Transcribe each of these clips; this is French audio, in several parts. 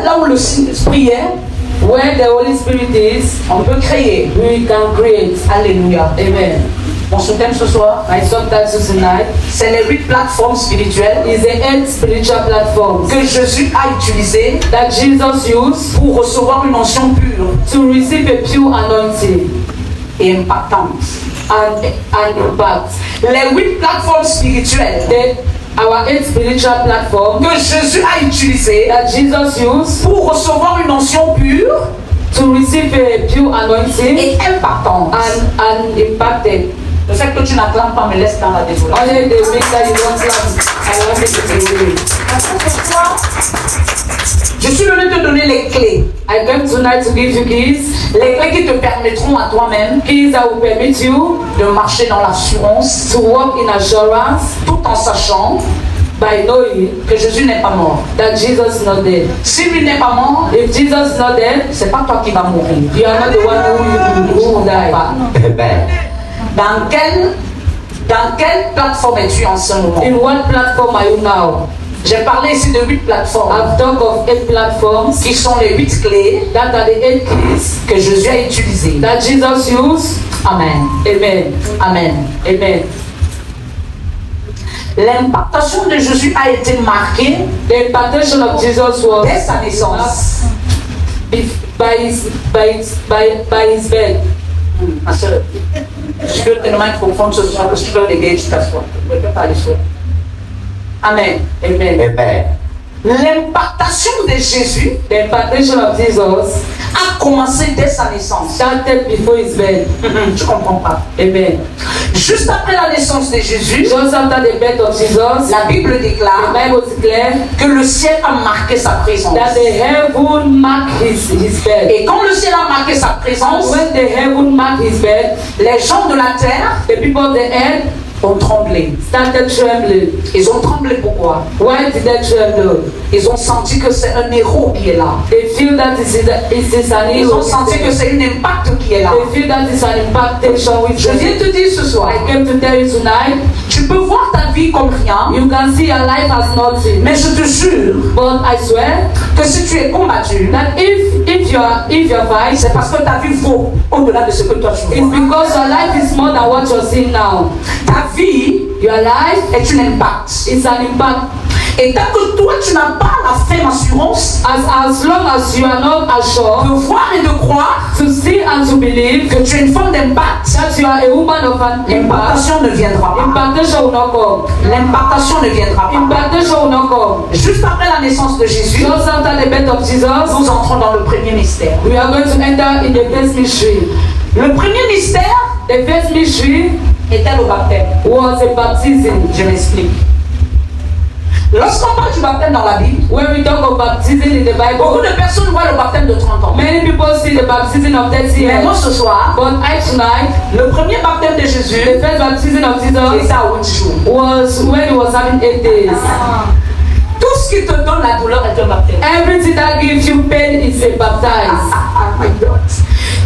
Là où le Saint-Esprit est, where the Holy Spirit is, on peut créer. We can create. Alléluia. Amen. Mon thème ce soir, my subtitle tonight, c'est les 8 plateformes spirituelles. Is the 8 spiritual platforms que Jésus a utilisées, that Jesus used, pour recevoir une onction pure, to receive a pure anointing et impactante, and impact. Les 8 plateformes spirituelles. Our 8 spiritual platform que Jésus a utilisé, that Jesus used, pour recevoir une onction pure, to receive a pure anointing et impactante, and impacted. Le fait que tu n'acclames pas me laisse dans la désolation. Only the make that you don't clap, I want it to be real. Je suis venu te donner les clés. I came tonight to give you keys. Les clés qui te permettront à toi-même, keys that will permit you, de marcher dans l'assurance, to walk in assurance, tout en sachant, by knowing, que Jésus n'est pas mort. That Jesus is not dead. Si lui n'est pas mort, if Jesus is not dead, c'est pas toi qui vas mourir. You are not the one who will die. Dans quelle plateforme es-tu en ce moment? In what platform are you now? J'ai parlé ici de 8 plateformes. I've talked of 8 platforms qui sont les 8 clés that are the 8 keys que Jésus a utilisées. That Jesus used. Amen. Amen. Amen. Amen. L'impactation de Jésus a été marquée. The impactation of Jesus was dès sa naissance. By his birth. Je veux te demander profond ce soir que tu veux léguer jusqu'à soi. Je ne peux pas aller seul. Amen. Amen. Amen. L'impactation de Jésus, the impactation of Jesus, a commencé dès sa naissance. Started before his birth. Je comprends pas. Amen. Juste après la naissance de Jésus, just after the birth of Jesus, la Bible déclare, the Bible declares, que le ciel a marqué sa présence. That the heaven marked his birth. Et quand le ciel a marqué sa présence, when the heaven marked his birth, les gens de la terre, the people of the earth, ont tremblé. Started trembling. Ils ont tremblé pourquoi? Why did they tremble? Ils ont senti que c'est un héros qui est là. They feel that it is an hero. Ils ont senti que c'est une impact qui est là. They feel that it's an impactation with Je viens te dire ce soir. I came to tell you tonight. Tu peux voir ta vie comme rien. You can see your life as nothing. Mais je te jure, but I swear, que si tu es combattu, that if you fight, c'est parce que ta vie vaut au-delà de ce que toi tu vois. It's because your life is more than what you're seeing now. Ta vie, your life, est une impact. It's an impact. Et tant que toi tu n'as pas la ferme assurance, as long as you are not assured, de voir et de croire, to see and to believe, que tu es une femme d'impact, that you are a woman of an impact, l'impactation ne viendra pas. Impactation will not come. L'impactation ne viendra pas. Impactation will not come. Juste après la naissance de Jésus, just after the birth of Jesus, nous entrons dans le premier mystère. We are going to enter in the first mystery. Le premier mystère, the first mystery, était le baptême. Was a baptism. Je m'explique. Lorsqu'on parle du baptême dans la Bible, when we talk of baptism in the Bible, beaucoup de personnes voient le baptême de 30 ans. Many people see the baptism of 30 years. Mais moi ce soir, but I tonight, le premier baptême de Jésus, the first baptism of Jesus, était à 8 jours. Was when he was having 8 days. Tout ce qui te donne la douleur est un baptême. Everything that gives you pain is a baptism. My God.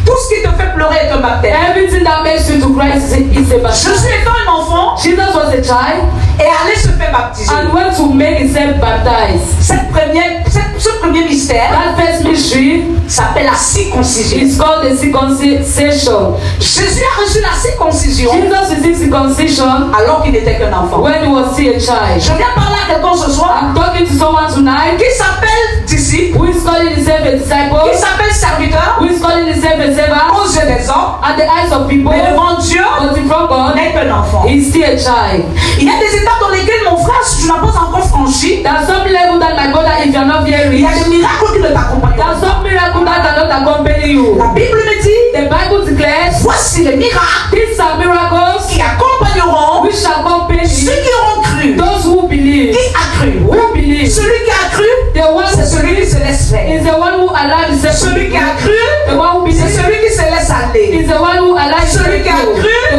Tout ce qui te fait pleurer est un baptême. Everything that makes you to cry is a baptism. Jésus étant un enfant, Jesus was a child, et allait se faire baptiser. And went to make himself baptized. Ce premier mystère, that first mystery, s'appelle la circoncision. It's called the circumcision. Jésus a reçu la circoncision. Jesus received circumcision alors qu'il n'était qu'un enfant. When he was still a child. Je viens parler à quelqu'un ce soir. I'm talking to someone tonight. Qui s'appelle disciple. Who is calling himself a disciple. Qui s'appelle serviteur. Who is calling himself a servant. Aux yeux des hommes. At the eyes of people. Mais devant Dieu, but before God, n'est qu'un enfant. He's still a child. Il y a des étapes dans lesquelles mon frère, si tu n'as pas encore franchi, there are some level that my brother, if you are not very rich, il y a des miracles qui ne t'accompagnent pas. There are some miracles that cannot accompany you. La Bible me dit, the Bible declares, voici les miracles, these are miracles qui accompagneront, which accompany ceux qui auront cru. Those who believe. Qui a cru? Who believe? Celui qui a cru, the one c'est celui qui se laisse faire. Is the one who allows himself. Celui qui a cru, the one who believes. C'est celui qui se laisse aller. Is the one who allows. Celui qui a cru,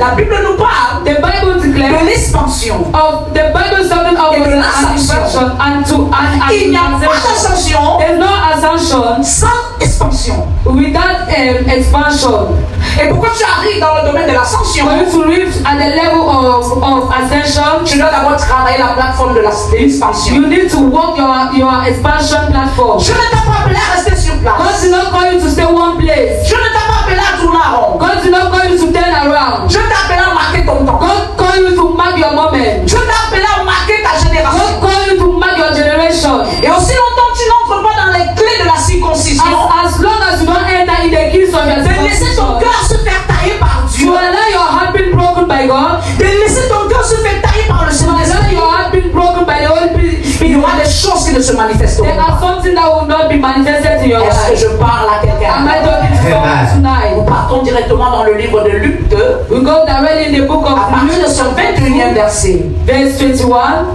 La Bible nous parle The Bible de declares l'expansion. of the Bible something of Et de an l'ascension. expansion and to an Il n'y a pas d'ascension There's no ascension sans expansion. without expansion. Et pourquoi tu arrives dans le domaine de l'ascension? For you to reach at the level of ascension, Tu dois d'abord travailler la plateforme de l'expansion. you need to work your expansion platform. Je ne t'ai pas appelé à rester sur God place. did not call you to stay one place. Je ne t'ai pas appelé à tourner en rond. God did not call you to turn around. Je t'ai appelé à marquer ton temps. God called you to mark your moment. Je t'ai appelé à marquer ta God génération. called you to mark your generation. Et aussi longtemps que tu n'entres pas dans les clés de la circoncision, As long as you don't enter in the keys of your de laisser ton circumcision, cœur se faire tailler par Dieu, to allow your heart being broken by God, de laisser ton cœur se faire tailler par le to allow Saint-Esprit, your heart being broken by the Holy il y Spirit, aura des choses qui ne se manifesteront there are pas. something that will not be manifested in your Est-ce que life. je parle à Am I quelqu'un? talking to someone tonight? Nous partons directement dans le livre de Luc 2, We go directly in the book à of partir de Luke, son 21e verset. verse 21.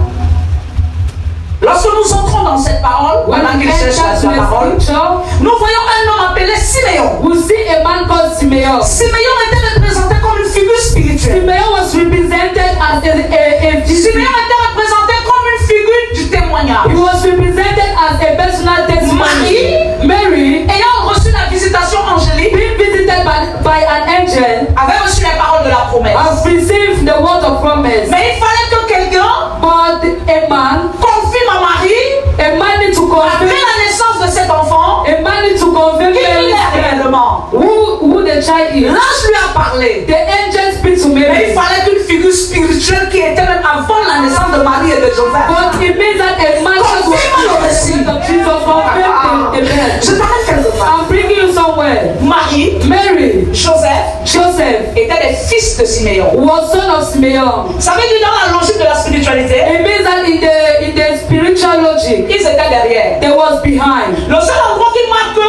Lorsque nous entrons dans cette parole, When pendant we qu'il cherche enter to la parole, the scripture, nous voyons un homme appelé Siméon. we see a man called Simeon. Siméon était représenté comme une figure spirituelle. Simeon was represented as a Siméon était représenté comme une figure du témoignage. He was represented as a personal testimony. Mary, Ayant reçu la visitation angélique, being visited by an angel, avait reçu les paroles de la promesse. has received the word of promise. Mais il fallait que quelqu'un But a man confirme à Marie, needs to après confirm, la naissance de cet enfant, a man needs to confirm qui il est réellement. who the child is. L'ange lui a parlé. The angel speaks to Mais Mary. il fallait qu'une figure spirituelle qui était même avant la naissance de Marie et de Joseph. But it means that a man that was Confirme le récit. of Jesus confirmed the birth. Je t'arrête quelque part. I'm bringing you somewhere. Marie, Mary, Joseph Joseph étaient des fils de Siméon. was son of Simeon. Ça veut dire dans la logique de la spiritualité, It means that in the spiritual logic, ils étaient derrière. there was behind. Le seul endroit qui marque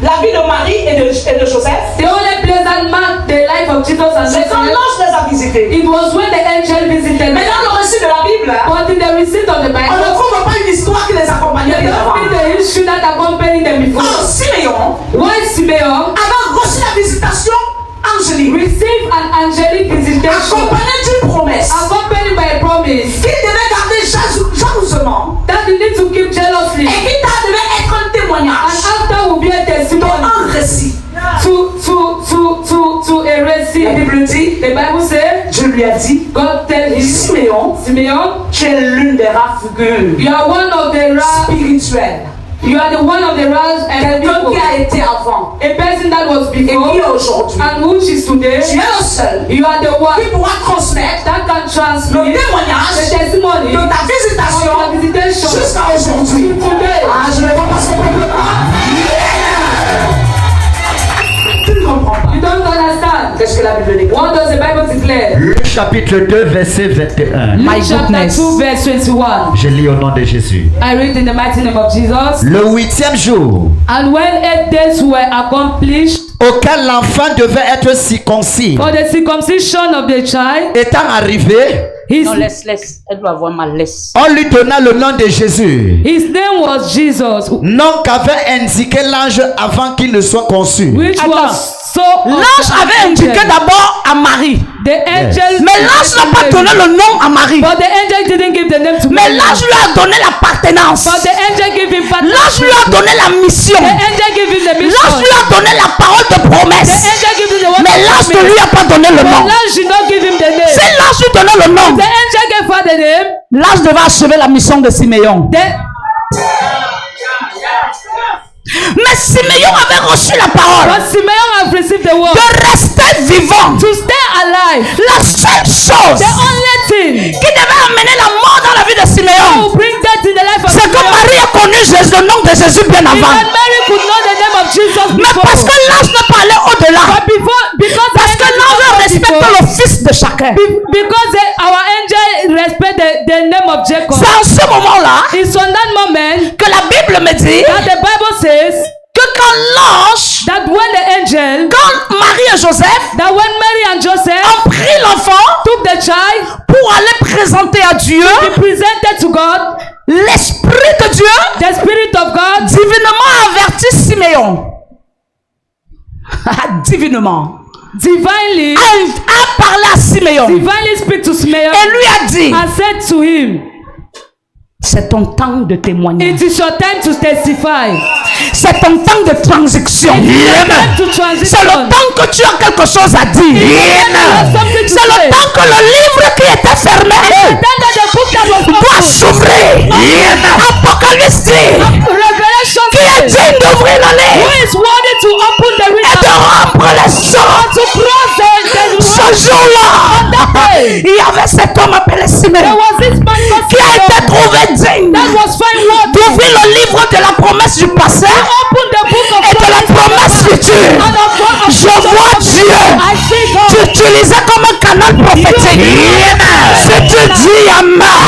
la vie de Marie et de Joseph, The only place that marked the life of Jesus and c'est quand Joseph, l'ange les a visités. it was when the angel visited Mais them. dans le récit de la Bible, But in the receipt of the on ne Bible, trouve pas une histoire qui les accompagnait there bien don't avant. be the issue that accompanied them Alors before. Siméon Why Simeon avait reçu la visitation angélique, received an angelic visitation accompagnée d'une promesse accompanied by a promise qu'il devait garder jalousement that you need to keep jealously, et qui devait être un and témoignage after will be a dans testimony un récit. to a receipt. La Bible dit, The Bible says, Dieu lui a dit, God tell him, Siméon, Simeon, tu es l'une des rares figures you are one of the rares. spirituelles. You are the one of the rares and Quelqu'un people. qui a été avant A person that was et qui est before aujourd'hui. and which is today. Tu es le seul You are the qui one pourra transmettre that can le transmit témoignage the testimony de of ta visitation your visitation jusqu'à aujourd'hui. today. Ah, je ne vais pas passer par le Tu ne comprends pas. You don't understand. Qu'est-ce que la Bible dit? What does the Bible declare? Luc chapitre 2, verset 21. Luke chapter 2 verse 21. Je lis au nom de Jésus. I read in the mighty name of Jesus. Le 8e jour, And when 8 days were accomplished auquel l'enfant devait être circoncis, for the circumcision of the child, étant arrivé, his Laisse. Elle doit avoir mal, laisse. on lui donna le nom de Jésus, name was Jesus, nom qu'avait indiqué l'ange avant qu'il ne soit conçu. which Attends. was so L'ange avait indiqué d'abord à Marie. the angel, Mais l'ange n'a pas donné le nom à Marie. but the angel didn't give the name to Mais Mary. l'ange lui a donné l'appartenance. But the angel gave him partnership. L'ange lui a donné la mission. The angel gave him the mission. L'ange lui a donné la parole de The promesse. angel gave him the word Mais of l'ange ne promise. lui a pas donné le But nom. l'ange did not give him the name. Si l'ange lui donnait le nom, The angel gave her the name. l'ange devait achever la mission de Siméon. Mais Siméon avait reçu la parole But Simeon has received the word de rester vivant. to stay alive. La seule chose The only thing qui devait amener la mort dans la vie de Siméon, to bring death in the life of c'est que Simeon Marie a connu Jésus, le nom de Jésus bien is avant. that Mary could know the name of Jesus Mais before. parce que l'ange ne parlait au-delà. But because Parce que l'ange respecte le fils de chacun. because our angel respect the name of Jacob. C'est en ce moment-là It's on that moment que la Bible me dit that the Bible says que quand l'ange, that when the angel, quand Marie et Joseph that when Mary and Joseph ont pris l'enfant took the child pour aller présenter à Dieu, to be presented to God, l'Esprit de Dieu the Spirit of God divinement a averti Siméon. Divinement. divinely a parlé à Simeon. Divinely speak to Simeon. Et lui a dit, I said to him, c'est ton temps de témoigner. it is your time to testify. C'est ton temps de transition. C'est le temps que tu as quelque chose à dire. C'est le temps que le livre qui était fermé doit s'ouvrir. Apocalypse dit, qui est digne d'ouvrir le livre et de rompre les sceaux. Ce jour-là, il y avait cet homme appelé Simeon qui a été trouvé digne d'ouvrir le livre de la promesse du passé et de la promesse future. Je vois Dieu t'utiliser comme un canal prophétique. Si tu dis Amen.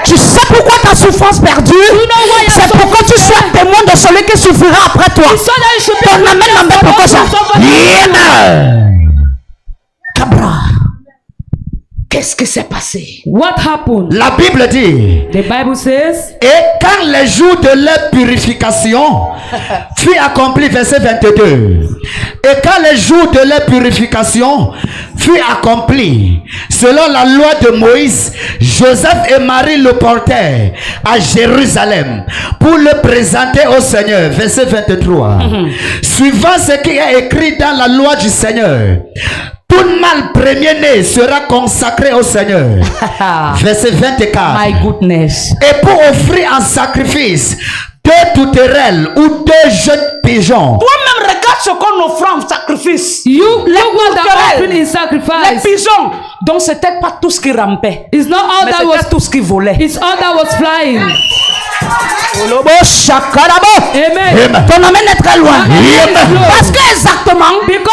Tu sais pourquoi ta souffrance perdue? C'est pour que tu sois témoin de celui qui souffrira après toi. Ton amen n'en pourquoi ça. Cabra. Qu'est-ce qui s'est passé? What happened? La Bible dit, The Bible says, et quand les jours de leur purification fut accompli, verset 22, et quand les jours de leur purification fut accompli, selon la loi de Moïse, Joseph et Marie le portèrent à Jérusalem pour le présenter au Seigneur, verset 23. Suivant ce qui est écrit dans la loi du Seigneur, tout mâle premier-né sera consacré au Seigneur. Verset 24. My goodness. Et pour offrir en sacrifice 2 tourterelles ou 2 jeunes pigeons. Toi-même regarde ce qu'on offre en sacrifice. you Les look what that happened in les sacrifice. pigeons. Donc c'était pas tout ce qui rampait, It's not all mais that c'était was. tout ce qui volait. It's all that was flying. Amen. Ton amen est très loin. Parce que exactement,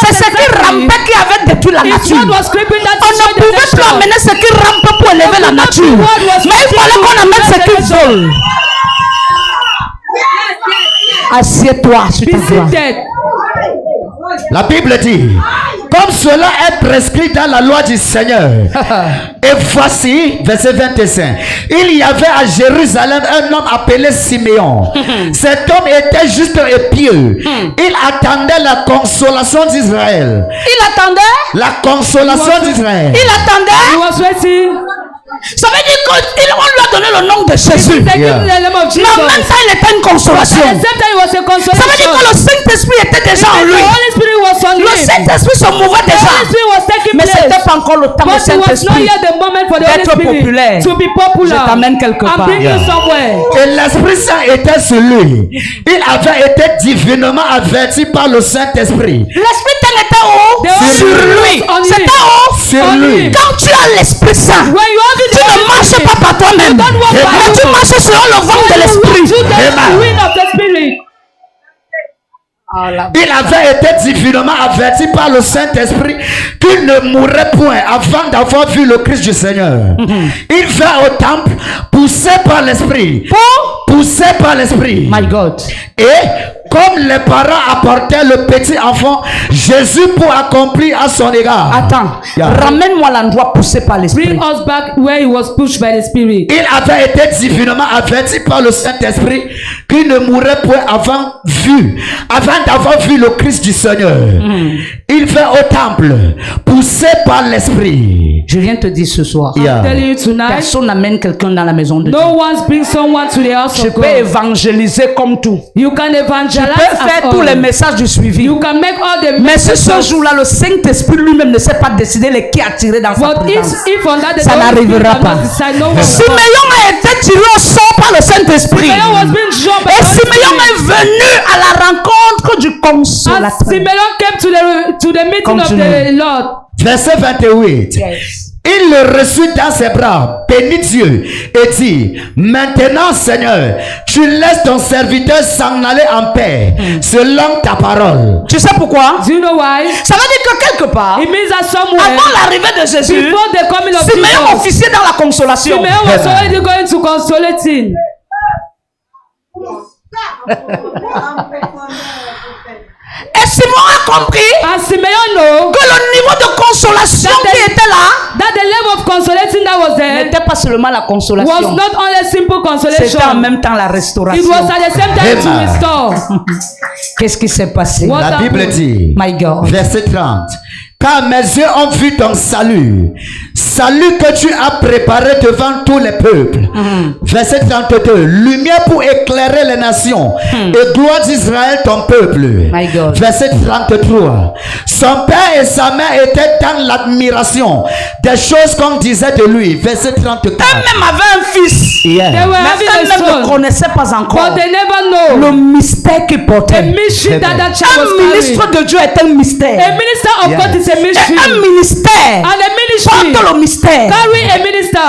c'est ce qui rampait qui avait détruit la It's nature. what was creeping that On ne destroyed the pouvait plus nation. amener ce qui rampe pour élever la nature. Mais il fallait qu'on amène ce qui vole. Assieds-toi sur ta Be gloire. seated. La Bible dit, comme cela est prescrit dans la loi du Seigneur. Et voici, verset 25, il y avait à Jérusalem un homme appelé Simeon. Cet homme était juste et pieux. Il attendait la consolation d'Israël. Il attendait. La consolation d'Israël. Il attendait. He was waiting. Ça veut dire qu'on lui a donné le nom de Jésus. Taking Yeah. the name of Mais en même Jesus. temps, il était une consolation. At the same time, it was a Ça veut dire consolation. que le Saint-Esprit était déjà en The lui. Holy Spirit was on Le him. Saint-Esprit se mouvait The déjà. Holy Spirit was taking Mais place. c'était pas encore le temps du But it was not Saint-Esprit yet the moment for the Holy d'être Spirit populaire. to be popular. Je t'amène quelque I'm part. bringing you somewhere. Et l'Esprit Saint était sur lui. Il avait été divinement averti par le Saint-Esprit. L'Esprit était où? The Holy Sur Spirit lui. was on C'était him. où? Sur On lui. him. Quand tu as l'Esprit Saint, When you have tu ne marches pas par toi-même. don't walk by Mais tu you. marches selon le vent de l'Esprit. To the Amen. wind of the Spirit. Il avait été divinement averti par le Saint-Esprit qu'il ne mourrait point avant d'avoir vu le Christ du Seigneur. Il vint au temple poussé par l'Esprit. Poussé par l'Esprit. My God. Et comme les parents apportaient le petit enfant Jésus pour accomplir à son égard. Attends. Yeah. Ramène-moi l'endroit poussé par l'Esprit. Bring us back where he was pushed by the Spirit. Il avait été divinement averti par le Saint-Esprit qu'il ne mourrait point avant d'avoir vu le Christ du Seigneur. Il vint au temple, poussé par l'Esprit. Je viens te dire ce soir. Yeah. I'm telling you tonight, Personne n'amène quelqu'un dans la maison de Dieu. no one brings someone to the house Je of peux God. évangéliser comme tout. You can Je evangelize peux faire as tous all. les messages du suivi. You can make all the Mais si ce messages. jour-là, le Saint-Esprit lui-même ne sait pas décider les qui attirer dans sa But présence. if on that day Ça the Holy Spirit n'arrivera does pas. not decide, no one will. Simeon a été tiré au sort par le Saint-Esprit. Simeon was being drawn by Et the Holy Simeon Spirit. est venu à la rencontre du And consolateur. Simeon came to the meeting of Continue. the Lord. Verset 28. Il le reçut dans ses bras, bénit Dieu et dit, maintenant Seigneur, tu laisses ton serviteur s'en aller en paix, selon ta parole. Tu sais pourquoi? Do you know why? Ça veut dire que quelque part, It means that somewhere avant l'arrivée de Jésus, before the coming of Simeon Jesus, officiait dans la consolation. Simeon was already going to consolate him. Et Simon a compris And Simeon know que le niveau de consolation qui était là that the level of consolation that was there n'était pas seulement la was consolation. not only simple C'était en consolation. même temps la It restauration. was at the same time to Amen. restore. Qu'est-ce qui s'est passé? What La Bible happened? dit, My God. verset 30, car mes yeux ont vu ton salut, salut que tu as préparé devant tous les peuples. Verset 32, lumière pour éclairer les nations et gloire d'Israël ton peuple. My God. Verset 33, son père et sa mère étaient dans l'admiration des choses qu'on disait de lui. Verset 34. Eux-mêmes avaient un fils. They were Mais having a eux-mêmes ne son, connaissaient pas encore but they never know le mystère qu'il the portait. mystery that that child Un was carrying. ministre de Dieu est un A mystère. minister of God is a Et mystery. un ministère And a ministry porte le mystère. carry a minister.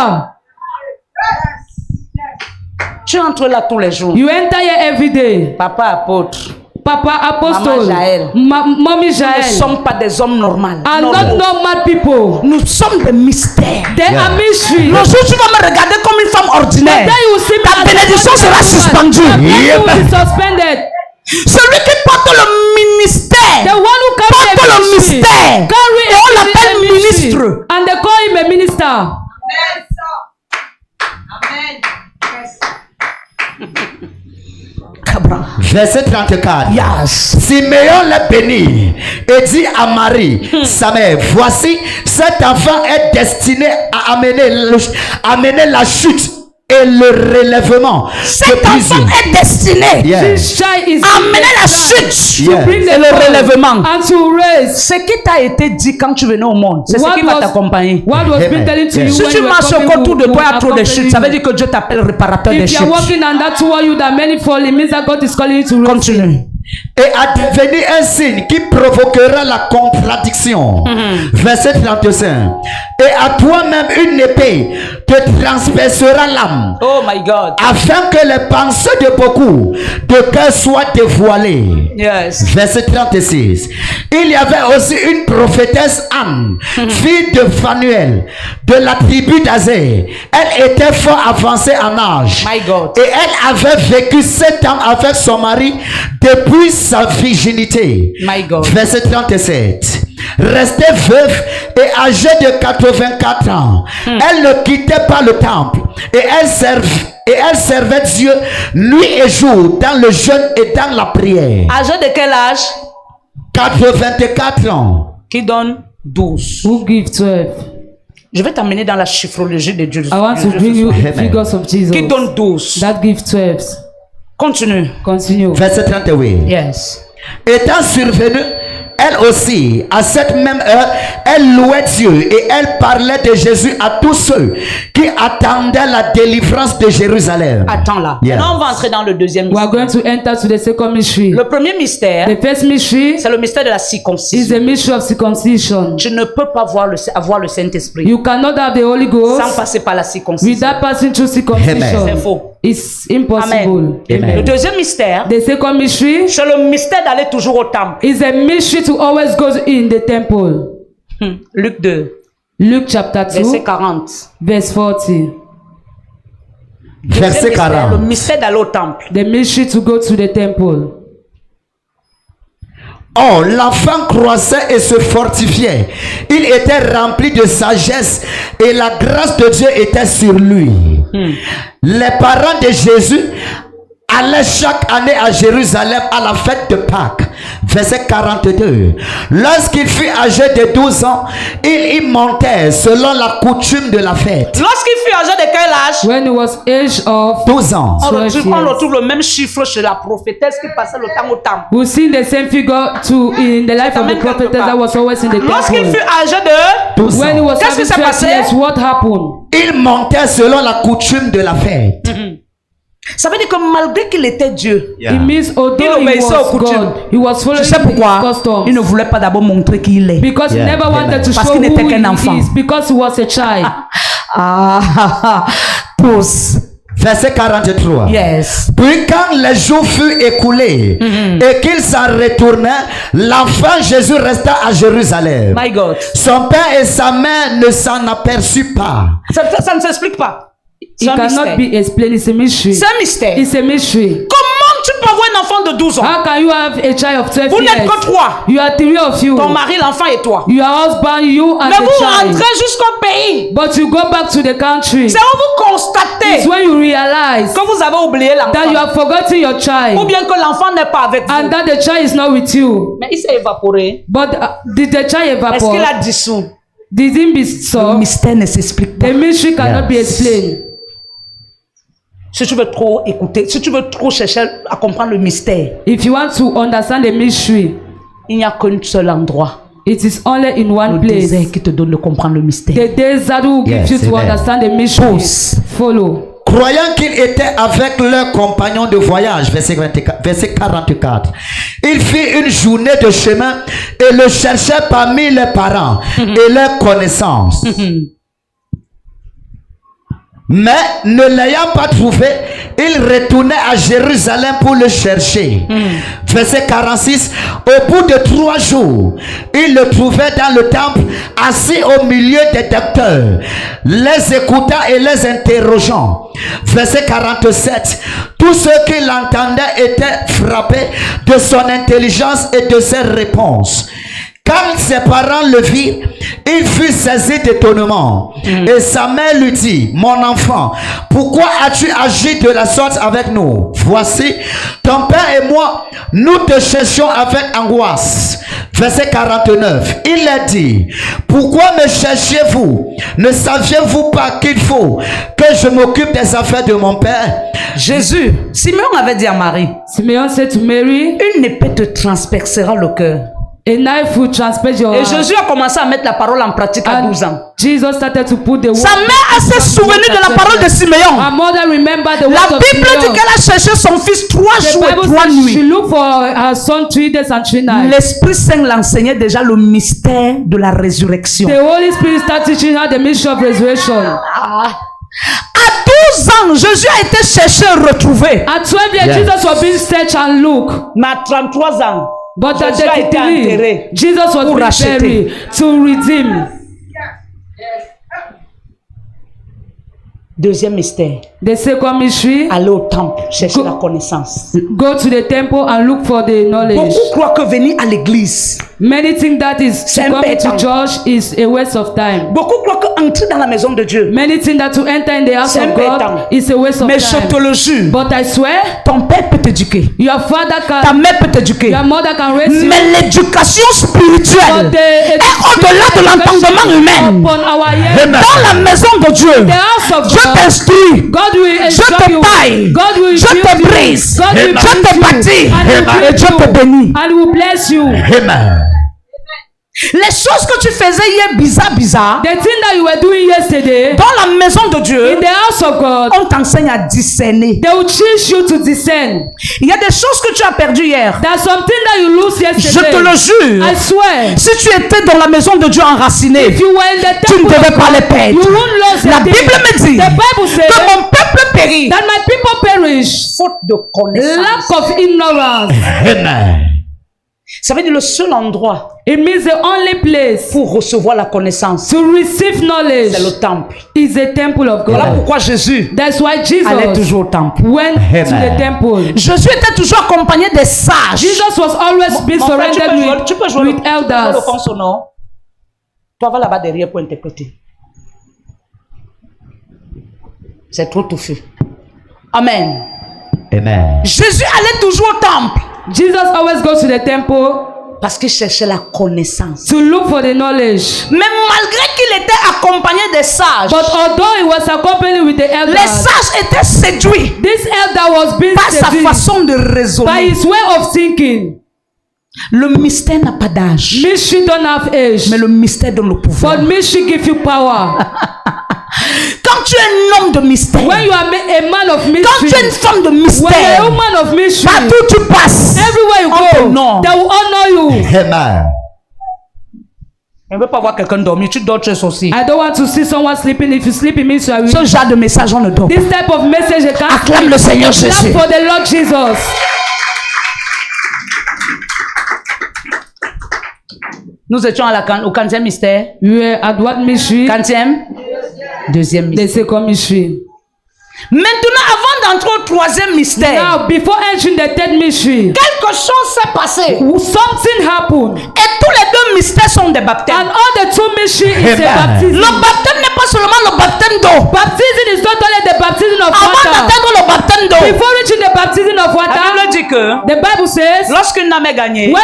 Tu entres là tous les jours. You enter here every day. Papa apôtre. Papa Apostle, Maman Jaël. Mommy Nous ne Jaël sommes pas des hommes normaux. are not normal people. Nous sommes des mystères. They are mystery. Le jour où tu vas me regarder comme une femme ordinaire, Then you will see me ta as a bénédiction sera woman. suspendue. Your blessing will be suspended. Celui qui porte le ministère The one who porte carry a le ministry mystère. carry Et on a l'appelle ministry. ministre. And they call him a minister. Verset 34. Yes. Simeon l'a béni et dit à Marie, sa mère, voici, cet enfant est destiné à amener la chute et le relèvement. Cet enfant est destiné Yeah. This child is à amener la designed chute Yeah. to bring et the le fall relèvement. and to raise. Ce qui t'a été dit quand tu venais au monde, c'est ce What qui va was- t'accompagner. What was Amen. been telling to Yes. you Si when tu you were marches coming autour de will toi, il y a trop de accompany chutes. Ça veut you. dire que Dieu t'appelle réparateur des If you are chutes. walking and that toward you that many fall, it means that God is calling you to raise. Continue. Et à devenir un signe qui provoquera la contradiction. Verset 35. Et à toi-même une épée te transpercera l'âme, Oh my God. afin que les pensées de beaucoup de cœur soient dévoilées. Yes. Verset 36. Il y avait aussi une prophétesse Anne, fille de Phanuel, de la tribu d'Azé. Elle était fort avancée en âge. My God. Et elle avait vécu 7 ans avec son mari depuis sa virginité. My God. Verset 37. Restée veuve et âgée de 84 ans, elle ne quittait pas le temple et elle servait Dieu nuit et jour dans le jeûne et dans la prière. Âgé de quel âge? 84 ans. Qui donne 12. Who give 12? Je vais t'amener dans la chiffrologie de Dieu. I want to bring you Amen. figures of Jesus. Qui donne 12. That give 12. Continue. Continue. Verset 38. Yes. Étant survenue, elle aussi, à cette même heure, elle louait Dieu et elle parlait de Jésus à tous ceux qui attendaient la délivrance de Jérusalem. Attends là. Yeah. Maintenant, on va entrer dans le deuxième We are mystère. going to enter to the second mystery. Le premier mystère, The first mystery c'est le mystère de la is circoncision. the mystery of circumcision. Tu ne peux pas avoir le Saint-Esprit You cannot have the Holy sans Ghost passer par la circoncision. without passing through Amen. circumcision. C'est faux. It's impossible. Amen. Le deuxième mystère, The second mystery c'est le mystère d'aller toujours au temple. is a mystery to always go in the temple. Luc 2, Luke chapter 2, verset 40. verse 40. Verset Deuxième mystère, 40. le mystère d'aller au temple. The mystery to go to the temple. Or, l'enfant croissait et se fortifiait. Il était rempli de sagesse et la grâce de Dieu était sur lui. Les parents de Jésus allaient chaque année à Jérusalem à la fête de Pâques. Verset 42. Lorsqu'il fut âgé de 12 ans, il y montait selon la coutume de la fête. Lorsqu'il fut âgé de quel âge? When he was age of 12 ans. On 12 retrouve, years. le même chiffre chez la prophétesse qui passait le temps au temple. we see the same figure to in the life of the même quelque prophetess part. that was always in the Lorsqu'il temple. fut âgé de... 12 When he ans. was Qu'est-ce qui having s'est 12 passé? years, what happened? Il montait selon la coutume de la fête. Ça veut dire que malgré qu'il était Dieu, It means although Il he obéissait aux was coutumes. God, he was je following sais pourquoi his customs. il ne voulait pas d'abord montrer qui il est. Because Yeah, he never amen. wanted to Parce show qu'il who n'était qu'un he enfant. is because he was a child. Tous. Verset 43. Yes. Puis quand les jours furent écoulés et qu'il s'en retournait, l'enfant Jésus resta à Jérusalem. My God. Son père et sa mère ne s'en aperçurent pas. Ça ne s'explique pas. It C'est un cannot mystère. be explained. It's a mystery. C'est un mystère. It's a mystery. Comment tu peux avoir un enfant de de 12 ans. How can you have a child of 12 Vous n'êtes years? que 3. You are 3 of you. Ton mari, l'enfant et toi. Your husband, you and Mais the vous child. rentrez jusqu'au pays. But you go back to the country. C'est où vous It's constatez when you realize que vous avez oublié that you l'enfant. have forgotten your Ou child bien que l'enfant n'est pas avec and vous. that the child is not with you. Mais il s'est évaporé. But did the child Est-ce qu'il evaporate? a dissous? Did it be Le so? mystère ne s'explique pas. The mystery cannot be Yes. explained. Si tu veux trop écouter, si tu veux trop chercher à comprendre le mystère, If you want to understand the mystery, il n'y a qu'un seul endroit. it is only in Le one place. désert qui te donne de comprendre le mystère. The desert will give Yes, you to amen. understand the mystery. Pause. Follow. Croyant qu'ils étaient avec leurs compagnons de voyage, verset 44, il fit une journée de chemin et le cherchait parmi les parents et leurs connaissances. Mais ne l'ayant pas trouvé, il retournait à Jérusalem pour le chercher. Verset 46, au bout de 3 jours, il le trouvait dans le temple, assis au milieu des docteurs, les écoutant et les interrogeant. Verset 47, tous ceux qui l'entendaient étaient frappés de son intelligence et de ses réponses. Quand ses parents le virent, il fut saisi d'étonnement. Et sa mère lui dit, mon enfant, pourquoi as-tu agi de la sorte avec nous? Voici, ton père et moi, nous te cherchions avec angoisse. Verset 49, il leur dit, pourquoi me cherchiez-vous? Ne saviez-vous pas qu'il faut que je m'occupe des affaires de mon père? Jésus, Simeon avait dit à Marie, Simeon said to Mary, une épée te transpercera le cœur. a knife will transperce your Et heart. Jésus a commencé à mettre la parole en pratique à 12 ans. Jesus started to put the word. Sa mère s'est souvenue de la parole de Simeon. Her mother remembered the La word of Bible dit Simeon. qu'elle a cherché son fils 3 The jours et Bible 3 says she nuits. looked for her son 3 days and 3 nights. L'Esprit Saint l'enseignait déjà le mystère de la résurrection. The Holy Spirit started teaching her the mystery of resurrection. À 12 ans, Jésus a été cherché et retrouvé. At 12 years, Yes. Jesus was being searched and looked. Mais à 33 ans, But at Jésus a été 33, enterré Jesus was pour being racheter. buried to redeem. Deuxième mystère, The second mystery, aller au temple, chercher la connaissance. go to the temple and look for the knowledge. Beaucoup croient que venir à l'église. Many think that is C'est un coming to temps. church is a waste of time. Beaucoup croient qu'entrer dans la maison de Dieu. Many think that to enter in the house C'est un of temps. God is a waste of Mais je te time. le jure, But I swear, ton père peut t'éduquer. your father Ta can, mère peut t'éduquer. your mother can raise you. Mais l'éducation spirituelle But est au-delà de l'entendement humain. upon our ears. Dans la maison de Dieu, The house of Dieu God, t'instruit. God will Je instruct te you. taille. God will Je build te you. brise. God will Je build te you. bâtis. And will Et build Dieu te you. bénit. And will bless you. Amen. Les choses que tu faisais hier bizarre, The thing that you were doing yesterday dans la maison de Dieu, in the house of God, on t'enseigne à discerner. they will teach you to discern. Il y a des choses que tu as perdues hier. There's something that you lose Je yesterday. te le jure. I swear. Si tu étais dans la maison de Dieu enraciné, If you were in the tu ne temple devais of pas God, les perdre. you won't lose La the Bible thing. me dit The Bible says que mon peuple périt that my people perish. faute de connaissance. Lack of ignorance. Amen. Ça veut dire le seul endroit It means the only place pour recevoir la connaissance, to receive knowledge c'est le temple. is the temple of Voilà God. pourquoi Jésus That's why allait Jesus toujours au temple. went to Amen. the temple. Jésus était toujours accompagné des sages. Jesus was always being Mon frère, surrounded tu peux jouer with le elders. fond sonore. Toi, va là-bas derrière pour interpréter. C'est trop touffu. Amen. Amen. Jésus allait toujours au temple Jesus always goes to the temple parce qu'il cherchait la connaissance. to look for the knowledge. Mais malgré qu'il était accompagné des sages, But although he was accompanied with the les elders, sages étaient séduits this elder was being par sa seduced façon de by raisonner. his way of thinking. Le mystère n'a pas d'âge, Mystery don't have age, mais le mystère donne le pouvoir. but mystery gives you power. Quand tu es un homme de mystère, When you are a man of quand tu es mystery, une femme de when you mystère, are a woman of mystery, partout tu passes, everywhere you on go, t'honore. they will honor you. Amen. On ne veut pas voir quelqu'un dormir, tu dors, tu es sorcier. I don't want to see someone sleeping. If you sleep, it means you are Ce weak. genre de message, on ne dort pas. This type of message, you can't Acclame le Seigneur clap Jésus. for the Lord Jesus. Nous étions au 40e mystère. We were at what mystery? 40e? Deuxième The mystère. second mystery. Maintenant, avant d'entrer au troisième mystère, Now, before entering the third mystery, quelque chose s'est passé. something happened. Et tous les deux mystères sont des baptêmes. And all the two mysteries is a Amen. baptism. Le baptême n'est pas seulement le baptême d'eau. Baptism is not only the baptism of Avant water. d'atteindre le baptême d'eau, Before reaching the baptism of la water, Bible dit que the Bible says lorsqu'une âme est gagnée, when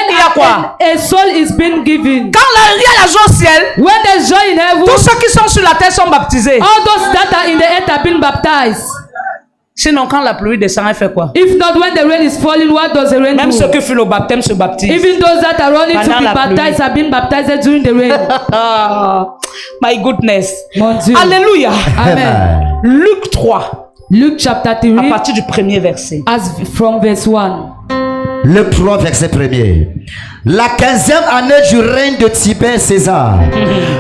Il y a quoi? a soul is being given, quand il y a la joie au ciel, when there's joy in heaven, tous ceux qui sont sur la terre sont baptisés. all those that are in the earth have been baptized. Sinon, quand la pluie descend, elle fait quoi? If not, when the rain is falling, what does the rain Même do? ceux qui font le baptême se baptisent. Even those that are running to Pendant be la baptized pluie. have been baptized during the rain. My goodness. Mon Dieu. Alléluia. Amen. Luc 3, Luke chapter à 3, partir du premier verset. as from verse 1. Le 3, verset 1er. La 15e année du règne de Tibère César,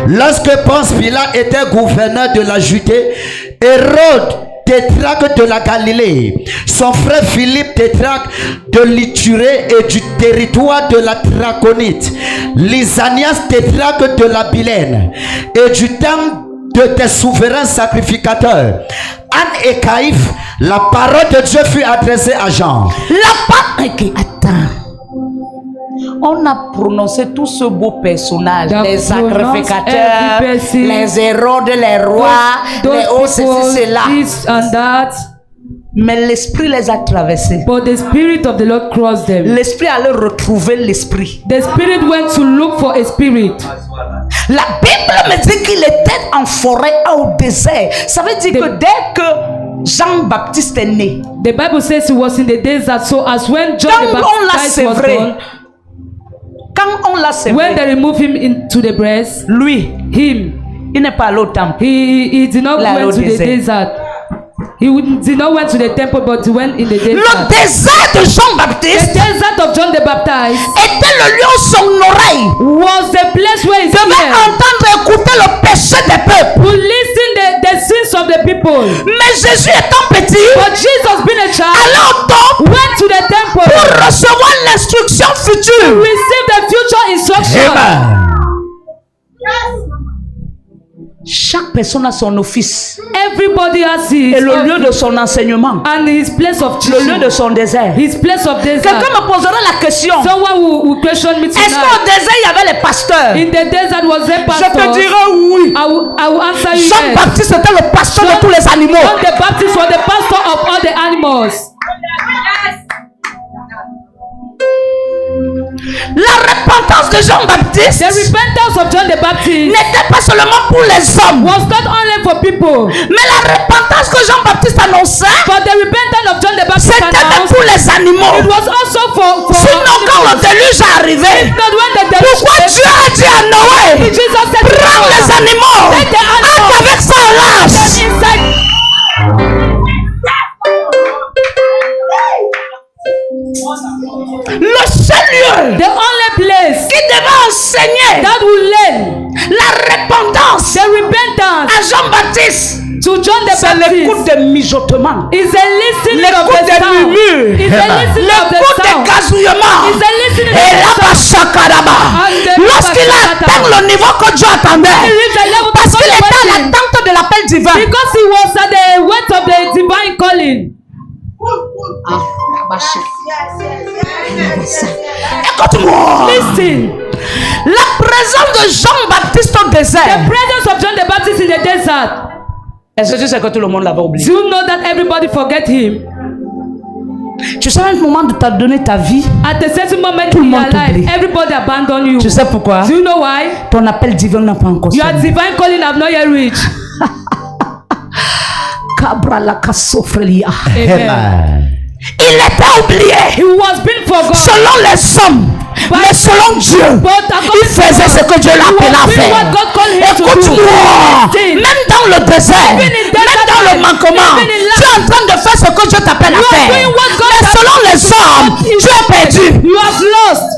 lorsque Ponce Pilate était gouverneur de la Judée, Hérode, tétrarque de la Galilée, son frère Philippe, tétrarque de l'Iturée et du territoire de la Traconite, Lysanias, tétrarque de la Bilène, et du temps de tes souverains sacrificateurs, Anne et Caïphe, la parole de Dieu fut adressée à Jean. Attends. On a prononcé tout ce beau personnage, That les sacrificateurs, every person, les Hérodes, les rois, les hauts, ceci, cela. this and that, Mais l'esprit les a traversés. but the spirit of the Lord crossed them. L'esprit allait retrouver l'esprit. The spirit went to look for a spirit. La Bible me dit qu'il était en forêt au désert. Ça veut dire que dès que Jean-Baptiste est né, The Bible says he was in the desert, so as when John the quand on l'a Baptist was sévré, born, quand on l'a when they sévré, removed him into the breast, lui, him, il n'est pas allé au temple. he did not La went to the désert. desert. He did not went to the temple, but he went in the Le desert. désert de The Jean-Baptiste desert of John the Baptist était le lieu où son oreille was the place where he devait heard entendre écouter le péché des peuples. to listen the sins of the people. Mais Jésus étant petit, But Jesus, being a child, allait au temple went to the temple pour recevoir l'instruction to future. receive the future instruction. Amen. Chaque personne a son office Everybody has his et le lieu office de son enseignement, and his place of le lieu teaching, de son désert. his place of desert. Quelqu'un me posera la question, Someone will question me est-ce qu'au tonight. désert il y avait les pasteurs? In the desert was a Je pastor. te dirai oui. I will answer you yes. Jean-Baptiste était le pasteur de tous les animaux. John the Baptist was the pastor of all the animals. La repentance de Jean-Baptiste The repentance of John the Baptist n'était pas seulement pour les hommes, was not only for people, mais la repentance que Jean-Baptiste annonçait, but the repentance of John the Baptist c'était même announced, pour les it animaux. was also for Sinon, quand le déluge est arrivé, not when the deluge pourquoi came, Dieu a dit à Noé, Jesus said to prends les Noah, animaux, take the animals, entre avec ça au large. inside. Le seul lieu The only place qui devait enseigner that will learn la repentance the repentance à Jean-Baptiste, to John the c'est l'écoute Baptist des mijotements, is a listening of l'écoute the des sound. murmures, Is a listening of the l'écoute des sound. gazouillements. Is a listening Et of the là-bas, sound. Chakaraba, lorsqu'il a atteint le niveau que Dieu attendait, He reached the level parce of qu'il était à God l'attente de l'appel divin. because he was at the weight of the divine calling. Écoute-moi, Listen, la présence de Jean-Baptiste au the désert. presence of John the Baptist in the desert. Est-ce que tu sais que tout le monde l'avait oublié? Do you know that everybody forget him? Tu sais, à un moment de t'as donné ta vie, At a certain moment Tout le in your monde t'oublie. life, everybody abandon you. tu sais pourquoi? Do you know why? Ton appel divin n'a pas encore Your sonné. divine calling have not yet reached. Cabra la casofrelia. Amen. Amen. Il était oublié He was being forgotten. selon les hommes, mais selon Dieu, But according il faisait ce que Dieu l'appelait à doing faire. what God called him to do. Écoute-moi, Listen. même dans le désert, Even in même desert dans le life, manquement, even in tu es en train de faire ce que Dieu t'appelle à You are faire. doing what God Mais has selon les hommes, tu es perdu. You have lost.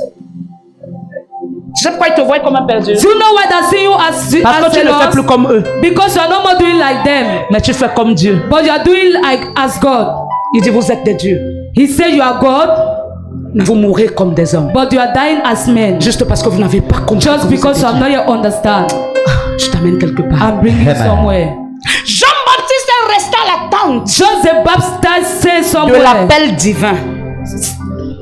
Tu sais pourquoi ils te voient comme un perdu? Do you know why they see you as Parce que tu ne fais lost? plus comme eux, Because you are no more doing like them, mais tu fais comme Dieu. but you are doing like as God. Il dit vous êtes des dieux, He said you are God, vous mourrez comme des hommes. but you are dying as men. Juste parce que vous n'avez pas compris. Just que vous because êtes you have des not yet understand. dieux. Je t'amène quelque part. I'm bringing you Amen. somewhere. Jean-Baptiste est resté à la chante John the Baptist says de somewhere. l'appel divin.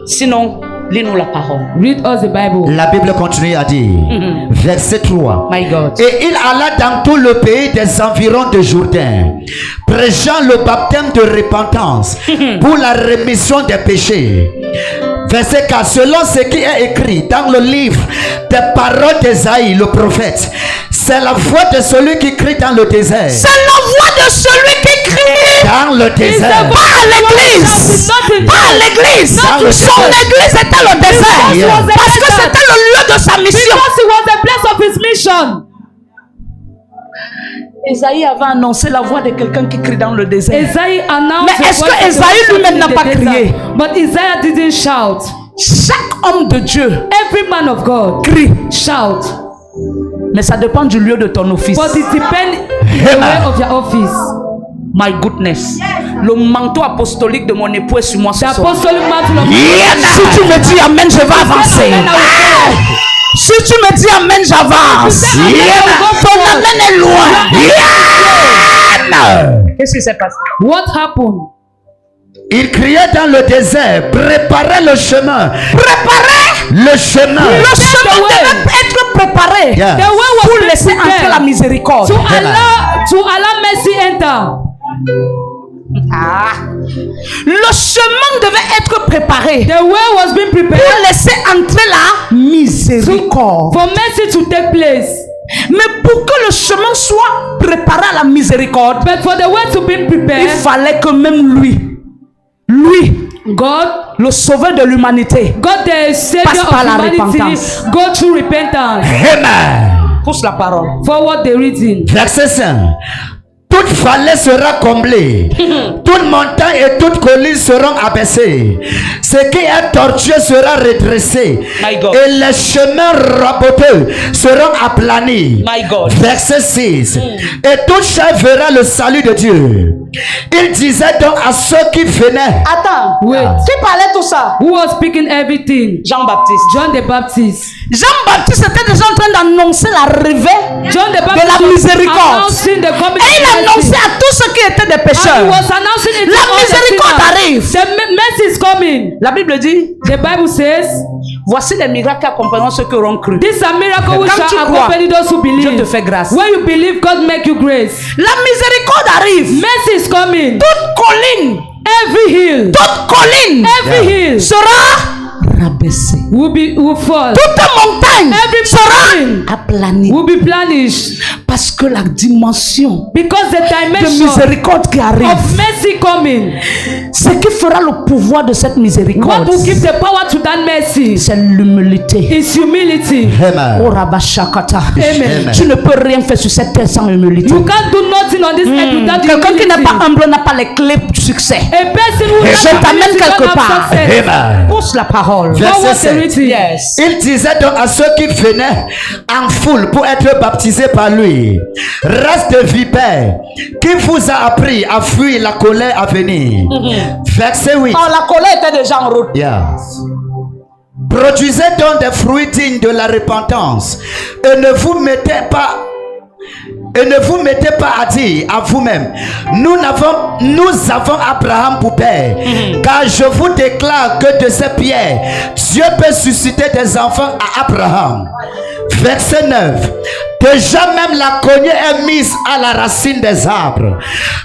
Sinon, lis-nous la parole. Read us the Bible. La Bible continue à dire, verset 3. My God. Et il alla dans tout le pays des environs de Jourdain, prêchant le baptême de repentance pour la rémission des péchés. Verset 4. Selon ce qui est écrit dans le livre des paroles d'Ésaïe, le prophète, c'est la voix de celui qui crie dans le désert. C'est la voix de celui qui crie Dans le désert. pas à l'église. Pas à l'église. Dans le Son désert. église était le désert. Yeah. Parce que c'était le lieu de sa mission. Because it was the place of his mission. Esaïe avait annoncé la voix de quelqu'un qui crie dans le désert. Isaiah announced. Mais the est-ce voice que of the Esaïe person lui-même in n'a the pas desert. crié? But Isaiah didn't shout. Chaque homme de Dieu Every man of God crie. shout. Mais ça dépend du lieu de ton office. But it depends the way of your office. My goodness. Le manteau apostolique de mon époux est sur moi ce The soir. apostolic mantle of Si tu me dis amen, je vais avancer. Si tu me dis amen, j'avance. Ton amen est loin. Qu'est-ce qui s'est passé? What happened? Il criait dans le désert, préparez le chemin. Préparer. Le chemin. Le chemin devait être préparé. Yeah. The way was Pour being laisser entrer prepared la miséricorde. to allow mercy enter. Le chemin devait être préparé The way was being prepared pour laisser entrer la miséricorde. for mercy to take place. Mais pour que le chemin soit préparé à la miséricorde, But for the way to be il prepared, fallait que même lui, God, le sauveur de l'humanité, the Savior passe of par la humanity, repentance. go through repentance. Amen. pousse la parole. Forward the reading. Verset 5. Toute falaise sera comblée, toute montagne et toute colline seront abaissées. Ce qui est tortueux sera redressé, My God. et les chemins raboteux seront aplanis. My God. Verset 6. Et toute chair verra le salut de Dieu. Il disait donc à ceux qui venaient. Attends, Wait. qui parlait tout ça? Who was speaking everything? Jean-Baptiste. John the Baptist. Jean-Baptiste était déjà en train d'annoncer l'arrivée John the de Baptist la was miséricorde. announcing the coming Et il of mercy. annonçait à tous ceux qui étaient des And he pécheurs. was announcing it to La all the miséricorde sinners. arrive. The mercy is coming. La Bible dit, The Bible says, voici les miracles qui accompagneront ceux qui auront cru. these are miracles which Quand tu shall crois, accompany those who Dieu te believe. fait grâce. When you believe, God make you grace. La miséricorde arrive. Mercy is coming. Toute colline, Every hill, toute colline every hill sera rabaissée. will fall. Toute montagne Every sera mountain aplanie. will be planished. Parce que la dimension Because the de dimension miséricorde qui arrive, of mercy coming, ce qui fera le pouvoir de cette what miséricorde, will give the power to that mercy c'est l'humilité. is humility. Amen. Oh Rabashakata. Amen. Tu ne peux rien faire sur cette terre sans humilité. You can't do nothing on this earth without Quelqu'un qui n'est humility. pas humble n'a pas les clés du succès. A person who has Je t'amène humility quelque don't have part. success. Amen. Pousse la parole. Verset Forward the 7. reading. Yes. Il disait donc à ceux qui venaient en foule pour être baptisés par lui, race de vipères, qui vous a appris à fuir la colère à venir. Verset 8. Oh, la colère était déjà en route. Yeah. Produisez donc des fruits dignes de la repentance et ne vous mettez pas à dire à vous-même, nous avons Abraham pour père, car je vous déclare que de ces pierres, Dieu peut susciter des enfants à Abraham. Verset 9. Déjà même la cognée est mise à la racine des arbres.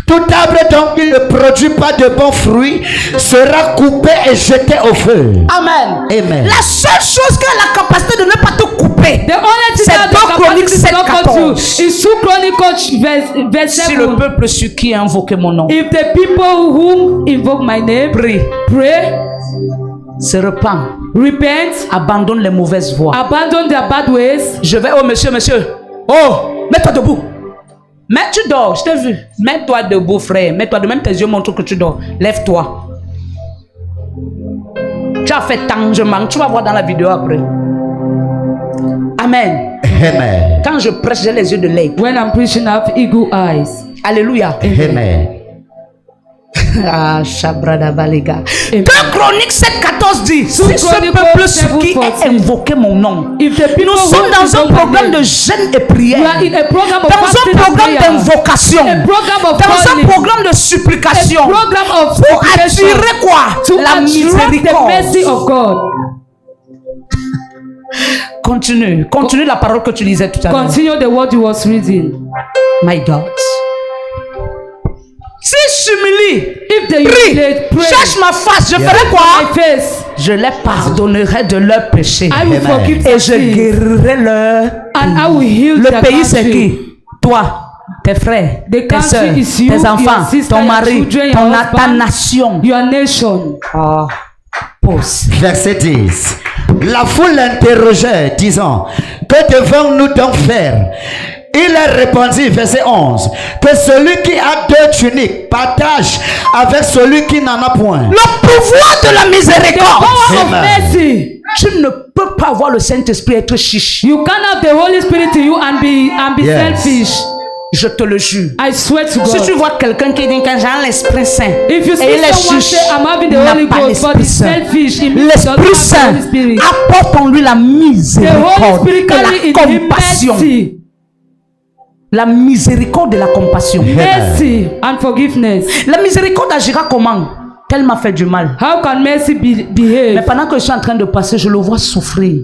Tout arbre donc qui ne produit pas de bons fruits sera coupé et jeté au feu. Amen. Amen. La seule chose qui a la capacité de ne pas te couper, The only thing c'est that 2 the Chroniques capacity to not cut you 7:14. is 2 Chronicles verse Si 7. le peuple sur qui a invoqué mon nom If the people whom invoke my name prie, pray, se repent, repent, abandonne les mauvaises voies. abandon their bad ways. Je vais, oh monsieur, oh, mets-toi debout. Mais tu dors, je t'ai vu. Mets-toi debout, frère. Mets-toi debout, même tes yeux montrent que tu dors. Lève-toi. Tu as fait tangement, tu vas voir dans la vidéo après. Amen. Amen. Quand je prêche, j'ai les yeux de l'aigle. When I'm preaching, I have eagle eyes. Alléluia. Amen. Ah, Shabrada Baliga. 2 Chroniques 7:14 dit, si ce peuple qui est invoqué mon nom, nous sommes dans un programme de jeûne et prière, dans un programme d'invocation, dans un programme de supplication, pour attirer quoi? La miséricorde. Continue la parole que tu lisais tout à l'heure. Continue the word you was reading. My God. Si s'humilie, prie, cherche ma face, je ferai quoi? Je les pardonnerai de leurs péchés et je guérirai le pays. C'est qui? Toi, tes frères, tes soeurs, tes enfants, ton mari, ta nation. Your nation. Pause. Verset 10. La foule l'interrogeait, disant, que devons-nous donc faire? Il a répondu, verset 11, que celui qui a 2 tuniques partage avec celui qui n'en a point. Le pouvoir de la miséricorde. Amen. Tu ne peux pas avoir le Saint-Esprit et être chiche. You can't have the Holy Spirit in you and be selfish. Je te le jure. I swear to God. Si tu vois quelqu'un qui dit que j'ai l'Esprit Saint, if you see someone say I'm having the Holy Ghost but he's selfish, l'Esprit Saint apporte en lui la miséricorde et la compassion. La miséricorde et la compassion. Mercy and forgiveness. La miséricorde agira comment? Elle m'a fait du mal. How can mercy behave? Mais pendant que je suis en train de passer, je le vois souffrir.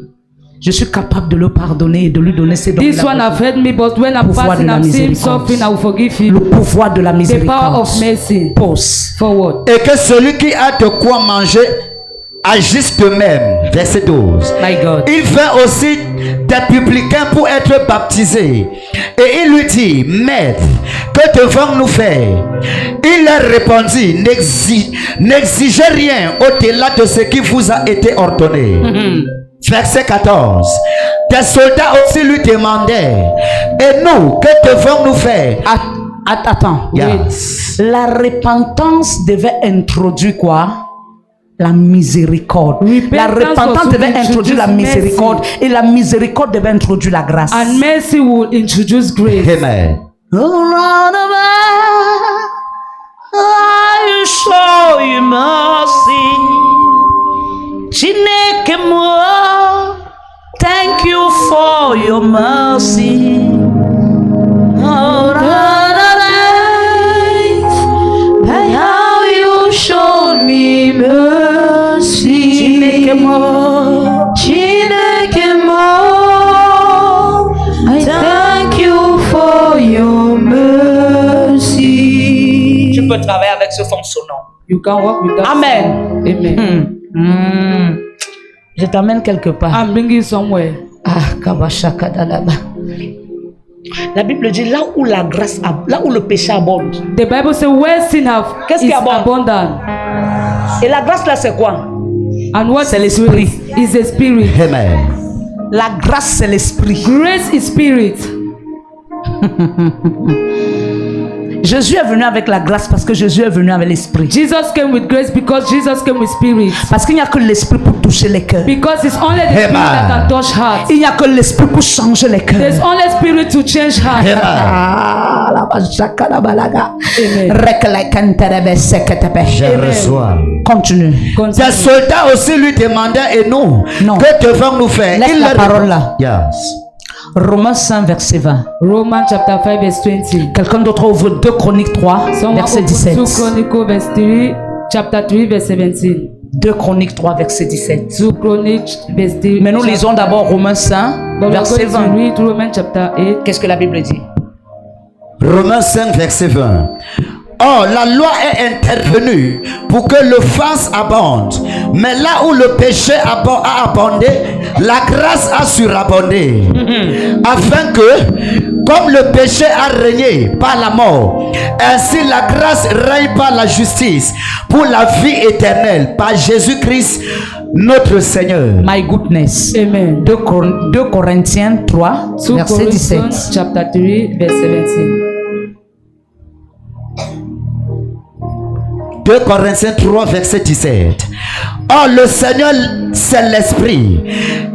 Je suis capable de le pardonner et de lui donner ses dons. This one have hurt me, but when I'm passing, I'm seeing suffering, I will forgive him. Le pouvoir de la miséricorde. The power of mercy. Pause. Forward. Et que celui qui a de quoi manger agisse de même. Verset 12. My God. Il vint aussi des publicains pour être baptisés. Et il lui dit, Maître, que devons-nous faire? Il leur répondit, n'exigez rien au-delà de ce qui vous a été ordonné. Verset 14. Des soldats aussi lui demandaient, et nous, que devons-nous faire? Attends. Yes. La repentance devait introduire quoi? La miséricorde. La repentance devait introduire la miséricorde et la miséricorde devait introduire la grâce. And mercy will introduce grace. Amen. I show you mercy. Chineke mo, thank you for your mercy. How you showed me mercy. Chineke mo, I thank you for your mercy. Tu peux travailler avec ce fond sonore. You can work with that. Amen. Amen. Je t'amène quelque part. I'm bringing you somewhere. La Bible dit là où la grâce, là où le péché abonde. The Bible says where sin have is abundant. Et la grâce là c'est quoi? And what c'est l'esprit? Is the spirit. Amen. La grâce c'est l'esprit. Grace is spirit. Jésus est venu avec la grâce parce que Jésus est venu avec l'esprit. Jesus came with grace because Jesus came with spirit. Parce qu'il n'y a que l'esprit pour toucher les cœurs. Because it's only the spirit that can touch hearts. Il n'y a que l'esprit pour changer les cœurs. There's only spirit to change hearts. Je reçois. Continue. Des soldats aussi lui demandaient, et nous, que devons-nous faire? Laisse la parole là. Yes. Romains 5 verset 20. Romans chapter 5 verse 20. Quelqu'un d'autre ouvre 2 Chroniques 3 verset 17. 2 Chroniques verse 3 chapter 3 verset 17. 2 Chroniques 3 verset 17. 2 Chroniques verse 3. Mais nous lisons d'abord Romains 5 verset 20. Romains chapter 8. Qu'est-ce que la Bible dit? Romains 5 verset 20. Or, la loi est intervenue pour que l'offense abonde. Mais là où le péché a abondé, la grâce a surabondé. Afin que, comme le péché a régné par la mort, ainsi la grâce règne par la justice pour la vie éternelle par Jésus-Christ notre Seigneur. My goodness. Amen. 2 Corinthiens 3 verset 17. Chapter 3 verset 17. 2 Corinthiens 3 verset 17. Or, le Seigneur, c'est l'Esprit.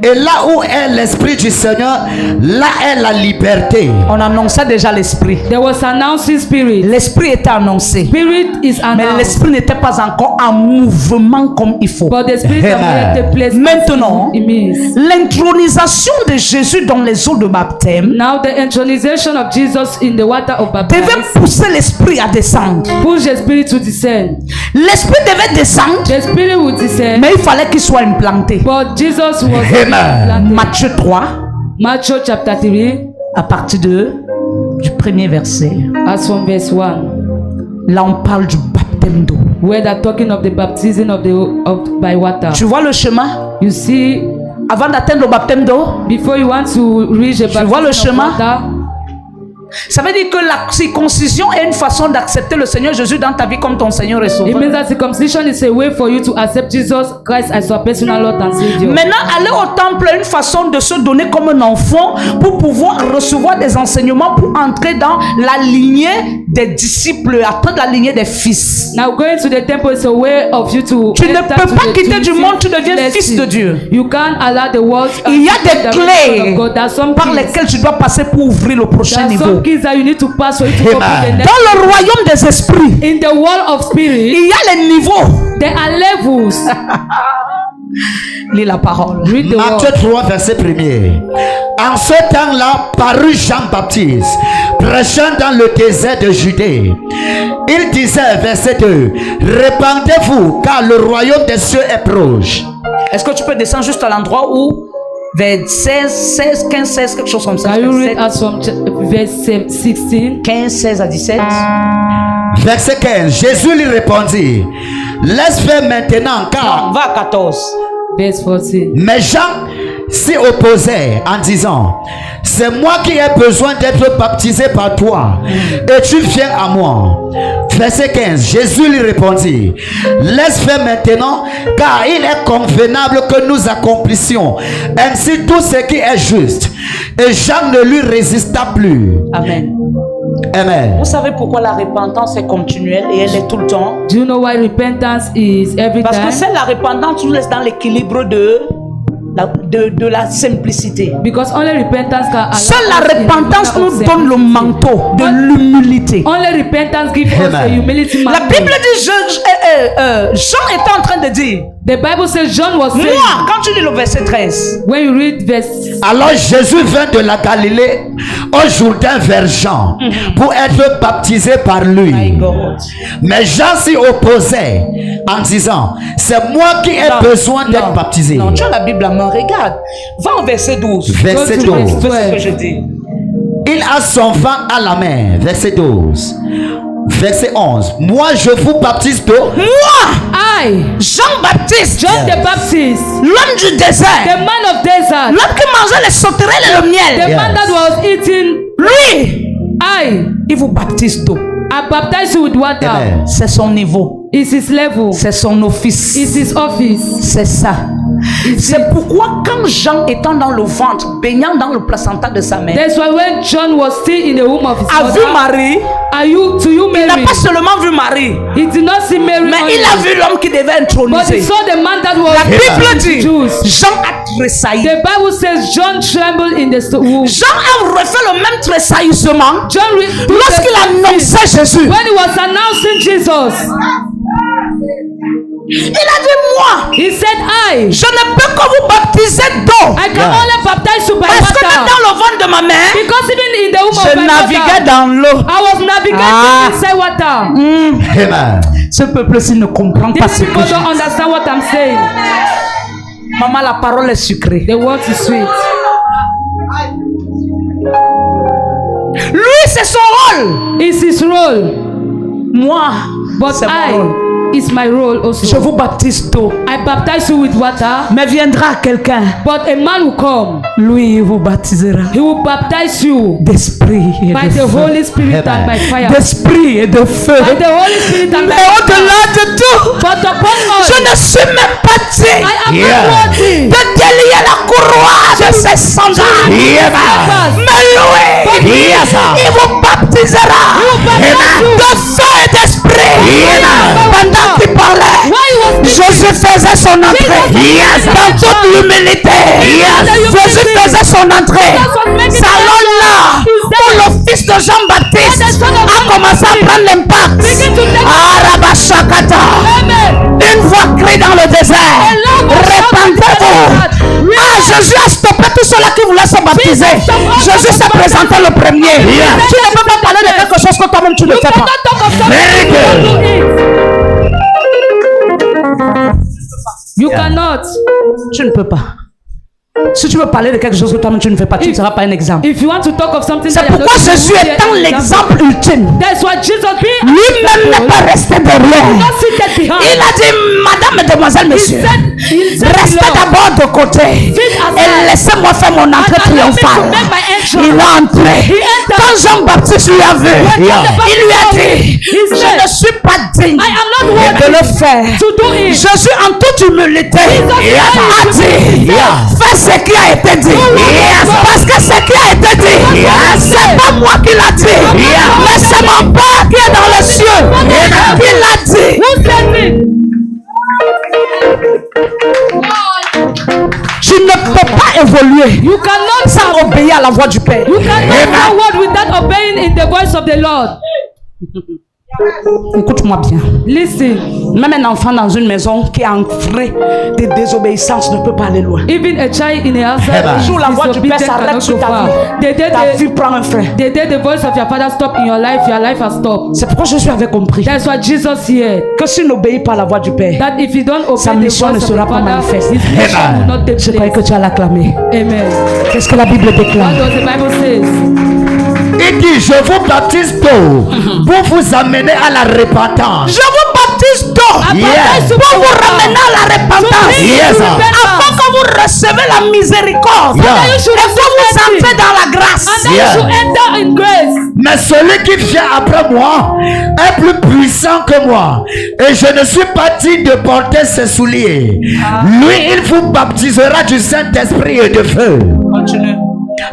Et là où est l'Esprit du Seigneur, là est la liberté. On annonçait déjà l'Esprit. There was announcing spirit. L'Esprit était annoncé. Spirit is Mais announced. l'Esprit n'était pas encore en mouvement comme il faut. But the spirit of God take place. Maintenant, It means. l'intronisation de Jésus dans les eaux de baptême Now the intronization of Jesus in the water of baptism devait pousser l'Esprit à descendre. push the spirit to descend. L'Esprit devait descendre, The spirit would descend. mais il fallait qu'il soit implanté. But Jesus was Amen. planted. Matthieu 3, Matthew chapter 3, à partir du premier verset. as from verse 1, Là, on parle du baptême d'eau. where they're talking of the baptism by water. Tu vois le chemin? You see, Avant d'atteindre le baptême d'eau, before you want to reach the baptism vois le of chemin? water, ça veut dire que la circoncision est une façon d'accepter le Seigneur Jésus dans ta vie comme ton Seigneur et it Sauveur. means that circumcision is a way for you to accept Jesus Christ as your personal Lord and Savior. Maintenant, aller au temple est une façon de se donner comme un enfant pour pouvoir recevoir des enseignements pour entrer dans la lignée des disciples, atteindre la lignée des fils. Now going to the temple is a way of you to Tu ne enter peux to pas the quitter du Trinity monde, tu deviens blessing. fils de Dieu. You can't allow the world. Il y a des clés some par keys. lesquelles tu dois passer pour ouvrir le prochain There are niveau. some keys that you need to pass for you to open the next. Dans le royaume des esprits, In the world of spirit, il y a les niveaux. there are levels. Lis la parole. Read the Matthieu word. 3, verset 1er. En ce temps-là, parut Jean-Baptiste, prêchant dans le désert de Judée. Il disait, verset 2, répandez-vous, car le royaume des cieux est proche. Est-ce que tu peux descendre juste à l'endroit où vers 16, 15, 16, quelque chose comme ça. Can you read 17, us from verse 16? 15, 16 à 17. Verset 15. Jésus lui répondit, laisse faire maintenant, Non, car... va à 14. Verse 14. Mais Jean s'y opposait en disant, c'est moi qui ai besoin d'être baptisé par toi, et tu viens à moi. Verset 15. Jésus lui répondit, laisse faire maintenant, car il est convenable que nous accomplissions ainsi tout ce qui est juste. Et Jean ne lui résista plus. Amen. Amen. Vous savez pourquoi la repentance est continuelle et elle est tout le temps? Do you know why repentance is every Parce que time? c'est la repentance nous laisse dans l'équilibre de la simplicité. Because only repentance can allow Seule la us in the repentance manner of nous donne le manteau de l'humilité. Only repentance gives us the Amen. humility La mantle. Bible dit, Jean était en train de dire, The Bible says John was saying, moi, quand tu lis le verset 13, when you read verse, Alors Jésus vint de la Galilée au Jourdain vers Jean pour être baptisé par lui. My God. Mais Jean s'y opposait en disant, c'est moi qui ai besoin d'être baptisé. Non, tu as la Bible à main, regarde. Va au verset 12. Verset Go to verse 12. C'est ce que 12. je dis. Il a son vent à la main. Verset 12. Verset 11. Moi je vous baptise d'eau. Moi, I, Jean-Baptiste, John the Baptist, l'homme du the désert, man of desert, l'homme qui mangeait les sauterelles et le the miel, man that was eating, lui, I il vous baptise d'eau. baptize you with water. Amen. C'est son niveau, It's his level. c'est son office, It's his office. c'est ça. C'est pourquoi quand Jean étant dans le ventre, baignant dans le placenta de sa mère, That's why when John was still in the womb of his a vu mother, Marie, il il n'a pas seulement vu Marie, He did not see Mary mais only, il a vu l'homme qui devait but he introniser. saw the man that was La Bible dit, Jews. Jean a tressailli. The Bible says John trembled in the womb. Jean a refait le même tressaillissement John lorsqu'il annonçait Jésus. when he was announcing Jesus, Il a dit, moi, he said, je ne peux que vous baptiser d'eau. I can only baptize you by Parce que même water. dans le ventre de ma mère, Because even in the womb of je my naviguais mother, dans l'eau. I was navigating inside water. Amen. Ce peuple-ci ne comprend pas ce These que people je don't understand what I'm saying. Maman, la parole est sucrée. The word is sweet. Lui, c'est son rôle. It's his role, Moi, but c'est mon rôle. it's my role also. Je vous baptise d'eau. I baptize you with water, Mais viendra quelqu'un. but a man will come. Lui, il vous baptisera He will baptize you d'esprit et by de the feu. Holy Spirit and by fire. D'esprit et de feu. By the Holy Spirit and by Mais fire. au-delà de tout, But upon je all, ne suis même pas I digne am Yeah. not worthy. de délier la courroie de ses sandales. Amen. Mais lui, Yes. il vous baptisera de feu et d'esprit. Pendant qu'il parlait, Why was this? Jésus faisait son entrée. Dans toute l'humilité. Jésus faisait son entrée. C'est alors là où le fils de Jean-Baptiste a commencé à prendre l'impact. Arabashakata. Une voix crie dans le désert. Répandez-vous. Jésus a stoppé tous ceux-là qui voulaient se baptiser. Jésus s'est présenté le premier. Tu ne peux pas parler de quelque chose que toi-même tu ne fais pas. You cannot. Tu ne peux pas. Si tu veux parler de quelque chose que toi-même tu ne fais pas, tu ne seras pas un exemple. If you want to talk of something, c'est pourquoi Jésus étant l'exemple ultime, lui-même n'est pas resté derrière. Il a dit, madame, mademoiselle, monsieur, restez d'abord de côté et laissez-moi faire mon entrée triomphale. Il est entré. Quand Jean-Baptiste lui a vu, il lui a dit, je ne suis pas digne de le faire. Jésus en toute humilité a dit, fais ce qui a été dit. Parce que ce qui a été dit, c'est pas moi qui l'a dit, mais c'est mon Père qui est dans les cieux qui l'a dit. Tu ne peux pas évoluer sans obéir à la voix du Père. You cannot forward without obeying in the voice of the Lord. Écoute-moi bien. Listen. Même un enfant dans une maison qui est ancré de désobéissance ne peut pas aller loin. Even a child in a house jour la voix du Père s'arrête sur ta vie prend un frein. The day the voice of your father stop in your life has stopped. C'est pourquoi Jésus avait compris. That's why Jesus here. Que s'il n'obéit pas à la voix du Père, that if you don't obey sa mission ne sera pas manifeste. Je crois que tu as l'acclamé. Amen. Qu'est-ce que la Bible déclare? What does the Bible says? Il dit, je vous baptise d'eau pour vous amener à la repentance. Je vous baptise d'eau pour vous ramener à la repentance. Afin que vous recevez la miséricorde. Et que vous entrez dans la grâce. Mais celui qui vient après moi est plus puissant que moi. Et je ne suis pas digne de porter ses souliers. Lui, il vous baptisera du Saint-Esprit et de feu. Continue.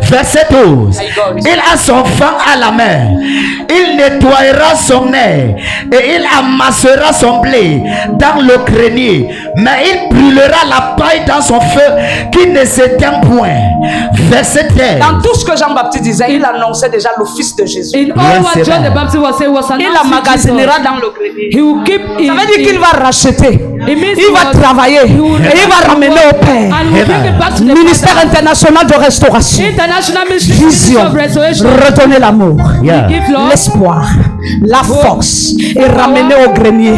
Verset 12. Il a son vent à la main. Il nettoyera son nez et il amassera son blé dans le grenier. Mais il brûlera la paille dans son feu qui ne s'éteint point. Verset 13. Dans tout ce que Jean-Baptiste disait, il annonçait déjà le Fils de Jésus. In all what John the Baptist was saying was il emmagasinera dans le grenier. He will keep. Ça veut dire qu'il va racheter. Il va travailler et il va ramener au Père. Ministère international de restauration. Vision. Redonner l'amour, l'espoir, la force et ramener au grenier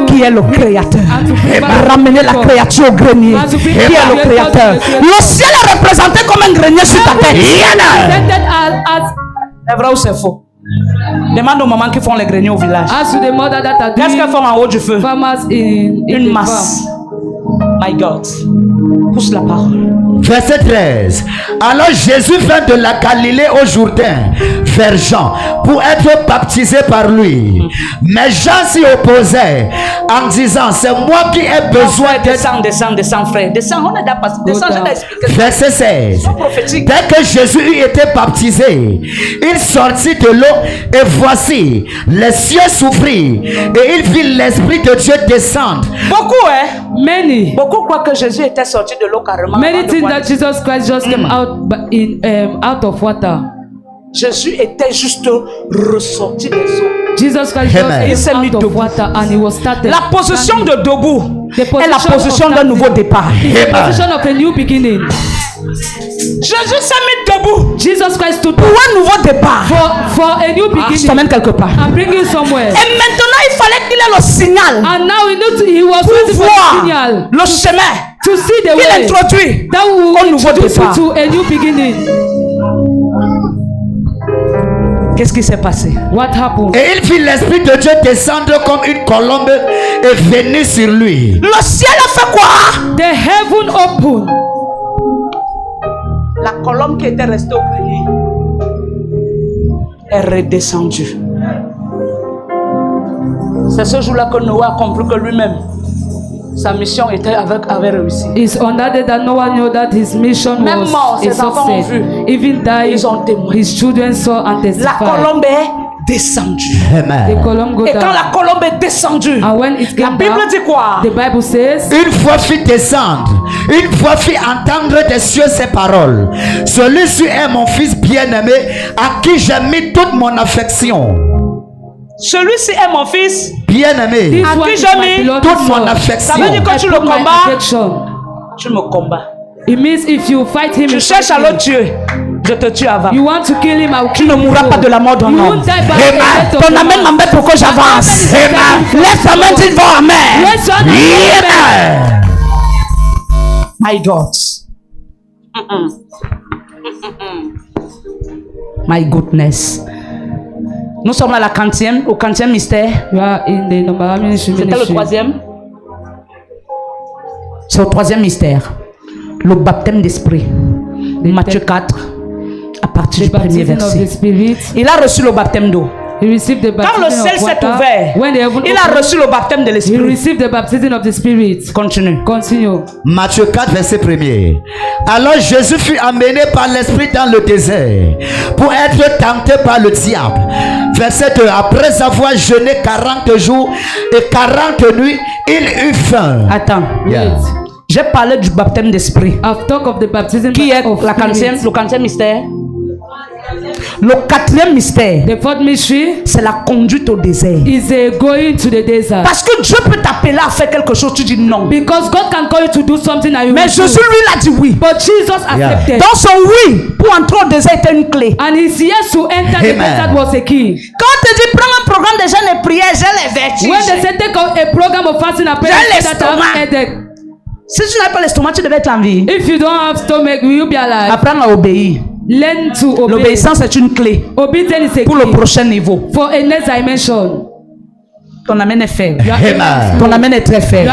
qui est le Créateur. Ramener la créature au grenier qui est le Créateur. Le ciel est représenté comme un grenier sur ta tête. C'est vrai ou c'est faux? Demande aux mamans qui font les greniers au village. Qu'est-ce qu'elles font en haut du feu? Une masse. My God. Pousse la parole. Verset 13. Alors Jésus vint de la Galilée au Jourdain vers Jean pour être baptisé par lui. Mais Jean s'y opposait en disant, c'est moi qui ai besoin de... Descends frère. Descends, on est d'accord. Descends, je t'ai expliqué. Verset 16. Dès que Jésus eut été baptisé, il sortit de l'eau et voici, les cieux s'ouvrirent et il vit l'Esprit de Dieu descendre. Beaucoup, Many. Beaucoup croient que Jésus était sorti de l'eau carrément. Many think that Jesus Christ just came out of water. Jésus était juste ressorti des eaux. Jesus Christ just came out of water and he was started. La position de debout est la position d'un nouveau départ. The position of a new beginning. Jésus s'est mis debout. Jesus Christ stood pour un nouveau départ. For a new beginning. Je t'emmène quelque part. I'm bringing you somewhere. Et maintenant il fallait qu'il ait le signal. And now he was pour voir le chemin. To see the way. Il introduit that will au nouveau départ. To a new beginning. Qu'est-ce qui s'est passé? What happened? Et il vit l'Esprit de Dieu descendre comme une colombe et venir sur lui. Le ciel a fait quoi? The heaven opened. La colombe qui était restée au grenier est redescendue. C'est ce jour-là que Noé a compris que lui-même, sa mission avait réussi. It's on that day that Noah knew that his mission même was mort, a success. Even died, ils ont témoigné. His children saw and testified. La colombe est descendu. Amen. Et quand la colombe est descendue, la Bible dit quoi? The Bible says, une fois fit descendre, une fois fit entendre des cieux ces paroles. Celui-ci est mon fils bien-aimé, à qui j'ai mis toute mon affection. Celui-ci est mon fils bien-aimé, à qui j'ai mis toute mon affection. Ça veut dire que tu le combats, tu me combats. It means if you fight him, tu cherches à le tuer, je te tue avant. You want to kill him, I'll Tu kill ne him. mourras pas de la mort d'un homme. Ton amen m'embête pour que j'avance. Laisse ta main, tu vas, amen. My God. My goodness. Nous sommes à la au 40e mystère. C'était le 3e. C'est au 3e mystère. Le baptême d'esprit. Matthieu 4, à partir du premier verset. Il a reçu le baptême d'eau. Quand le ciel s'est ouvert, il a reçu le baptême de l'esprit. Continue. Matthieu 4, verset 1er. Alors Jésus fut amené par l'esprit dans le désert pour être tenté par le diable. Verset 2. Après avoir jeûné 40 jours et 40 nuits, il eut faim. Attends. J'ai parlé du baptême d'esprit. Qui est le 40e mystère? Le 4e mystère, c'est la conduite au désert. Parce que Dieu peut t'appeler à faire quelque chose, tu dis non. Because God can call you to do something and you Mais Jésus lui l'a dit oui. But Jesus accepted. Dans son oui, pour entrer au désert était une clé. And his yes to enter the desert was a key. Quand on te dit prends un programme de jeûne et prière, j'ai les vertiges. When they say take a program of fasting and prayer, si tu n'as pas l'estomac, tu devais être en vie. If you don't have stomach, will you be alive? Apprends à obéir. Learn to obey. L'obéissance est une clé pour le prochain niveau. For a next dimension. Ton amen est faible. Ton amen est très faible.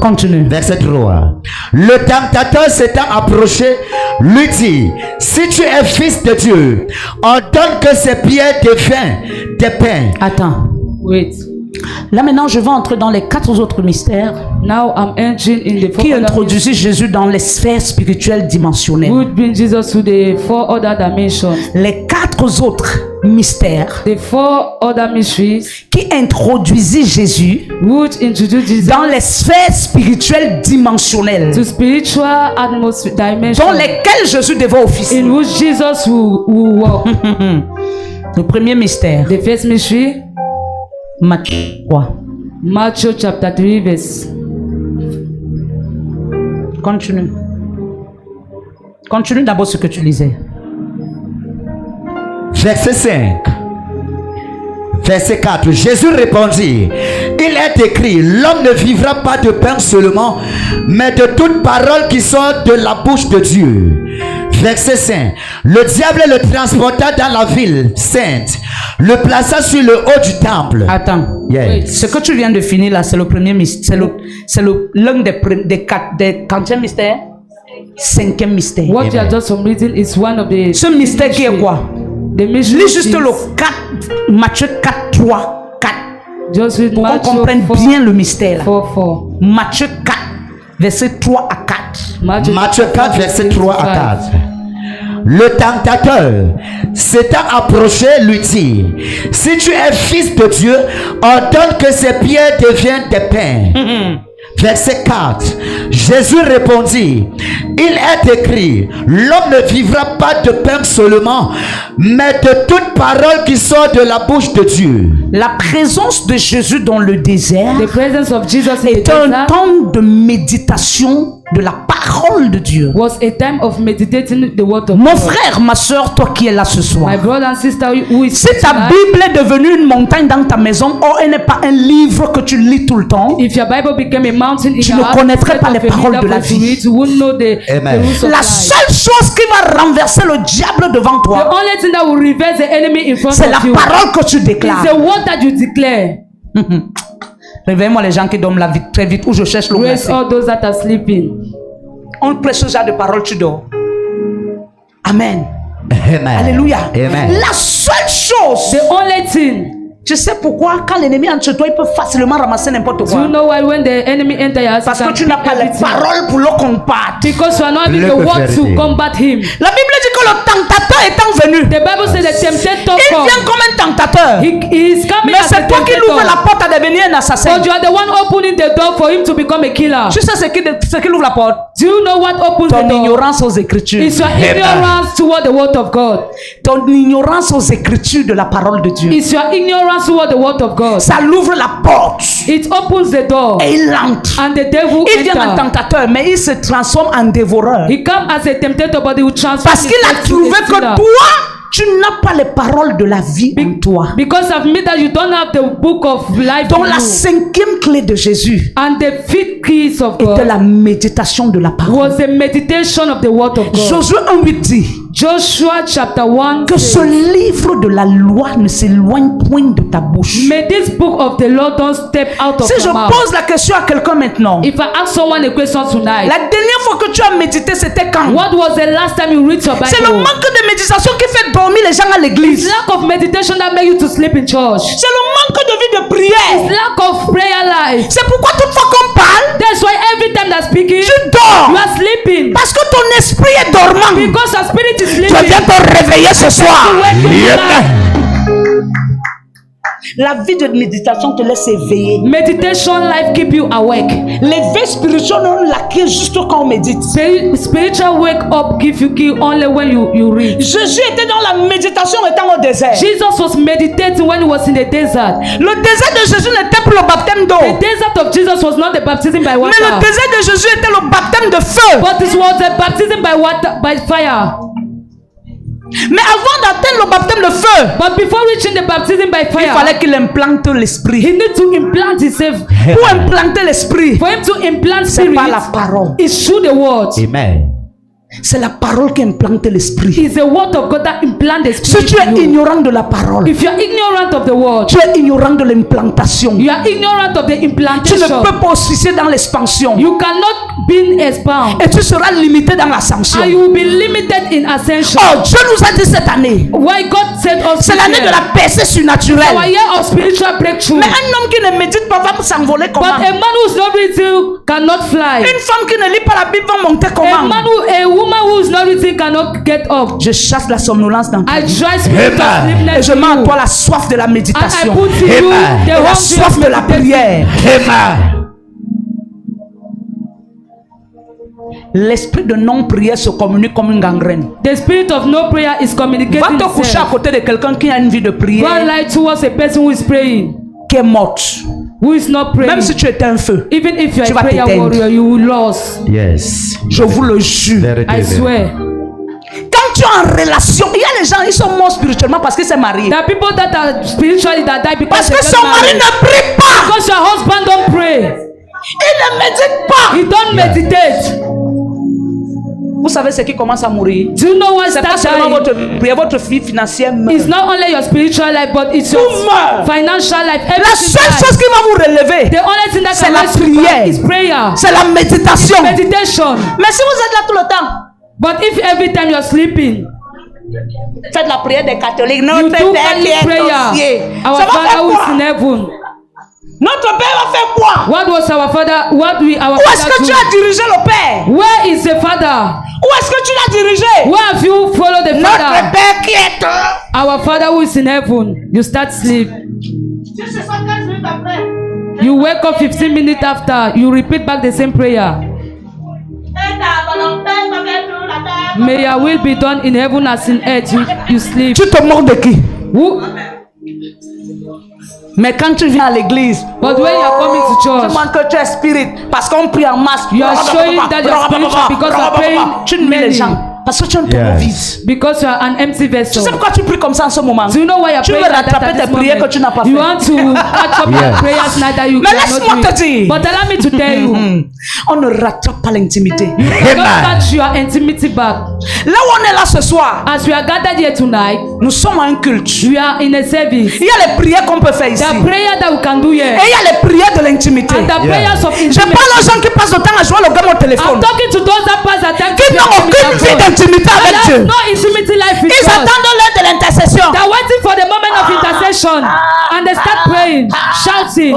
Continue. Verset 3. Le tentateur s'étant approché, lui dit: si tu es fils de Dieu, ordonne que ces pierres deviennent des pains. Attends. Wait. Là maintenant, je vais entrer dans les 4 autres mystères qui introduisent Jésus dans les sphères spirituelles dimensionnelles. Les 4 autres mystères qui introduisent Jésus dans les sphères spirituelles dimensionnelles dans lesquelles Jésus devait officier. Le premier mystère, Matthieu 3. Matthieu chapter 3 verse. Continue. Continue d'abord ce que tu lisais. Verset 5. Verset 4. Jésus répondit: il est écrit, l'homme ne vivra pas de pain seulement, mais de toute parole qui sort de la bouche de Dieu. Verset 5. Le diable le transporta dans la ville sainte, le plaça sur le haut du temple. Attends. Ce que tu viens de finir là, c'est le premier mystère. C'est l'un des 40e mystères. 5e mystère. What you are just reading is one of the. Ce mystère qui est quoi? Lis juste le 4, Matthieu 4, 3, 4. Pour qu'on comprenne bien le mystère. 4. Matthieu 4, verset 3 à 4. Matthieu 4, verset 3 à 4. Le tentateur s'étant approché lui dit: si tu es fils de Dieu, ordonne que ces pierres deviennent des pains. Verset 4. Jésus répondit: il est écrit, l'homme ne vivra pas de pain seulement, mais de toute parole qui sort de la bouche de Dieu. La présence de Jésus dans le désert est un temps de méditation de la parole de Dieu. Was a time of meditating the word of Mon God. frère, ma soeur, toi qui es là ce soir, My brother and sister who is si ta Bible est devenue une montagne dans ta maison, or elle n'est pas un livre que tu lis tout le temps, if your Bible became a mountain in tu ne connaîtrais pas les paroles de la vie. La seule chose qui va renverser le diable devant toi, the only thing that will reverse the enemy in front c'est of la you parole que tu déclares. is the word that you declare. Réveille-moi les gens qui dorment la vie très vite, ou je cherche le Raise all those that are sleeping. On prêche ce genre de paroles, tu dors. Amen. Amen. Alléluia. Amen. La seule chose, The only thing. tu sais pourquoi quand l'ennemi entre chez toi, il peut facilement ramasser n'importe Do quoi. you know why when the enemy enter your house? Parce que tu n'as pas les paroles pour le combattre. Because you are not having the word to combat him. La Bible dit que que le tentateur étant venu, The Bible says the tempter il come. vient comme un tentateur. He is coming Mais as a c'est toi qui tempter. ouvre la porte à devenir un assassin. But you are the one opening the door for him to become a killer. Tu sais ce qui ouvre la porte? Do you know what opens Ton the door? ignorance aux Écritures. It's your ignorance toward the word of God. Ton ignorance aux Écritures de la parole de Dieu. It's your ignorance toward the word of God. Ça l'ouvre la porte. It opens the door. Et il entre. And the devil Il vient un enter. tentateur, mais il se transforme en dévoreur. He come as a tempter, but he will transform Parce qu'il a himself to trouvé a que stealer. toi, tu n'as pas les paroles de la vie en toi. Because I've made that you don't have the book of life Donc in la you. 5e clé de Jésus And the fifth keys of était God la méditation de la parole. was the meditation of the word of God. Josué 1:8 dit Joshua chapter 1 que ce livre de la loi ne s'éloigne point de ta bouche. May this book of the Lord don't step out of Si je your mouth. pose la question à quelqu'un maintenant, If I ask someone a question tonight, la dernière fois que tu as médité, c'était quand? what was the last time you read your C'est le Bible? manque de méditation qui fait dormir les gens à l'église. Lack of meditation that make you to sleep in church. C'est le manque de vie de prière. Lack of prayer life. C'est pourquoi toute fois qu'on parle, That's why every time they're speaking, tu dors. you are sleeping. Parce que ton esprit est dormant. Because your spirit is Tu sleeping. viens te réveiller ce soir. La vie de méditation te laisse éveiller. Meditation life keep you awake. L'éveil spirituel, on l'acquiert juste quand on médite. Spiritual wake up give you key only when you read. Jésus était dans la méditation étant au désert. Jesus was meditating when he was in the desert. Le désert de Jésus n'était plus le baptême d'eau. The desert of Jesus was not the baptism by Mais le water, désert de Jésus était le baptême de feu. but it was the baptism by water, by fire. Mais avant d'atteindre le baptême de feu, But before reaching the baptism by il fire, fallait qu'il implante he l'esprit. need to implant himself. Pour implanter l'esprit, For him to implant c'est spirit, pas la parole. it's through the word. Amen. C'est la parole qui implante l'esprit. It's the word of God that implant the Si spirit tu es in you. ignorant de la parole, If you are ignorant of the word, tu es ignorant de l'implantation. you are ignorant of the Tu ne implantation. peux pas officier dans l'expansion. You cannot be expound, Et tu seras limité dans l'ascension. and you will be limited in ascension. Oh, Dieu nous a dit cette année, Why God said us c'est l'année de this year, la percée our surnaturelle. year of spiritual breakthrough. Mais un homme qui ne médite pas va s'envoler But comment? a man who's not reading cannot fly. Une femme qui ne lit pas la Bible va monter A comment? woman who is not reading cannot get up. Je chasse la somnolence dans ta I vie. try spirit of Amen. Et sleepiness je in mets en you. toi la soif de la And I méditation. put in you Amen. the Et la hunger soif de la of meditation. prière. Amen. L'esprit de non-prière se communique comme une gangrène. The spirit of no prayer is Va communicating te coucher à itself. côté de quelqu'un qui a une vie de Go prière lie towards a person who is praying, qui est morte. who is not praying. Même si tu étais un feu, Even if you tu are vas a prayer t'éteindre. warrior, you will lose. Yes. je vous le jure. Vérité, I vérité. swear. Quand tu es en relation, il y a les gens, ils sont morts spirituellement parce qu'ils s'est mariés. There are people that are spiritually that die because Parce they que get son mari married. ne prie pas. Because your husband don't pray. Il ne médite pas. He don't meditate. Vous savez ce qui commence à mourir? Do you know what C'est pas starts seulement dying? votre prière, votre vie financière meurt. It's not only your spiritual life, but it's your Tout meurt. financial life. La Everything seule chose dies. qui va vous relever, The only thing that c'est can la raise you prière. back is prayer. c'est la méditation. Meditation. Mais si vous êtes là tout le temps, But if every time you're sleeping, faites la prière des catholiques. you Notre do Père qui Catholic est prayer, aux cieux. our Ça va faire Father who is quoi? in heaven. Notre Père va faire quoi? What was our Father? What we our Où est-ce que Father tu do? as dirigé le Père? Where is the Father? Où est-ce que tu l'as dirigé? Where have you followed the Notre Father? Père qui est Our Father who is in heaven. You start sleep. Tu sais ça 15 minutes après. You wake up 15 minutes after. You repeat back the same prayer. May your will be done in heaven as in earth. You sleep. Tu te mords de qui? Who? Mais quand tu viens à l'église, But when you are coming to tu church, montres que tu es spirit parce qu'on prie en masse. You are showing that you are spiritual because you are praying Tu nuis les many. gens parce que tu es un tonneau vide. because you are an empty Tu vessel. sais pourquoi tu pries comme ça en ce moment? Do you know why you're Tu veux praying like that rattraper at tes this prières moment? que tu n'as pas You fait. want to catch up your prayers now that you Mais cannot laisse-moi do te it. dire. But allow me to tell you, On ne rattrape pas l'intimité. you don't catch your intimity back. Là où on est là ce soir, As we are gathered here tonight, nous sommes à un culte. we are in a service. Il y a les prières qu'on peut faire ici. The prayer that we can do here Et il y a les prières de l'intimité. and the prayers of Je intimacy. parle aux gens qui passent le temps à jouer le gamme au I'm téléphone. talking to those that pass the time Qui n'ont aucune vie d'intimité avec There's Dieu. no intimity life with Ils God. attendent l'heure de l'intercession. They're waiting for the moment of intercession and they start praying. crying, shouting.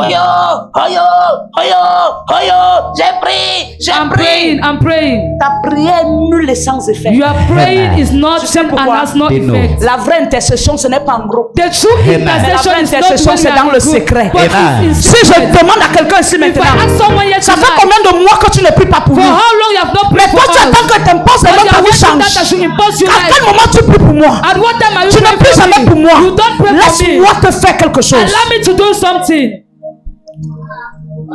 I'm praying, I'm praying. Ta prière est nulle et sans effet. Your praying is not Tu sais and pourquoi? has no effect. La vraie intercession, ce n'est pas en groupe. The true intercession La vraie is not intercession, when c'est you are dans in le group, secret. but Amen. it's in Si je secret. demande à quelqu'un ici If I maintenant, ask someone here ça fait tonight, combien de mois que tu ne pries pas pour for moi? how long you have not Mais prayed for toi, tu attends us? que t'imposes les But mains, you ta are vie waiting change. that I should impose you À life. quel moment tu pries pour moi? At what time are you Tu ne praying pries for jamais me? pour moi. You don't pray for me. Laisse-moi te faire quelque chose. Allow me to do something.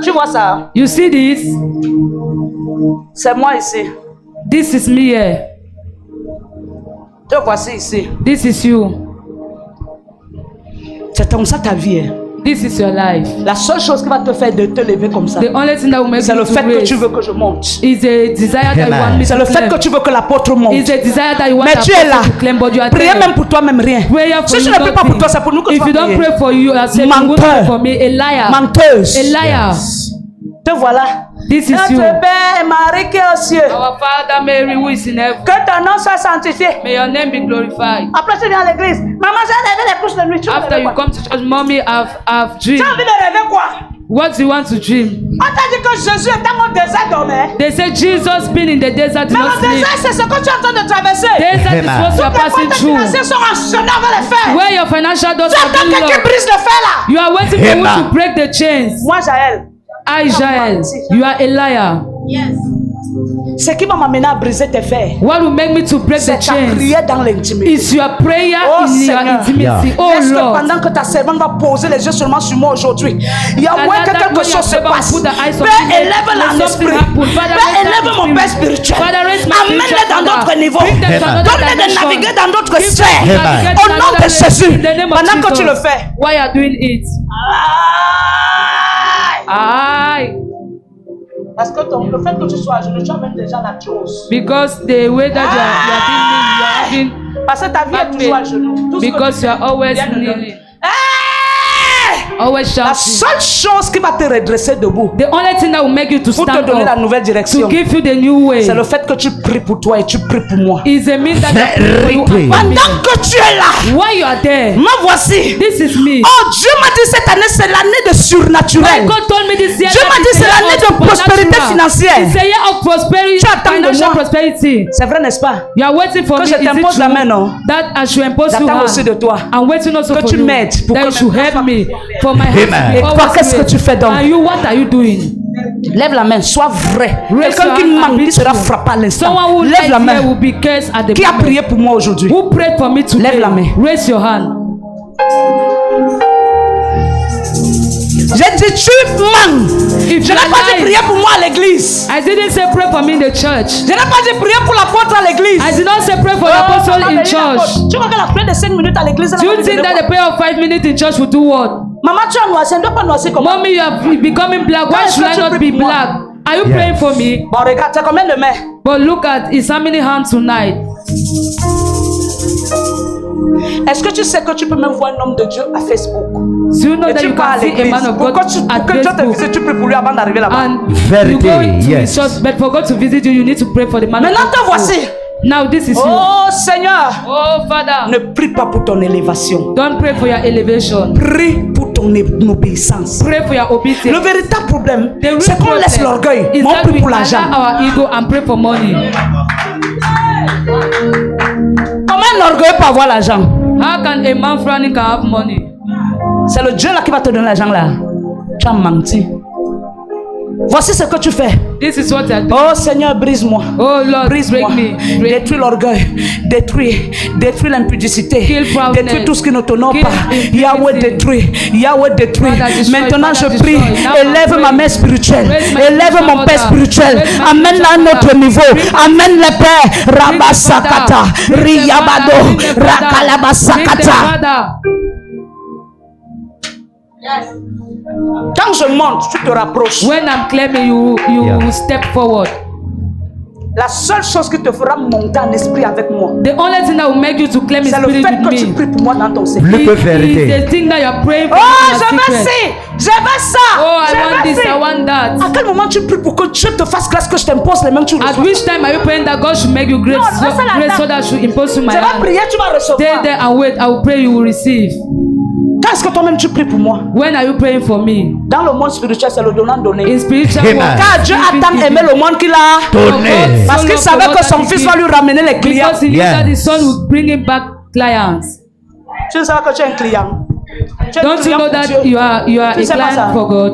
Tu vois ça? You see this? C'est moi ici. This is me here. Te voici ici. This is you. C'est comme ça ta vie. Hein. This is your life. La seule chose qui va te faire de te lever comme ça, The only thing that will make c'est you le fait to que raise tu veux que je monte. is a desire that you want me C'est to le fait claim. que tu veux que l'apôtre monte. Is a desire that you want Mais tu es là. to claim, but you are Priez there. même pour toi-même rien. Prayer for Si you tu ne pries pas pour nothing. toi, c'est pour nous que tu If vas you don't prier. pray for you, I say you won't Menteur. pray for me. A liar. Menteuse. A liar. Te voilà. This is Notre you. Père Marie qui est aux cieux. Our Father Mary who is in heaven. Que ton nom soit sanctifié. May your name be glorified. Après, tu viens à l'église. Maman, j'ai rêvé les couches de nuit. Tu veux After rêver you quoi? come to church, mommy, I've Tu dreamed. as envie de rêver quoi? What do you want to dream? On t'a dit que Jésus était au désert dormait. They say Jesus being in the desert did Mais not le sleep. désert, c'est ce que tu es en train de traverser. Desert is what you are Les passing portes through. financières sont enchaînées avec les fers. Where your financial doors Tu are attends being que qui locked. brise le fer là. You are waiting for who Amen. to break the chains. Moi, Jaël, I, Jael, you are a liar. ce qui va m'amener à briser tes fers, What will make me to break c'est the ta chains prière dans l'intimité. is your prayer Oh, in your Seigneur. intimacy. Oh Est-ce que Lord. pendant que ta servante va poser les yeux seulement sur moi aujourd'hui, il y a And moyen que that quelque when you chose se have ever passe. put the eyes on Père, me, élève-la en let esprit. something happen. Father, Père, raise élève them mon in Père spirit. spirituel. Father, raise my Amène-les spiritual dans d'autres father. niveaux. Bring them to another Donne-les de dimension. naviguer dans d'autres Give them sphères. to navigate Au in nom another de place. Jésus, In the name of pendant que tu Jesus. le fais. Why you are doing it? I. Parce que le fait que tu sois à genoux, tu amènes déjà la chose. Because the way that you are feeling, Parce que ta vie est toujours à genoux. Tout ce que because tu you are always viens de kneeling, Hey! always La shouting. seule chose qui va te redresser debout The only thing that will make you to pour te stand donner la up, nouvelle direction, to give you the new way, c'est le fait que tu pries pour toi et tu pries pour moi. is a mean that you Pray. Pendant que tu es là, While you are there, me voici. this is me. Oh, Dieu m'a dit cette année, c'est l'année de surnaturel. God told me this year Dieu that m'a dit it's a c'est year l'année of de prospérité supernatural. financière. It's a year of prosperity, Tu attends de financial moi. prosperity. C'est vrai, n'est-ce pas? You are waiting for Que me. je Is it t'impose la true main, non? that I should impose you J'attends aussi de hand? toi. I'm waiting also Que for tu you. m'aides pour That que you should ma- help me for my Amen. heart to be Et toi, always qu'est-ce que great. tu fais donc? And you, what are you doing? Lève la main, sois vrai. Raise Quelqu'un your qui hand and manque be qui sera true. frappé à l'instant. Someone who Lève lies la here main. will be cursed at the Qui a moment. prié pour moi aujourd'hui? Who prayed for me today? Lève la main. Raise your hand. J'ai dit tu manques. If Je you n'ai are pas dit lying, prier pour moi à l'église. I didn't say pray for me in the church. Je n'ai pas dit prier pour l'apôtre à l'église. I did not say pray for Oh, the apostle maman, in mais il y a church. l'apôtre. Tu crois que la prière de 5 minutes à l'église, elle Do va you te think donner that quoi? the prayer of 5 minutes in church will do what? Maman, tu as noissé, elle ne doit pas noisir comme moi. Mommy, you are becoming black. Why Est-ce should que I tu not pries be pour moi? black? Are you Yes. praying for me? Bon, regarde, tu as combien de mains? But look at it's how many hands tonight. Est-ce que tu sais que tu peux même voir un homme de Dieu à Facebook? Do you know Et that tu you pars à can see a l'église. man of Pour God que at Dieu te Facebook? visite, tu pries pour lui avant d'arriver là-bas. And Verity, you go to his yes. church, but for God to visit you, you need to pray for the man of Maintenant, te God. voici. Now this is you. Oh Seigneur, Oh Father, ne prie pas pour ton élévation. don't pray for your elevation. Prie pour ton obéissance. Pray for your obedience. Le véritable problème, The real c'est qu'on laisse problem l'orgueil. is Mais on that prie we pour l'argent. allow our ego and pray for money. Comment un orgueil peut avoir l'argent? How can a man frowning can have money? C'est le Dieu là qui va te donner l'argent là. Tu as menti. Voici ce que tu fais. This is what I do. Oh Seigneur, brise-moi. Oh Lord, Brise-moi. break me. Break Détruis l'orgueil. Détruis l'impudicité. Kill proudness. Détruis tout ce qui ne t'honore Kill pas. impudicity. Yahweh détruit. Yahweh détruit. Father, destroy. Maintenant Father, je prie. destroy. Now Élève I'm ma praying. mère spirituelle. Raise my Élève spiritual mon père mother. spirituel. Raise my Amène-la à spiritual notre mother. niveau. Bring Amène les pères. Bring the Rabasakata. father. Bring the Riyabado. father. Bring the father. Bring the Rakalabasakata. father. Quand je monte, tu te rapproches. When I'm claiming you Yeah. will step forward. La seule chose qui te fera monter en esprit avec moi, The only thing that will make you to claim his c'est le spirit fait with que tu me. pries pour moi dans ton secret. Plus que Is vérité. the thing that you're praying for Oh, in je your veux secret. ci, je veux ça, Oh, je I want veux this, ci. I want that. À quel moment tu pries pour que Dieu te fasse grâce, que je t'impose les mains, que tu At reçois? which time are you praying that God should make you great, Non, reste là, great là. so that should impose you my Tu vas hand? prier, tu vas Stay recevoir. there and wait. I will pray you will receive. Quand Quand est-ce que toi-même tu pries pour moi? When are you praying for me? Dans le monde spirituel, c'est le donnant-donné. In spiritual Amen. world, Car Dieu a tant aimé le monde qu'il a. Donné. Parce qu'il savait que son fils va lui ramener les clients. because he knew Yes. that the son would bring him back clients. Tu sais que tu es un client. Tu es un Don't you client know pour that Dieu. you are a Tu sais pas ça? client for God?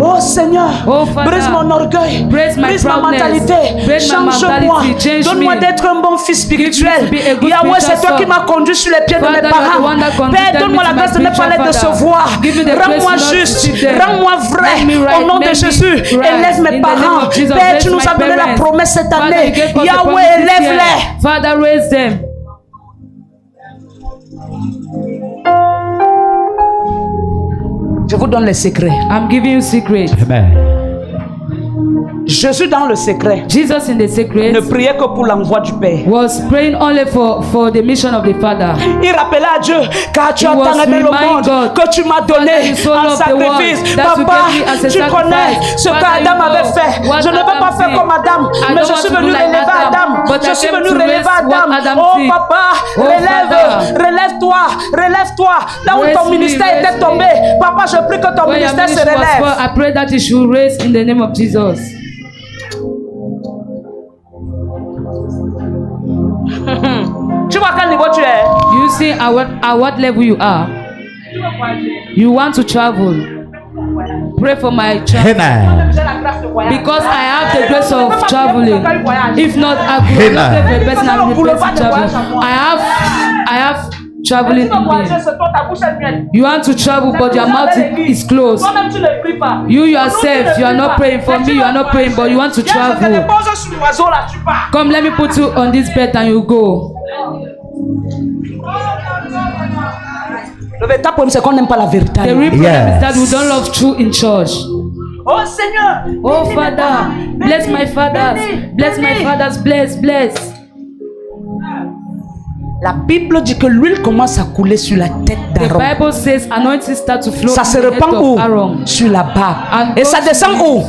Oh Seigneur, Oh, Father, brise mon orgueil, brise my brise ma proudness, mentalité, brise my change-moi, mentality, change donne-moi me. d'être un bon fils spirituel. Give me to be a good Yahweh, c'est spiritual toi qui son. m'as conduit sur les pieds de Father, mes you are the parents. one that conducted Père, donne-moi me la to grâce my de ne pas les spiritual décevoir. father. Give me the Rends-moi grace not to juste, see them. rends-moi vrai. Make me right, Au nom de make me Jésus, right. élève mes In the name parents. of Jesus, Père, bless tu nous my as donné la parents. promesse cette Father, année. you gave us the Yahweh, promise this élève-les. year. Father, raise them. Je vous donne les secrets. I'm giving you secret. Amen. Jésus dans le secret Jesus in the secret ne priait que pour l'envoi du Père. was praying only for the mission of the Father. Il rappelait à Dieu, car tu He as was tant aimé le reminding monde God que tu m'as donné that you so en loved the world, sacrifice. that you Papa, gave me as a tu connais sacrifice. ce Father, qu'Adam you avait know fait. what Je ne veux Adam pas faire did. comme Adam, I mais don't je want suis to do venu like relever Adam, Adam. but I Je suis came venu to relever raise what Adam. Adam Oh did. papa, Oh, relève, Father. relève-toi, relève-toi. Là où Raise ton me, ministère raise était me. tombé, papa, je prie que ton When your ministère se ministry was relève. for, I pray that you should raise in the name of Jesus. Tu vois à quel niveau tu es? You see at what level you are. You want to travel. Pray for my travel. Amen. J'ai la grâce de voyage. Because I have the grace of traveling. If not, I could not Amen. pray for the person and the person traveling. I have traveling in me. C'est toi, ta bouche est muette. You want to travel, but your mouth is closed. Toi-même, tu ne pries pas. You yourself, you are not praying for me. You are not praying, but you want to Je te travel. dépose sur l'oiseau là, tu pars. Come, let me put you on this bed and you go. Le véritable problème, c'est qu'on n'aime pas la vérité. The real problem Yes. is that we don't love truth in church. Oh Seigneur, Oh bénis mes Father, parents. bless my Bénis, fathers, bénis, bless my bénis. fathers, bless. La Bible dit que l'huile commence à couler sur la tête The d'Aaron. Bible says anointing start to flow Ça se in the head répand où? of Aaron. Sur la barbe. And Et ça goes descend to- où?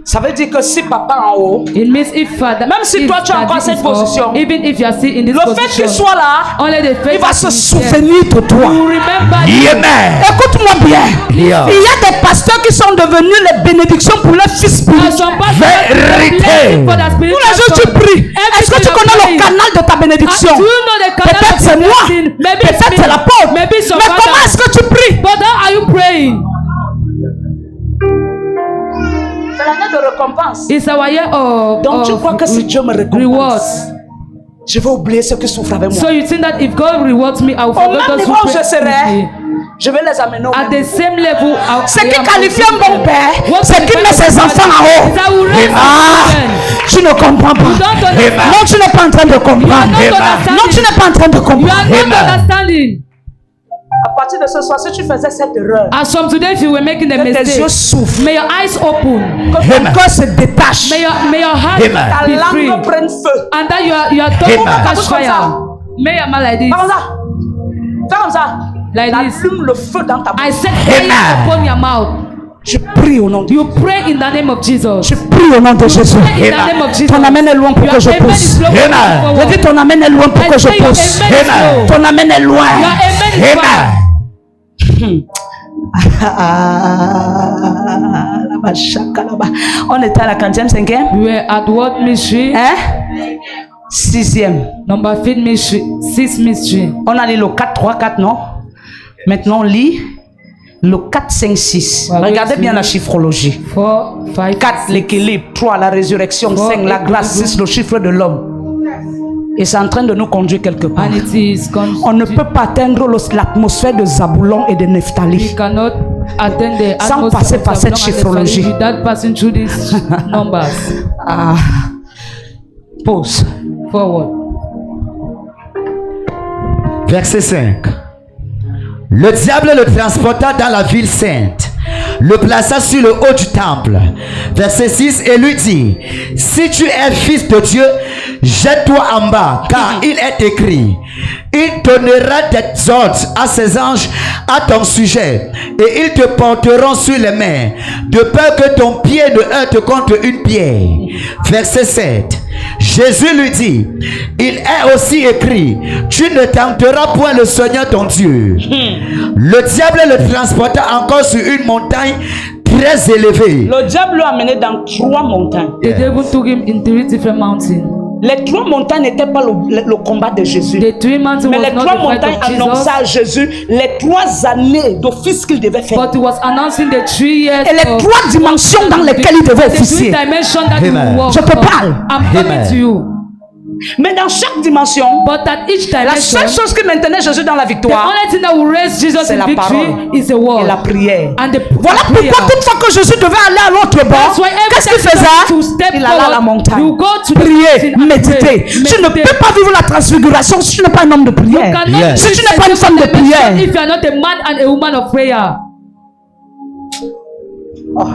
Ça veut dire que si papa en haut, It means if father, Même si if toi, tu as daddy encore cette is up, position, even if you are still in this le fait position, qu'il soit là, only the faith il va that se he is there. souvenir de toi. You remember you. Amen. Écoute-moi bien. Yeah. Il y a des pasteurs qui sont devenus les bénédictions pour leurs fils And spirituels. some pastors are Vérité. blessing for their Tous spiritual les jours tu son. pries. Every Est-ce que tu day connais you're le praying. canal de ta bénédiction? Do you know the canal Peut-être of c'est your moi. blessing? Maybe Peut-être it's me. c'est l'apôtre. Mais Maybe some comment father. est-ce que tu pries? But how are you praying? C'est l'année de récompense. It's our year of, Donc tu crois que si Dieu me récompense, rewards. je vais oublier ceux qui souffrent avec moi. So you think that if God rewards me, I will Au forget même those niveau who où pray je serai, with me. je vais les amener au At même the same level, Ce qui qualifie un bon père, c'est qu'il met ses enfants en haut. Is I will raise my Ah, children. tu ne comprends pas. don't understand. Non, tu n'es pas en train de comprendre. You are not understanding. Non, tu n'es pas en train de You comprendre. are not understanding. À partir de ce soir, si tu faisais cette erreur, As from today, if you were making a que tes yeux mistake, s'ouvrent, may your eyes open. que ton cœur se détache, May your heart Amen. ta be free. langue prenne feu. And that your tongue Amen. catch Comme ça. fire. May your mouth like this. Fais comme ça. Fais comme ça. Like this. Allume le feu dans ta I bouche. set fire Amen. upon your mouth. Je prie au nom de You pray in the name of Jesus. Je prie au nom de Jésus. Pray in the name of Jesus. Ton amen est loin pour que Your je amen pousse. is slow for Amen. you to Je forward. dis ton amen est loin pour I que je say your pousse. amen is Amen. slow. Ton amen est loin. Your amen is far. Amen. On était à la 40e, 5e, We were at what mystery? hein? 6e. Number 5 mystery. 6 mystery. On a lu le 4, 3, 4, non? Maintenant, on lit le 4, 5, 6. Ouais, Regardez oui, bien c'est- la chiffrologie. 4, 5, 4, l'équilibre. 3, la résurrection. Four, 5, la grâce. 6, le chiffre de l'homme. Et c'est en train de nous conduire quelque part. and it is On ne peut pas atteindre l'atmosphère de Zaboulon et de We Nephtali cannot attend the Sans atmosphere passer of par cette Zabulon and chiffrologie. Nephtali without passing through these numbers. Ah. Pause. Forward. Verset 5. Le diable le transporta dans la ville sainte, le plaça sur le haut du temple. Verset 6, et lui dit, si tu es fils de Dieu, jette-toi en bas, car il est écrit, il donnera des ordres à ses anges à ton sujet, et ils te porteront sur les mains, de peur que ton pied ne heurte contre une pierre. Verset 7. Jésus lui dit, il est aussi écrit, tu ne tenteras point le Seigneur ton Dieu. Le diable le transporta encore sur une montagne très élevée. Le diable l'a amené dans 3 montagnes. The devil took him in 3 different mountains. Les 3 montagnes n'étaient pas le combat de Jésus. The 3 mountains Mais was les not 3 the fight montagnes of annonçaient à Jesus, Jésus les 3 années d'office qu'il devait faire. but it was announcing the 3 years Et les of 3 dimensions dans lesquelles il devait the 3 officier. dimensions that you Amen. walk Je te on. parle. I'm coming Amen. to you. Mais dans chaque dimension, But at each la dimension, seule chose qui maintenait Jésus dans la the victoire, only thing that will raise Jesus c'est in la victory parole is the word et la prière. and the Voilà prayer. pourquoi toute fois que Jésus devait aller à l'autre That's bord, why every qu'est-ce qu'il time you faisait? step Il allait à la forward, montagne. you go to the Prier, mountain and méditer. pray. Tu ne peux pas vivre la transfiguration si tu n'es pas un homme de prière. Cannot Yes. Si tu n'es pas une femme de prière. if you are not a man and a woman of prayer. Oh,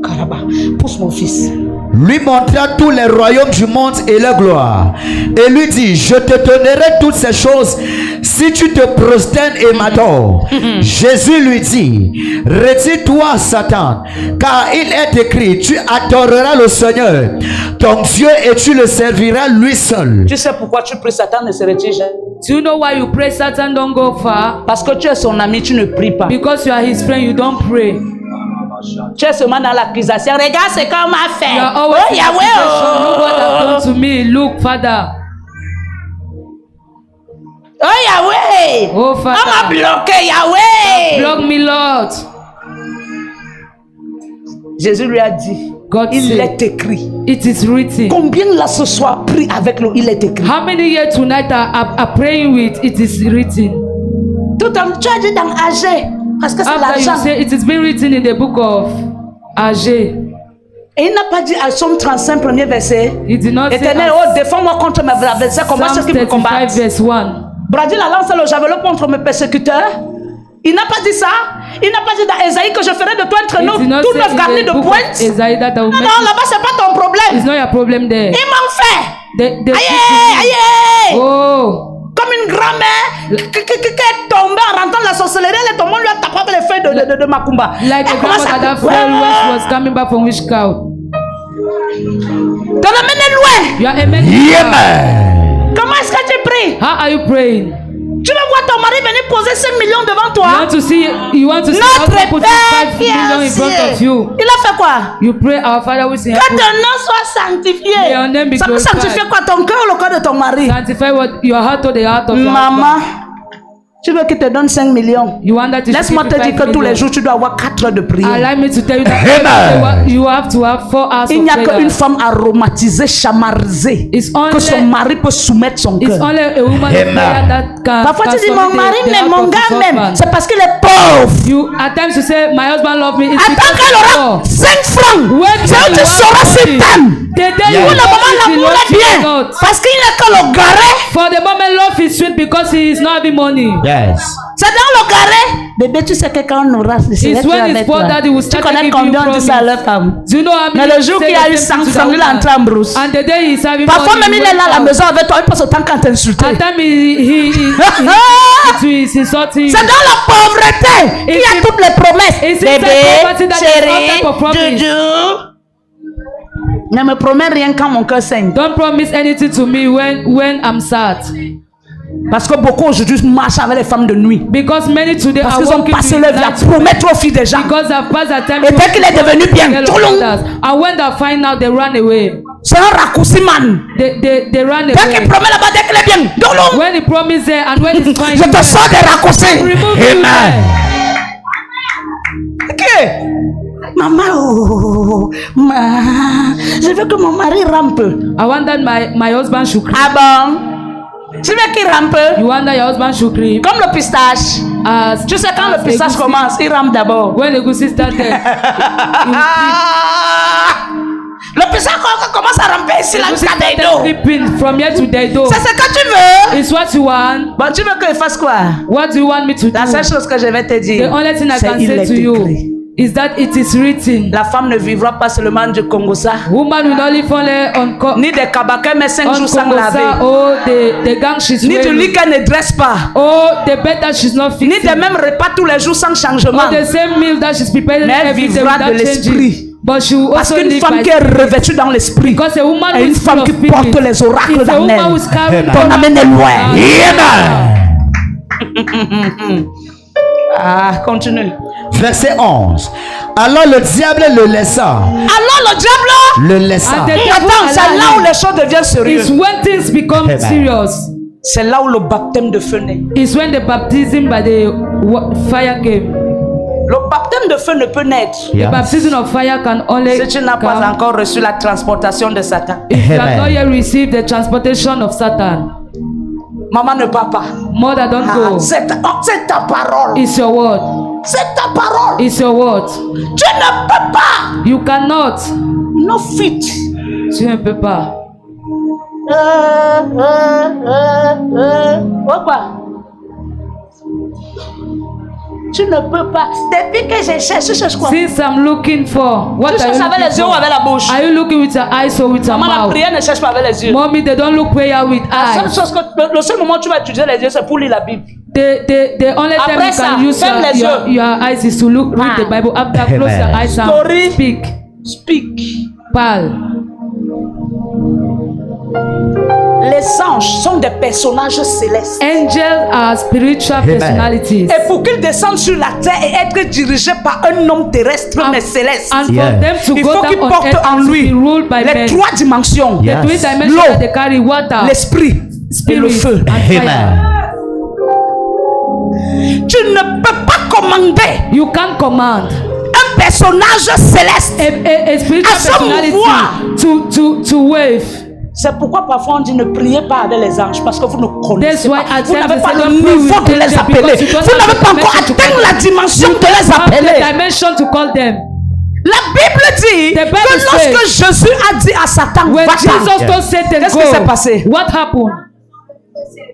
Karaba, pousse mon fils. Lui montra tous les royaumes du monde et leur gloire. Et lui dit, je te donnerai toutes ces choses si tu te prosternes et m'adores. Jésus lui dit, retire-toi Satan, car il est écrit, tu adoreras le Seigneur, ton Dieu, et tu le serviras lui seul. Tu sais pourquoi tu pries, Satan ne se retire jamais? Do you know why you pray Satan don't go far? Parce que tu es son ami, tu ne pries pas. Because you are his friend, you don't pray. Tu es seulement dans l'accusation. Regarde ce qu'on m'a fait. You are always Oh in Yahweh, accusation. Look what happened oh. to me. Look, Father. Oh Yahweh. Oh, On m'a Father. bloqué, Yahweh. Block me, Lord. Jésus lui a dit, God il said, est écrit. it is written. Combien là ce soir prie avec le il est écrit? How many here tonight are praying with it is written? Tout en tu as dit dans AG. Parce que c'est After you l'argent. say it is been written in the book of Agé. Et il n'a pas dit à Somme 35, premier verset. He did not say Éternel, oh, défends-moi contre mes adversaires, combat ceux Psalm qui me 35 combattent. verse 1. Bradil a lancé le javelot contre mes persécuteurs. Il n'a pas dit ça. Il n'a pas dit dans Ésaïe que je ferai de toi entre He nous did not tout say neuf in garni the de book of pointe. Isaiah that I will Non, make non, it. là-bas, c'est pas ton problème. It's not your problem there. Il m'en fait. The Aïe, aïe. Oh, Comme une grand-mère qui est tombée en rentrant de la sorcellerie. Elle est tombée, on lui a tapé les feuilles de Macumba. like a Elle commence grandmother à that fell when she was coming back from witch cow. te l'amener loin. You are a man. Amen. Comment est-ce que tu pries? How are you praying? Tu veux voir ton mari venir poser 5 millions devant You toi? want to see Notre husband put Père 5 qui est million in front of ancien. you. Il a fait quoi? You pray, our Father who is in Que heaven. ton nom soit sanctifié. May your name be Ça peut glorified. sanctifier quoi? Ton cœur ou le cœur de ton mari? Sanctify what your heart or the heart of your Maman, husband. tu veux qu'il te donne 5 millions? You want that to Laisse-moi te dire que tous les jours, tu dois avoir 4 heures de prière. Allow me to tell you that Amen. you have to have 4 hours Il n'y a of prayer. qu'une femme aromatisée, chamarisée, It's que son only, mari peut soumettre son it's cœur. only a woman of Amen. prayer that can. Parfois, tu dis mon consolidate mari the m'aime, heart mon of gars his m'aime. husband. C'est parce qu'il est pauvre. You at times you say my husband love me. It's Attends because qu'elle he's aura poor. 5 francs. When C'est où tu you sauras have si money, t'aimes. the day Yeah. you Pour le moment, know if he l'amour loves est you bien. or not. Parce qu'il n'est que le garé. For the moment, love is sweet because he is not having money. Yes. C'est dans le garé. Bébé, tu sais que quand on aura It's when his poor daddy will tu start connais giving you combien on dit ça à promise. leur femme? Do you know how Mais many le jour say qu'il y a the eu same 100 thing to francs, that il est woman? entré en brousse. And the day he's having Parfois money, même he il est là à la went out. maison avec toi, il passe autant quand t'insulter. At time he's insulting you. C'est dans la pauvreté qu'il y a toutes les promesses. It's inside poverty that there's all type of promise. Doudou. Ne me promets rien quand mon cœur saigne. Don't promise anything to me when I'm sad. Parce que beaucoup aujourd'hui marchent avec les femmes de nuit. Because many today Parce are qu'ils ont walking passé with leur vie à night promettre aux filles des gens. because they've passed their time Et dès qu'il est devenu bien, to tout le monde, others. And when they find out, they run away. c'est un raccourci man. They run Dès qu'il away. promet là-bas, dès qu'il est bien, tout le monde, When he promise there and when he's fine, je te sors des raccourcis. remove you there. Ok. Maman, oh, je veux que mon mari rampe. I want that my husband should creep. Ah bon? Tu veux qu'il rampe? You want that your husband should creep. Comme le pistache. As, Tu sais quand as le pistache Egusi- commence, il rampe d'abord. When the goosey started, he will Le pistache commence à ramper ici, là, jusqu'à des dos. creeping from here to there. C'est ce que tu veux. It's what you want. Bon, tu veux qu'il fasse quoi? What do you want me to La seule do? chose que je vais te The dire, only thing I c'est can il say est to you écrit. is that it is written. La femme ne vivra pas seulement du Congo ça, Woman will not live only on ni des kabakais mais 5 on jours sans Kongosa, laver, or the gang she's ni du lit wearing, qu'elle ne dresse pas, or the bed that she's not ni fixing, des mêmes repas tous les jours sans changement. or the same meal that she's preparing Mais elle every day vivra de without l'esprit. changing. But she will Parce also qu'une live femme by qui est spirit. revêtue dans l'esprit Because a woman et who une is femme full qui of spirit porte les oracles is a dans woman elle. who is carrying Ton amen est loin. Ah, continue. Verset 11. Alors le diable le laissa. Alors le diable, Le laissa. And the devil attends, c'est là où les choses deviennent is sérieuses. when things become Amen. serious. C'est là où le baptême de feu naît. Is when the baptism by the fire came. Le baptême de feu ne peut naître Yeah. The baptism of fire can only si tu n'as pas come encore reçu la transportation de Satan. if you have Amen. not yet received the transportation of Satan. Maman ne part pas. Mother, don't Ah, go. c'est ta parole. It's your word. C'est ta parole. It's your word. Tu ne peux pas. You cannot. No fit. Tu ne peux pas. Pourquoi? Tu ne peux pas. Depuis que je cherche quoi? Since I'm looking for, what Tu are cherches you avec les looking yeux ou for? avec la bouche? Are you looking with your eyes or with your Maman, la mouth? prière ne cherche pas avec les yeux. Mommy, they don't look prayer with La seule eyes. chose le seul moment où tu vas utiliser les yeux, c'est pour lire la Bible. The only time Après you ça, can use ferme les your eyes is to look, read the Bible. After, close your Amen. eyes Story. and speak. Speak. Parle. Les anges sont des personnages célestes. Angels are spiritual Amen. personalities. Et pour qu'ils descendent sur la terre et être dirigés par un homme terrestre mais céleste, And Yeah. for them to il go faut down qu'il on porte earth en and to lui be ruled by les men. trois dimensions. Yeah. The three Yes. dimensions L'eau, that they carry: water, l'esprit et le spirit, feu. and fire. Amen. Tu ne peux pas commander You can't command un personnage céleste. a spiritual À se personality mouvoir. to wave. C'est pourquoi parfois on dit ne priez pas avec les anges parce que vous ne connaissez That's why pas. at Vous times n'avez they pas say le don't pray niveau with de les angels appeler. because you don't Vous have n'avez the pas encore dimension to atteint call la them. dimension de les Have appeler. the dimension to call them. La Bible dit The Bible que lorsque Jésus a dit à Satan, When va-t'en. Jesus told Satan, Qu'est-ce qui s'est go, passé? what happened?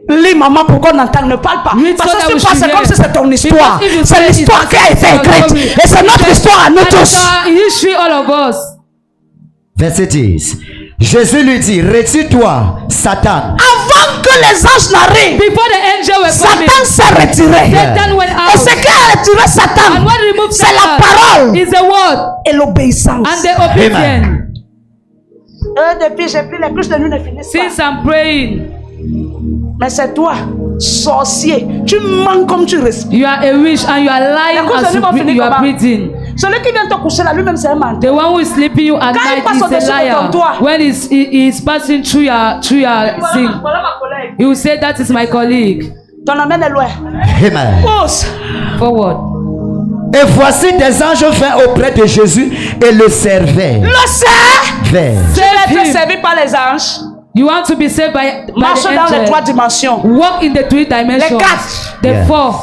Lis maman pour qu'on entende, ne parle pas. Read Parce so que that si we tu parles, should c'est comme hear. si c'est ton histoire. Because if you C'est say l'histoire it's qui a été our écrite. story. Et c'est notre histoire à nous And tous. it's our history, all of us. Verset 10. Jésus lui dit, retire-toi, Satan. Avant que les anges n'arrivent, Before the angel were coming, Satan s'est retiré. Satan went Et ce out. qui a retiré Satan, And what removed c'est la Satan parole is the word et l'obéissance. and the obedience. Depuis, j'ai pris les couches de nuit, ne finissent pas. Since I'm praying, Mais c'est toi, sorcier. Tu mens comme tu respires. you are a witch and you are lying La cause as de you, lui va finir you are comment? breathing. Celui qui vient te coucher là, lui-même, c'est un menteur. The one who is sleeping you at Quand il night passe is au-dessus a de ton liar. toit. When he is passing through your thing, Voilà ma collègue. he will say that is my colleague. Ton amène est loin. Amen. Pousse. Forward. Et voici des anges vinrent auprès de Jésus et le servaient. Le sais. Vers. Tu veux être him. servi par les anges. You want to be saved by Marche the dans les trois angel. dimensions. Walk in the three dimensions. Les quatre. The Yeah. fourth.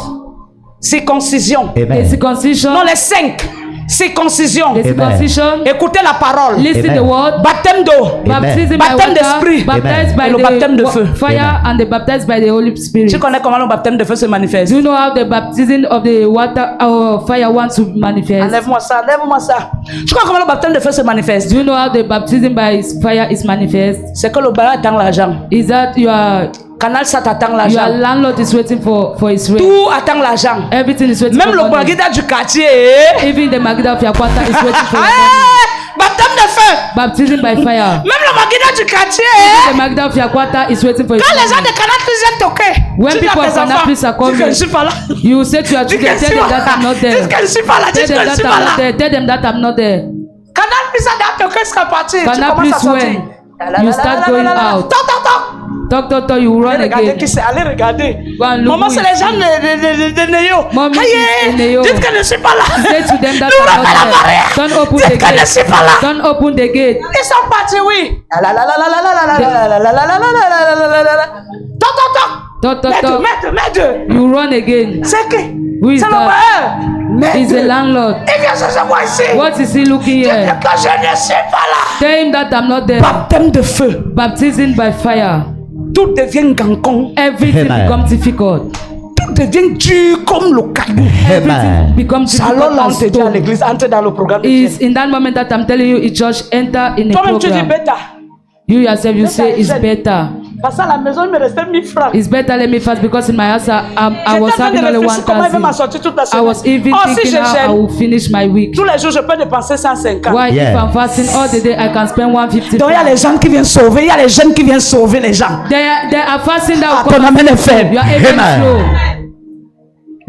Circoncision. The Amen. circumcision. Non, les cinq. Circoncision. The circumcision. Écoutez la parole. Listen Amen. the word. Baptême d'eau. Baptism by Baptême water. d'esprit. Baptized Amen. by Et le baptême de feu. fire and the baptized by the Holy Spirit. Tu connais comment le baptême de feu se manifeste? Do you know how the baptism of the water or fire wants to manifest? Enlève-moi ça, enlève-moi ça. Tu connais comment le baptême de feu se manifeste? Do you know how the baptism by fire is manifest? C'est que le bailleur attend l'argent. Is that Canal Sat attend your l'argent. landlord is waiting for his rent? Tout attend l'argent. Everything is waiting Même for le money. Bagida du quartier. Even the Magida of Yakwata is waiting for your money. Ah, baptême de feu. Baptism by fire. Même le Bagida du quartier. The Magida of Yakwata is waiting for your Quand les gens money. de Canal Plus viennent toquer, When tu dis people à of tes Canal enfants, Plus are dis que je coming, suis pas là. you say to your Dis que children, je tell suis them pas that I'm là. not there. Dis que je suis pas là. Dis Tell que them je that suis I'm pas not là. there. Tell them that I'm not there. Canal Plus a toqué jusqu'à partir. Tu Canal commences à Plus sortir. when you start going out. Toc, toc, toc. Talk, you run Allez regarder again. qui c'est, allez regarder. Go and look Maman, who c'est is- les gens de Néo. Mommy Aïe, is in Néo. dites que je ne suis pas là. Say to them that N'ouvrez I'm pas la not barrière. there. Don't open Dites the que je ne gate. suis pas là. Don't open the gate. Ils sont partis, oui. Toc, toc, toc. Talk. Maître. You run again. C'est qui? Who is C'est le that? bailleur. He's the Maître. landlord. Il vient chercher moi ici. What is he looking Dites here? que je ne suis pas là. Tell him that I'm not there. Baptême de feu. Baptism by fire. Tout devient gancon. Everything Amen. becomes difficult. Tout devient dur comme le caillou. Amen. Becomes Alors difficult là, on as te dit à stone. l'église, entre dans le programme de Is Dieu. in that moment that I'm telling you, it just enter in a Toi-même, tu dis program. bêta. You yourself, you Better say is it's it? better. Parce qu'à la maison, il me restait 1000 francs. It's better let me fast because in my house I was having only 1,000. I was even thinking how I will finish my week. Tous les jours, je peux dépenser 150. Why if I'm fasting all the day, I can spend 150. Donc il y a les gens qui viennent sauver, il y a les jeunes qui viennent sauver les gens. They are fasting that will Ton come. amen est faible. You are even slow.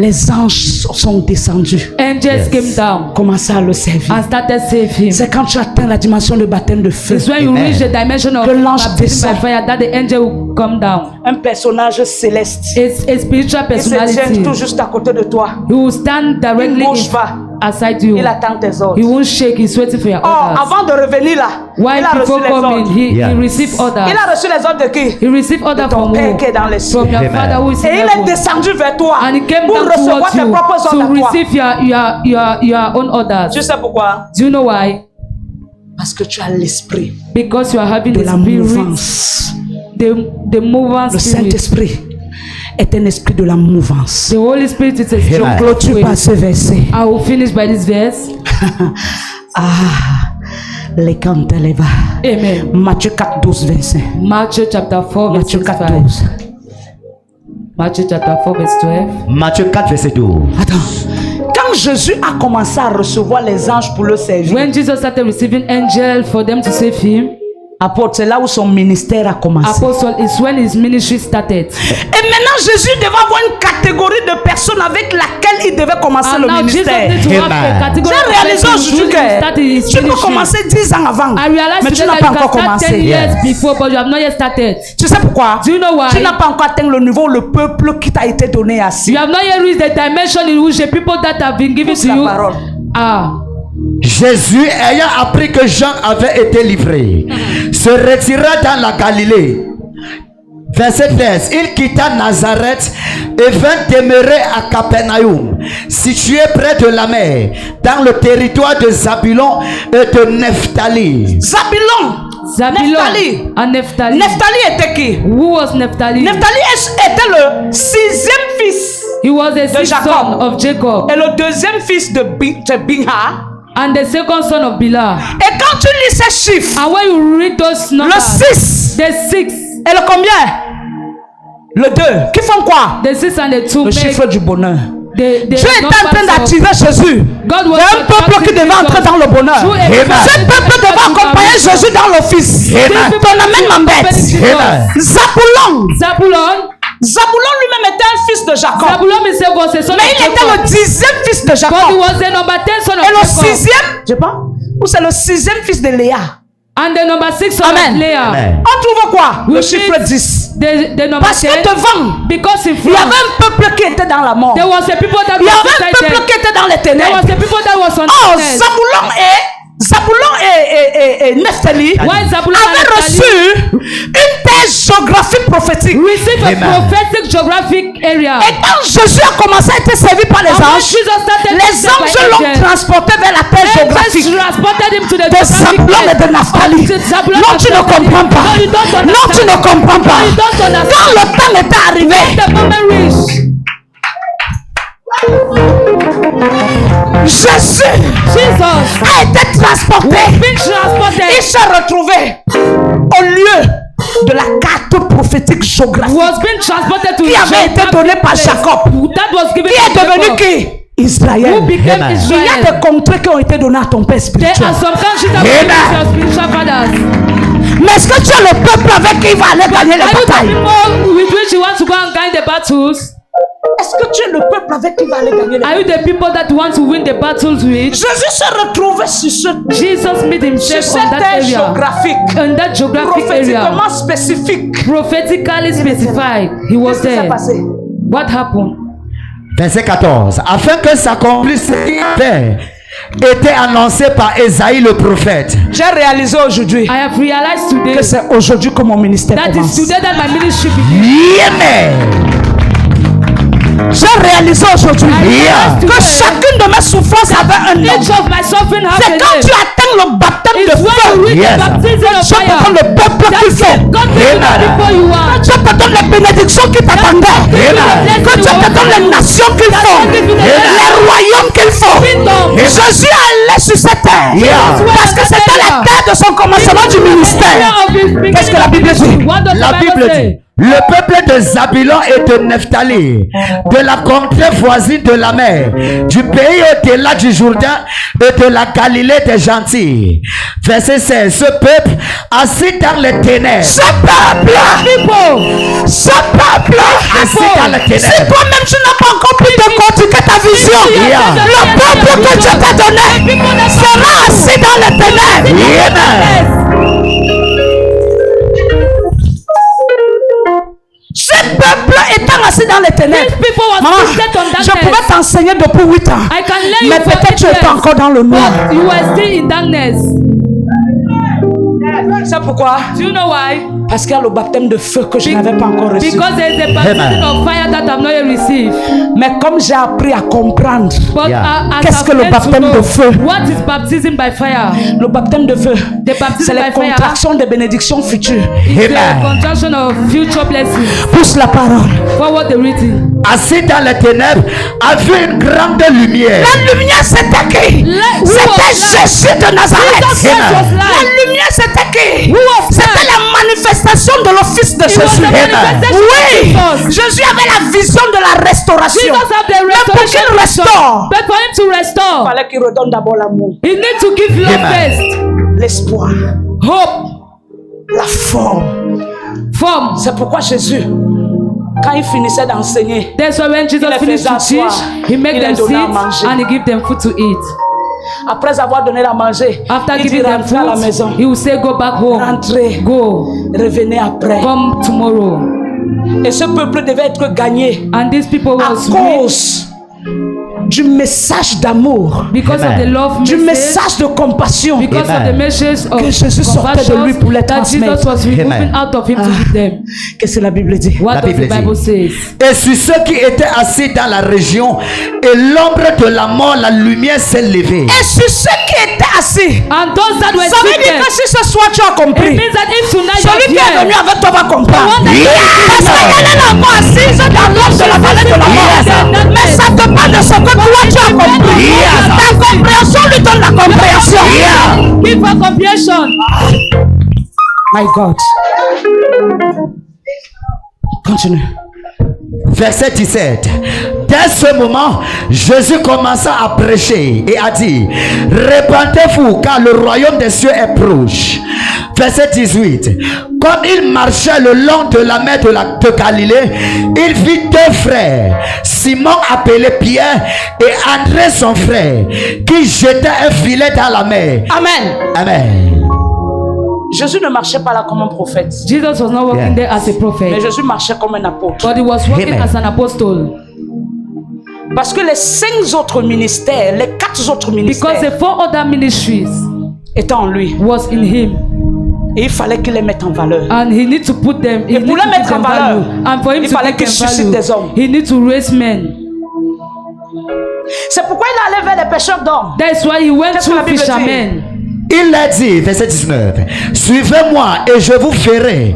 Les anges sont descendus. Angels came down Commencez à le servir. and started saving him. C'est quand tu atteins la dimension de baptême de feu. It's when you reach the dimension of Que l'ange baptism by descend. fire that the angel will come down. Un personnage céleste. It's a spiritual Il se tient personality. tout juste à côté de toi. He will stand directly Il ne bouge pas. aside you. Il attend tes He ordres. won't shake. He's waiting for your Oh, orders. avant de revenir là, While il a reçu people les come in, ordres. he received orders. Il a reçu les ordres de qui? He received orders Ton from Père who? qui est dans les cieux. From your Amen. Father who is in Et il est heaven. descendu vers toi And he came pour down recevoir towards tes you propres ordres à to toi. receive your own orders. Tu sais pourquoi? Do you know why? Parce que tu as l'esprit Because you are having de the la spirit, mouvance. the moving Le spirit. Saint-Esprit est un esprit de la mouvance. The Holy Spirit is a Amen. strong Clôture spirit. par ce verset. I will finish by this verse. Les canteleva. Amen. Matthieu 4, 12, 25. Matthew chapter 4 verse Matthieu 4, 25. 12. Matthew chapter 4 verse 12. Matthieu 4, verset 12. Attends. Quand Jésus a commencé à recevoir les anges pour le servir, When Jesus started receiving angels for them to save him, apôtre, c'est là où son ministère a commencé. apostle is when his ministry started. Et maintenant, Jésus devait avoir une catégorie de personnes avec laquelle il devait commencer And le now Jesus ministère. needs to have Amen. a category J'ai of réalisé people aujourd'hui who started his que tu peux ministry. commencer 10 ans avant, I realized mais tu today n'as that pas you encore can start 10 commencé. years Yes. before, but you have not yet started. Tu sais pourquoi? Do you know why? Tu n'as pas encore atteint le niveau, le peuple qui t'a été donné assis. You have not yet reached the dimension in which the people that have been given Pousse to la you parole. are. Jésus, ayant appris que Jean avait été livré, se retira dans la Galilée. Verset 13. Il quitta Nazareth et vint demeurer à Capernaum, situé près de la mer, dans le territoire de Zabulon et de Nephtali. Zabulon. Nephtali. And Nephtali. Nephtali était qui? Who was Nephtali? Nephtali était le 6e fils He was the sixth Jacob. son of Jacob et le 2e fils de Binha. and the second son of Bilhah. Et quand tu lis ces chiffres, And when you read those le numbers, 6 the six, et le combien? Le 2. Qui font quoi? the six and the two, Le make chiffre du bonheur. the Dieu est en train numbers of d'attirer Jésus. God Il y was a un peuple qui devait entrer dans le bonheur. Through a Ce peuple devait accompagner Jésus dans l'office. Amen. Ton amène m'embête. Amen. Zabulon. Zabulon, Zabulon lui-même était un fils de Jacob. Zabulon himself was a son Mais of il était le Jacob. 10e fils de But he Jacob. was the number 10 son of Et le Jacob. 6e, je pense, ou c'est le 6e fils de Léa. And the number 6 son Amen. of Leah. Amen. On trouve quoi? Le We chiffre read 10. The number Parce 10. que devant, Because in il y avait front, un peuple qui était dans la mort. there was a people that Il y were avait un beside peuple them. qui était dans les There ténèbres. was a people that was on Oh, darkness. Zabulon et Nephtali Why Zabulon and avaient Nephtali reçu une terre géographique prophétique. receive a Amen. prophetic geographic area. Et quand Jésus a commencé à être servi par les And when anges, Jesus started les to serve by anges l'ont angels, transporté vers la terre angels géographique transported him to the de geographic Zabulon et de place Naphtali. of Zabulon Non, and tu ne Naphtali. comprends pas. No, you don't understand. Non, tu ne comprends pas. No, you don't understand. Quand le temps est arrivé, The moment reached, Jésus Jesus a été transporté. being transported. Il s'est retrouvé au lieu de la carte prophétique géographique Was being transported to qui avait été geographic donnée par place. Jacob. That was given Qui est to devenu Jacob. qui? Israël. Who became Amen. Il y a Israel. des contrées qui ont été données à ton père There spirituel. are some countries that were given to your spiritual fathers. Mais est-ce que tu es le peuple avec qui il va aller gagner les Are you the batailles? people with which you want to go and gain the battles? Est-ce que tu es le peuple avec qui il va aller gagner les Are you the people that want to win the battles with? Jésus s'est retrouvé sur Jesus made himself cette on that terre area, géographique, on that geographic area, prophétiquement spécifique. prophetically specified. He was Qu'est-ce qui s'est there. passé? What happened? Verset 14. Afin que s'accomplisse ce qui avait été annoncé par Ésaïe le prophète. J'ai réalisé aujourd'hui I have realized today que c'est aujourd'hui que mon ministère that commence. is today that my ministry begins. Amen. J'ai réalisé aujourd'hui Yeah. que chacune de mes souffrances avait un nom. Each of my suffering has C'est a quand name. tu atteins le baptême It's de when you feu. reach Yes. the baptism of Dieu te fire. donne le peuple qu'il That's faut. it. God gives you the Amen. people you want. Dieu te donne les bénédictions qui t'attendaient. Amen. Que Dieu te donne les nations qu'il faut. Les royaumes qu'il faut. Kingdom. Jésus allait sur cette terre Parce que c'était la terre de son commencement du ministère. Qu'est-ce que la Bible dit? La Bible dit, le peuple de Zabulon et de Nephtali, de la contrée voisine de la mer, du pays au-delà du Jourdain et de la Galilée des gentils. Verset 16. Ce peuple assis dans les ténèbres. Ce peuple, assis dans les ténèbres. si toi-même tu n'as pas encore pu décortiquer ta vision, le peuple que Dieu t'a donné sera assis dans les ténèbres. Ce peuple étant assis dans les ténèbres, maman, je pouvais t'enseigner depuis 8 ans, mais peut-être tu étais encore dans le noir. You are still in darkness. C'est pourquoi? Do you know why? Parce qu'il y a le baptême de feu que je n'avais pas encore reçu. Because there is a baptism of fire that I've not yet received. Mais comme j'ai appris à comprendre, But qu'est-ce que le baptême de feu? What is baptism by fire? Le baptême de feu, c'est The baptism les by fire contractions des bénédictions futures. is the contraction of future blessings. Pousse la parole. Forward the reading. Assis dans les ténèbres, a vu une grande lumière. La lumière c'était qui? C'était Jésus de Nazareth. La lumière c'était qui? C'était la manifestation de l'office de Jésus. Oui, Jésus avait la vision de la restauration. Mais pour qu'il restaure, But for him to il restore, fallait qu'il redonne d'abord l'amour, he needs to give love first. l'espoir, Hope. la forme. Form. C'est pourquoi Jésus, quand il finissait d'enseigner, That's why when Jesus les finished to faisait asseoir, teach, he il made les them sit donnait à manger. and he give them food to eat. après avoir donné à manger, After il dit giving them rentrez à la maison, food, he will say, go back home. rentrez, Go. revenez après. Come tomorrow. Et ce peuple devait être gagné And these people à was cause du message d'amour, because of the love du message, message de compassion because of the message of que Jésus sortait de lui pour les that Jesus transmettre. was removing out of him to give them. Qu'est-ce que la Bible dit? What La does the Bible Bible dit. says? Et sur ceux qui étaient assis dans la région et l'ombre de la mort, la lumière s'est levée. Et sur ceux qui étaient assis, And those that were ça veut dire seated, que si ce soir tu as it compris, means that if tonight you celui qui est are venu here, avec toi va comprendre. The one that- Parce qu'elle est encore assise dans l'ombre de la vallée de la mort. Mais ça te parle de ce que toi tu as compris. Ta compréhension lui donne la compréhension. give her comprehension. My God. Continue. Verset 17. Dès ce moment, Jésus commença à prêcher et a dit, répentez-vous car le royaume des cieux est proche. Verset 18. Comme il marchait le long de la mer de Galilée, il vit deux frères, Simon appelé Pierre et André son frère, qui jetaient un filet dans la mer. Amen. Amen. Jésus ne marchait pas là comme un prophète, Jesus was not walking there as a prophet, mais Jésus marchait comme un apôtre. but he was walking Amen. as an apostle. Parce que les 5 autres ministères, les 4 autres Because ministères the 4 other ministries étaient en lui. was in him, Et il fallait qu'il les mette en valeur. and he need to put them. He Et need pour to les give mettre en them valeur, value, and for him il to fallait give qu'il them suscite value, des hommes. he need to raise men. C'est pourquoi il allait vers les pêcheurs d'hommes. That's why he went Qu'est-ce que la to Bible dit? fishermen. Il a dit, verset 19, suivez-moi et je vous ferai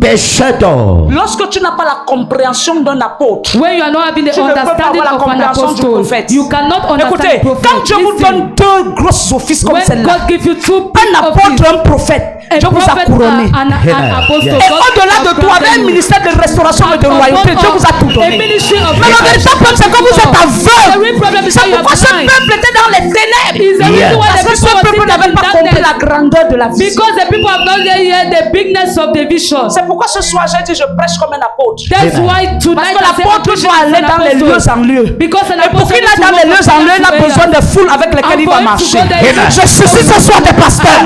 pêcheurs d'hommes. Lorsque tu n'as pas la compréhension d'un apôtre, When you are not having the tu ne peux pas understanding avoir la of an compréhension du apostle, prophète. you cannot understand Écoutez, the prophet. quand Dieu vous Listen, donne 2 grosses offices comme when celle-là, God gives you 2 un big apôtre, offices, un prophète, a Dieu vous a prophet couronné. and an apostle, Yes. Et God au-delà has de toi, avec un crowned you. ministère de restauration et de And royauté, on Dieu top vous a tout of a donné. ministry of Mais le véritable problème, c'est que vous êtes The aveugle. real problem is C'est that you are pourquoi ce blind. peuple était dans les ténèbres. Is the reason why Parce the que ce people were peuple sitting n'avait in pas compris la darkness. grandeur de la vision. Because the people have not yet the bigness of the vision. C'est pourquoi ce soir j'ai dit je prêche comme un apôtre. That's Amen. why Parce tonight que I say l'apôtre I'm doit aller preaching as dans an les lieux apostle. en lieu. Because an Et pour apostle qu'il needs aille to dans les walk lieux from en lieu, il a place to besoin place. de foules avec lesquelles il va And for him to marcher. go there, Je suscite ce soir des pasteurs.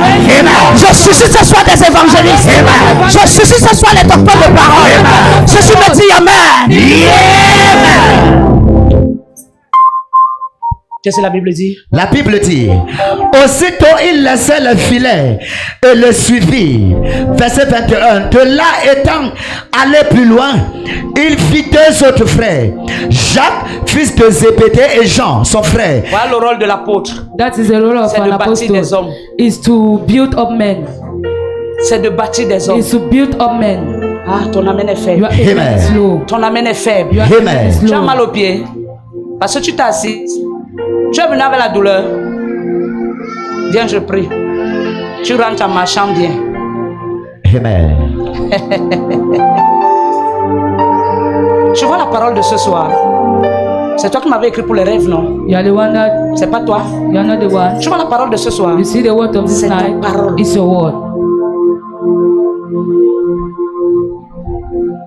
Je suscite ce soir des évangélistes. Je suscite ce soir les docteurs de parole. Jésus me dit Amen. Qu'est-ce que la Bible dit? La Bible dit, aussitôt il laissait le filet et le suivit. Verset 21, de là étant allé plus loin, il vit 2 autres frères, Jacques, fils de Zébédée, et Jean, son frère. Voilà le rôle de l'apôtre. That is the role of C'est an de bâtir des apostle. hommes. Is to build up men. C'est de bâtir des hommes. Is to build up men. Ah, ton amen est Your faible. amen Amen. is low. Ton amen est faible. Your Amen. amen is Tu as low. mal au pied. Parce que tu t'es assis. Tu es venu avec la douleur. Viens, je prie. Tu rentres en marchant bien. Amen. Tu vois la parole de ce soir. C'est toi qui m'avais écrit pour les rêves, non? You are the one that C'est pas toi. you are not the one. Tu vois la parole de ce soir. You see the word of this C'est ta night. parole. It's your word.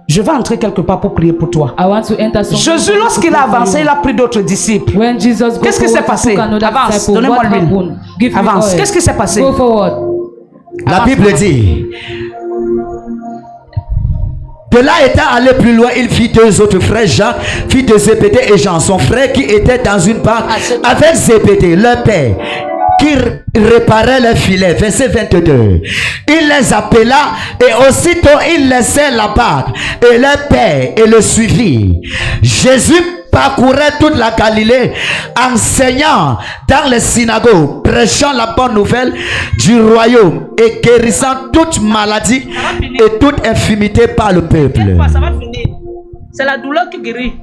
Je vais entrer quelque part pour prier pour toi. I want to enter some. Jésus, lorsqu'il a avancé, il a pris d'autres disciples. When Jesus Qu'est-ce qui s'est passé? Avance, donnez-moi l'huile. Avance. Qu'est-ce qui s'est passé? Go forward. La Bible dit, de là étant allé plus loin, il fit deux autres frères, Jacques, fils de Zébédée et Jean, son frère qui était dans une barque avec Zébédée, leur père, qui réparait les filets. Verset 22. Il les appela et aussitôt ils laissèrent la barque et leur père et le suivit. Jésus parcourait toute la Galilée, enseignant dans les synagogues, prêchant la bonne nouvelle du royaume et guérissant toute maladie et toute infirmité par le peuple. Ça va finir. C'est la douleur qui guérit.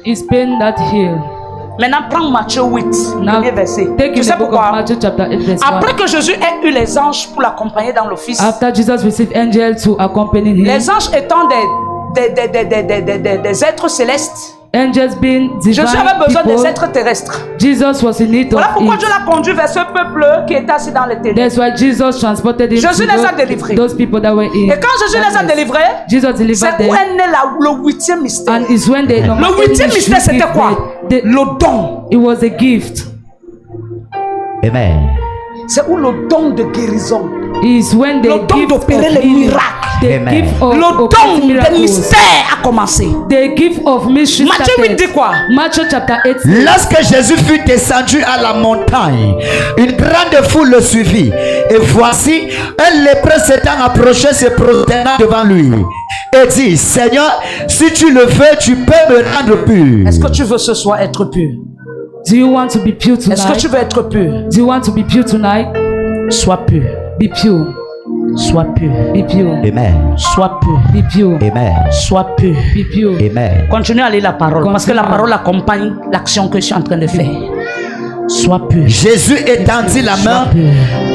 It's pain that heal. Maintenant, prends Matthieu 8, Now, premier verset. take Tu in sais the book of pourquoi? Matthew chapter 8 verse 1. Après que Jésus ait eu les anges pour l'accompagner dans l'office, After Jesus received angels to accompany him, les anges étant des êtres célestes, angels being divine Jésus avait besoin people, des êtres terrestres. Jesus was in need Voilà of pourquoi it. Dieu l'a conduit vers ce peuple qui était assis dans les ténèbres. That's why Jesus transported him Jésus to les a délivrés. those people that were in Et quand Jésus les a darkness. délivrés, Jesus c'est delivered où them. est né le huitième mystère. And it's when they Le huitième mystère, c'était quoi? Le don. It was a gift. Amen. C'est où le don de guérison. Is when they Le don give d'opérer of les healing. miracles. The Amen. gift of Le don operating des miracles. mystères a commencé. The gift of mystery Matthieu 8 started. dit quoi? Matthew chapter 8. Lorsque Jésus fut descendu à la montagne, une grande foule le suivit. Et voici, un lépreux s'étant approché, se prosternant devant lui. Et dit, Seigneur, si tu le veux, tu peux me rendre pur. Est-ce que tu veux ce soir être pur? Do you want to be pure Est-ce que tonight? tu veux être pur? Do you want to be pure tonight? Sois pur. Be pure. Sois pur. Be pure. Amen. Sois pur. Be pure. Amen. Sois pur. Be pure. Amen. Continue à lire la parole parce que la parole accompagne l'action que je suis en train de faire. Sois pur. Jésus étendit la main,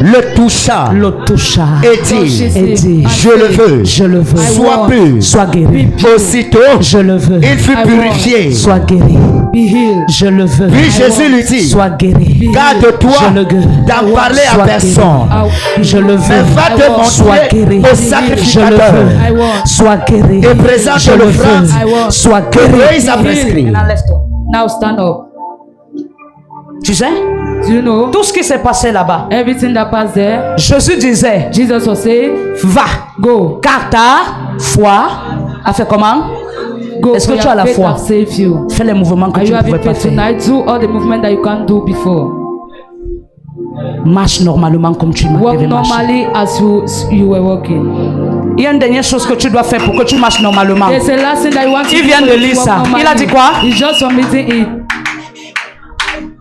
le toucha Le toucha. et dit, Et dit, je le veux. je le veux. Sois pur. Sois guéri. Aussitôt, Je le veux. il fut purifié. Sois guéri. Be healed. Je le veux. Puis Jésus lui dit, Sois guéri. garde-toi Je le veux. d'en parler à Sois personne. Je le Mais veux. va te Sois guéri. montrer au Je le sacrificateur. I veux. want. Sois guéri. Et présente Je le l'offrande. veux. Sois guéri. Moïse a prescrit. Maintenant, lève-toi. Now stand up. Tu sais, Do you know tout ce qui s'est passé là-bas, everything that passed there? Jésus disait, Jesus was saying, va, go. car ta foi a fait comment? Go. Est-ce For que tu as your la faith foi? have saved you. Fais les mouvements que Are tu you ne pouvais having pas faith faire. tonight? Do all the movement that you can't do before. Marche normalement comme tu Walk devais marcher. normally as you were walking. Il y a une dernière chose que tu dois faire pour que tu marches normalement. There's a last thing that you want to Il do vient to de walk lire ça. normally. Il a dit quoi? He's just submitting it.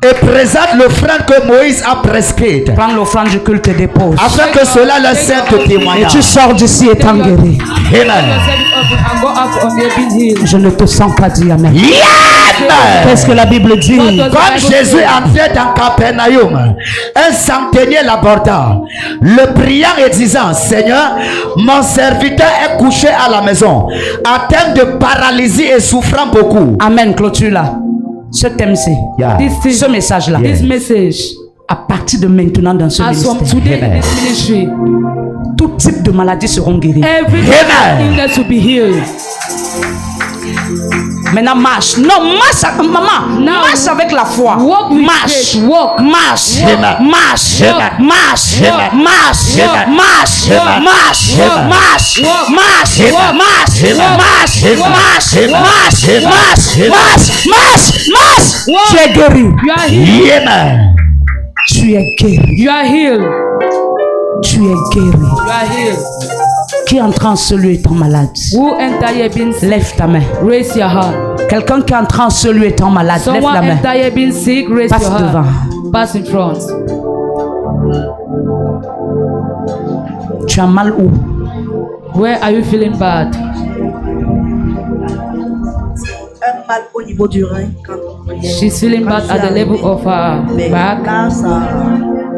Et présente l'offrande que Moïse a prescrite, Prends l'offrande du culte et dépose. afin que cela leur serve de Et témoignage. tu sors d'ici étant guéri. Amen. And go up on your being healed. Je ne te sens pas dire amen. Amen. Qu'est-ce que la Bible dit? Comme Jésus entrait dans Capernaum, un centenier l'aborda, le priant et disant, Seigneur, mon serviteur est couché à la maison, atteint de paralysie et souffrant beaucoup. Amen, clôture là. Ce thème-ci, Yeah. ce message-là, This message, à partir de maintenant dans ce as from ministère, today in Amen. this ministry, tout type de maladies seront guéries. every Amen. illness will be healed. Maintenant marche. Non, marche, maman. Now, Marche avec la foi. walk with Marche. faith. Walk. Marche. Amen. Marche. Amen. Marche. Amen. Marche. Amen. Marche. Amen. Marche. Amen. Marche. Walk. Marche. Amen. Marche. Amen. Marche. Amen. Marche. Amen. Marche. Amen. Marche. Amen. Marche. Marche. Marche. Walk. Tu es guéri. You are healed. Amen. Tu es guéri. You are healed. Tu es guéri. You are healed. Qui entre en celui étant malade? Who enter here being sick? Lève ta main. Raise your hand. Quelqu'un qui entre en celui étant malade, lève Someone la main. enter here being sick. Raise Passe your hand. devant. Pass in front. Tu as mal où? Where are you feeling bad? Un mal au niveau du rein quand on priait. She's feeling bad at the level of her Mais back. là, ça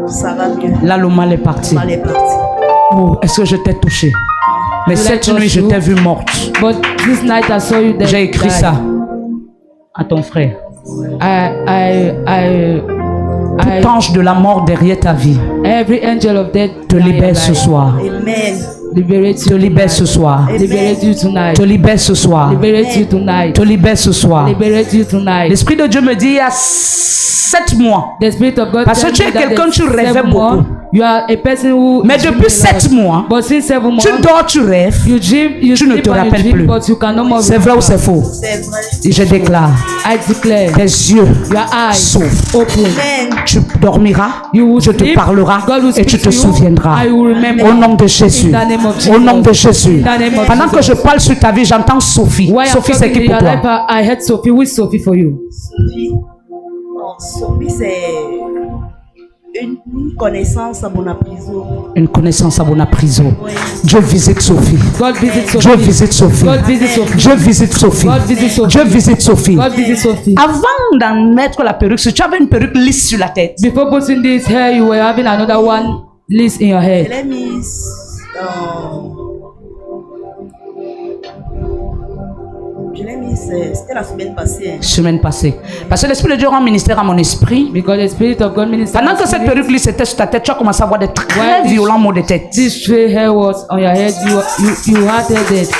Ça va mieux. Là, le mal est parti. Le mal est parti. Oh, est-ce que je t'ai touché? Mais cette nuit, je t'ai vu morte. But this night I saw you dead. J'ai écrit ça à ton frère. Tout ange de la mort derrière ta vie Every angel of death te libère ce soir. Amen. Liberate Te you libère tonight. ce soir. Liberate you tonight. Te libère ce soir. Liberate you tonight. Te libère ce soir. Liberate you tonight. L'Esprit de Dieu me dit il y a 7 mois. The Spirit of God Parce que tells tu es me that quelqu'un, there's tu rêvais 7 more. beaucoup. You are a person who. Mais is dreaming depuis a lot. 7 mois, But since 7 months, tu dors, tu rêves. you dream, you Tu ne sleep te and you rappelles dream, plus. but you can no more C'est vrai ou remember. c'est faux? C'est vrai. Et je déclare, I declare, tes yeux your eyes s'ouvrent. open. Amen. Tu dormiras, You will je te sleep, parlerai God will et speak tu te to you, souviendras. I will remember. Au nom de Jésus. In the name of Au nom de Jesus. Jésus. In the name of Pendant que je Jesus. parle sur ta vie, j'entends Sophie. Why I'm Sophie, c'est talking qui in pour your life, toi? I heard Sophie. Who is Sophie for you? Sophie. Oh, Sophie, c'est une connaissance à mon prison. Une connaissance à Bonapriso. Dieu visite Sophie. God visit Dieu Sophie. visite Sophie. God visit Sophie. Dieu visite Sophie. God visit Sophie. Dieu visite Sophie. God visit Sophie. Avant d'en mettre la perruque, si tu avais une perruque lisse sur la tête, Before putting this hair, you were having another one list in your Je head. l'ai mise. Je l'ai mise. C'était la semaine passée. semaine passée. Parce que l'Esprit de Dieu rend ministère à mon esprit. Because the Spirit of God ministers. Pendant que cette perruque lisse était sur ta tête, tu as commencé à avoir des très Ouais, violents maux de tête. This straight hair was on your head. You had it.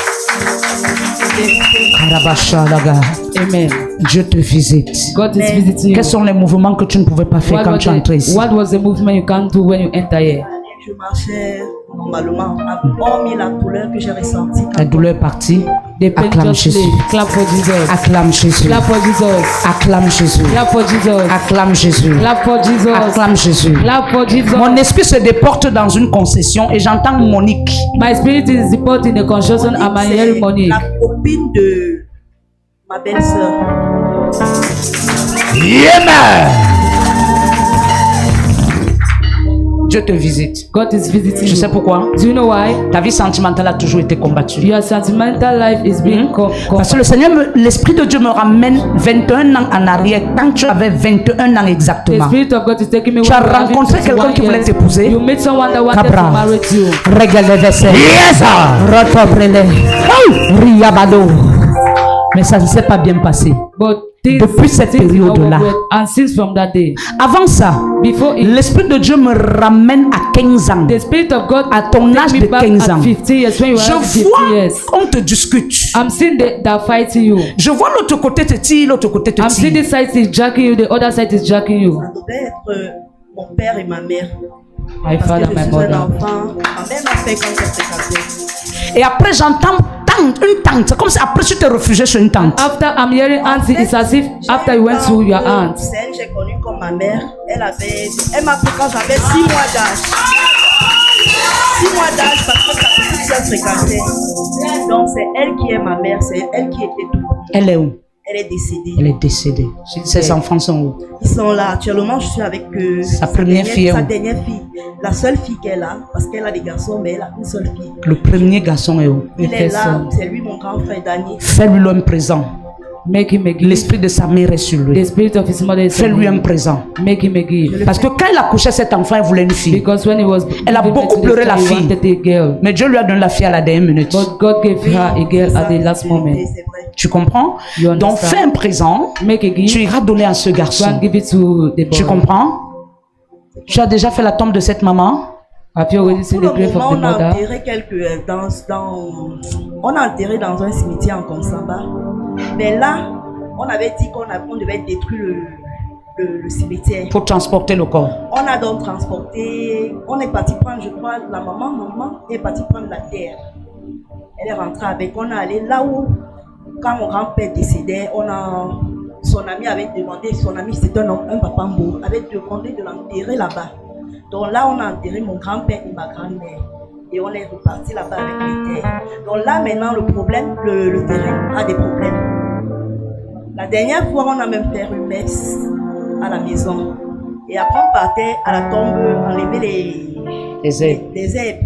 Karabashalaga. Amen. Dieu te visite. God is visiting you. Quels sont les mouvements que tu ne pouvais pas faire quand tu entres ici? What was the movement you can't do when you enter here? Je marchais normalement, hormis la douleur que j'ai ressentie. La douleur est partie. The pain Acclame just Jésus. leave. Clap for Jesus. Acclame Jésus. Clap for Jesus. Acclame Jésus. Clap for Jesus. Acclame Jésus. Clap for Jesus. Acclame Jésus. Clap for Jesus. Mon esprit se déporte dans une concession et j'entends Monique. My spirit is deported in the construction and my C'est hearing Monique. la copine de ma belle-sœur. Dieu te visite. God is visiting Je sais you. pourquoi. Do you know why? Ta vie sentimentale a toujours été combattue. Your sentimental life is being Parce que le Seigneur, l'Esprit de Dieu me ramène 21 ans en arrière, quand tu avais 21 ans The exactement. Spirit of God is taking me. Tu as rencontré quelqu'un qui voulait t'épouser. You met someone that wanted Cabra. to marry you. Regarde les versets. Yes, Rotobrele. Riabado. Mais ça ne s'est pas bien passé. But things, Depuis cette things did not période-là. work well. And since from that day, Avant ça, before it, l'Esprit de Dieu me ramène à 15 ans. the Spirit of God À ton âge take de me back 15 at ans. 50 years when you were Je 50 vois years. qu'on te discute. I'm seeing that fighting you. Je vois l'autre côté te tire, l'autre côté te I'm seeing tire. this side is jacking you, the other side is jacking you. Ça devait être mon père et ma mère. My Parce father, que je my suis un mother. enfant. Ma mère m'a fait quand j'étais fréquenté. Et après, j'entends tante, une tante. C'est comme si après, tu t'es réfugié sur une tante. After I'm hearing auntie, it's as if after you went to your aunt. Celle que j'ai connue comme ma mère, elle m'a pris quand j'avais 6 mois d'âge. 6 mois d'âge parce que sa petite soeur fréquentait. Donc c'est elle qui est ma mère, c'est elle qui était tout. Elle est où? Elle est décédée. Elle est décédée. Ses enfants sont où? Ils sont là. Actuellement, je suis avec Sa première fille. sa dernière fille. La seule fille qu'elle a, parce qu'elle a des garçons, mais elle a une seule fille. Le premier garçon est où? Il est là, personne. c'est lui mon grand frère Dani. Fais-lui l'homme présent. Make him a gift. L'esprit de sa mère est sur The lui. spirit of his mother is on Fais-lui un him. présent. Make him a gift. Parce que quand il a couché cet enfant, il voulait une fille. Because when he was Elle a giving beaucoup to the pleuré, la child, he fille. wanted a girl. Mais Dieu lui a donné la fille à la dernière minute. But God gave her a girl at the last moment. C'est vrai. Tu comprends? You understand? Donc fais un présent. Make a gift. Tu iras donner à ce Go garçon. and give it to the boy. Tu comprends? Tu as déjà fait la tombe de cette maman? Have you already seen Pour the le grave moment, of the on a mother? enterré on a enterré dans un cimetière en Konsamba. Mais là, on avait dit qu'on devait détruire le cimetière. Pour transporter le corps. On a donc transporté, on est parti prendre, je crois, la maman est partie prendre la terre. Elle est rentrée avec, on est allé là où, quand mon grand-père décédait, son ami avait demandé, son ami c'était un papa beau, avait demandé de l'enterrer là-bas. Donc là, on a enterré mon grand-père et ma grand-mère. Et on est reparti là-bas avec les terres. Donc là, maintenant, le problème, le terrain a des problèmes. La dernière fois, on a même fait une messe à la maison. Et après, on partait à la tombe enlever les herbes.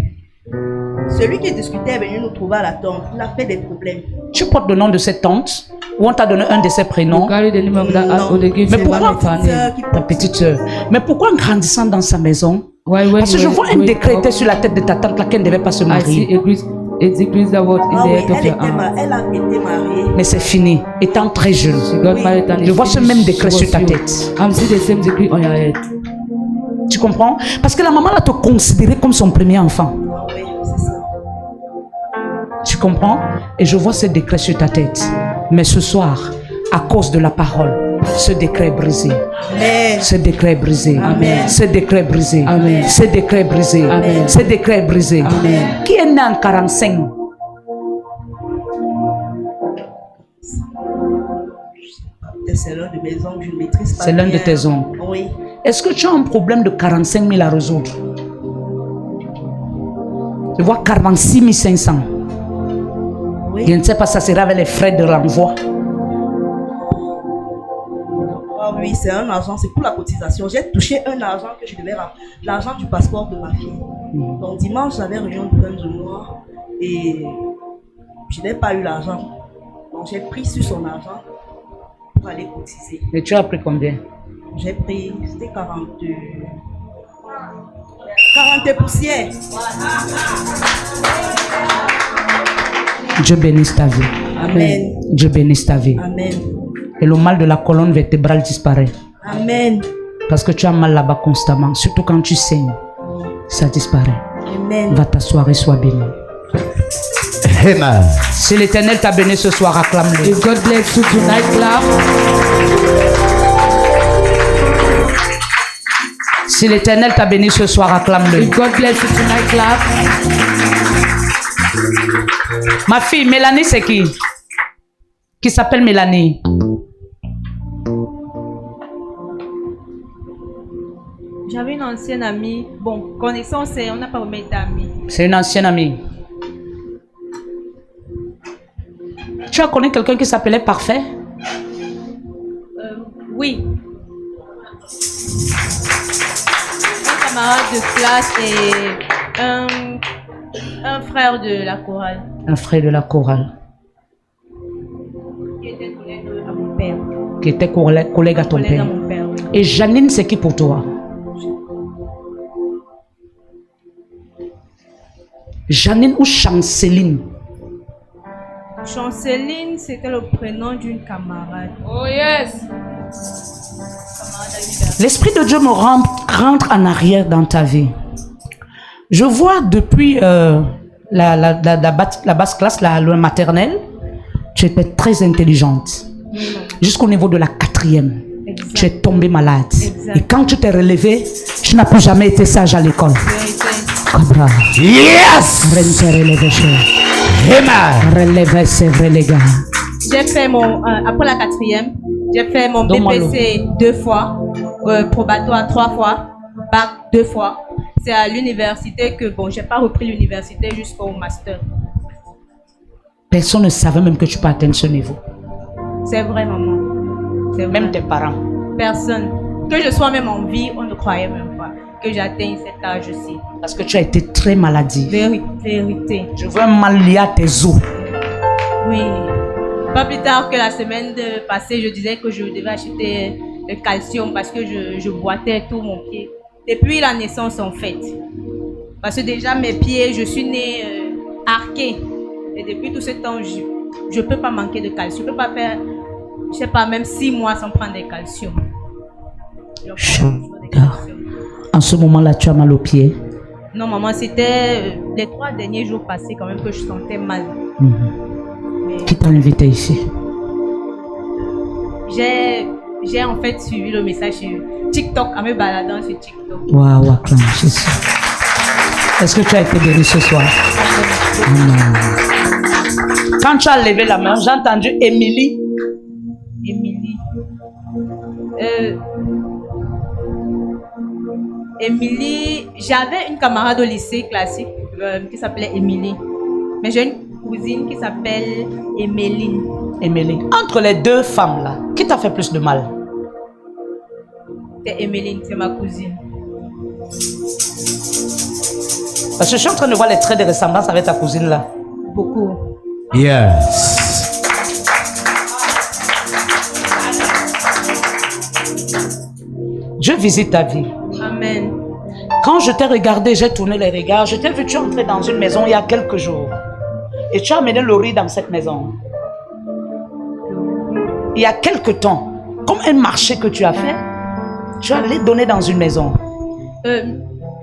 Celui qui discutait est venu nous trouver à la tombe. Il a fait des problèmes. Tu portes le nom de cette tante ou on t'a donné un de ses prénoms? Carry the name of that No. or they give Mais you pourquoi one of her name. ta petite soeur? Mais pourquoi en grandissant dans sa maison? Why when Parce que you je were vois un growing décret up, sur la tête de ta tante là qu'elle ne devait pas se I see marier. a decree that was in Ah the oui, head of elle, your était arm. elle a été mariée. Mais c'est fini, étant très jeune. She got married and Je vois ce même décret sur ta you. tête. I'm seeing the same decree on your head. Tu comprends? Parce que la maman là te considérait comme son premier enfant. Ah oui, c'est ça. Tu comprends? Et je vois ce décret sur ta tête. Mais ce soir, à cause de la parole, ce décret est brisé. Amen. Ce décret est brisé. Amen. Ce décret est brisé. Amen. Ce décret est brisé. Amen. Ce décret est brisé. Amen. Qui est né en 45? C'est l'un de mes oncles, je ne maîtrise pas. C'est l'un de bien. tes oncles. Oui. Est-ce que tu as un problème de 45 000 à résoudre? Je vois 46 500. Oui. Je ne sais pas, ça sera avec les frais de renvoi. Ah oui, c'est un argent, c'est pour la cotisation. J'ai touché un argent que je devais rendre, l'argent du passeport de ma fille. Donc dimanche, j'avais réunion de fin de mois et je n'ai pas eu l'argent. Donc j'ai pris sur son argent pour aller cotiser. Et tu as pris combien? J'ai pris, c'était 42. 40 poussières. Dieu bénisse ta vie. Amen. Dieu bénisse ta vie. Amen. Et le mal de la colonne vertébrale disparaît. Amen. Parce que tu as mal là-bas constamment. Surtout quand tu saignes. Ça disparaît. Amen. Va t'asseoir et sois béni. Amen. Si l'Éternel t'a béni ce soir, acclame-le. If God bless you tonight, clap. Si l'Éternel t'a béni ce soir, acclame-le. If God bless you tonight, clap. Ma fille, Mélanie, c'est qui? Qui s'appelle Mélanie. J'avais une ancienne amie. Bon, connaissance, on n'a pas vraiment été amis. C'est une ancienne amie. Tu as connu quelqu'un qui s'appelait Parfait? Oui. Un camarade de classe et un frère de la chorale. Un frère de la chorale. Qui était collègue à mon père. Qui était collègue à ton Collègue à père. mon père, oui. Et Janine, c'est qui pour toi? Janine ou Chanceline? Chanceline, c'était le prénom d'une camarade. Oh yes. Camarade à l'université. L'Esprit de Dieu me rentre en arrière dans ta vie. Je vois depuis la basse classe, le maternelle, tu étais très intelligente. Jusqu'au niveau de la 4e, Exact. tu es tombée malade. Exact. Et quand tu t'es relevée, tu n'as plus jamais été sage à l'école. Vérité. Cobra. Yes. Amen. Relevez, c'est vrai, les gars. J'ai fait mon, après la 4e, j'ai fait mon Donne-moi BPC 2 fois, probatoire 3 fois, bac 2 fois. C'est à l'université que, bon, j'ai pas repris l'université jusqu'au master. Personne ne savait même que tu peux atteindre ce niveau. C'est vrai, maman. C'est vrai. Même tes parents. Personne. Que je sois même en vie, on ne croyait même pas que j'atteigne cet âge-ci. Parce que tu as été très maladive. Vérité. Je veux un mal lié à tes os. Oui. Pas plus tard que la semaine passée, je disais que je devais acheter le calcium parce que je boitais tout mon pied. Depuis la naissance, en fait. Parce que déjà, mes pieds, je suis née arquée. Et depuis tout ce temps, je ne peux pas manquer de calcium. Je ne peux pas faire, je sais pas, même 6 mois sans prendre des calcium. Je prends toujours des calcium. En ce moment-là, tu as mal aux pieds. Non, maman, c'était les 3 derniers jours passés quand même que je sentais mal. Mais Qui t'a invité ici? j'ai en fait suivi le message sur TikTok, en me baladant sur TikTok. Waouh, acclame Jésus. Est-ce que tu as été béni ce soir? Amen. Quand tu as levé la main, j'ai entendu Émilie. Émilie. Émilie, j'avais une camarade au lycée classique qui s'appelait Émilie. Mais j'ai une cousine qui s'appelle Emeline. Émilie. Entre les deux femmes là, qui t'a fait plus de mal? C'est Emeline, c'est ma cousine. Parce que je suis en train de voir les traits de ressemblance avec ta cousine là. Beaucoup. Yes. visite ta vie. Amen. Quand je t'ai regardé, j'ai tourné les regards, je t'ai vu, tu es entré dans une maison il y a quelques jours. Et tu as amené le riz dans cette maison. Il y a quelques temps, comme un marché que tu as fait, tu allais donner dans une maison.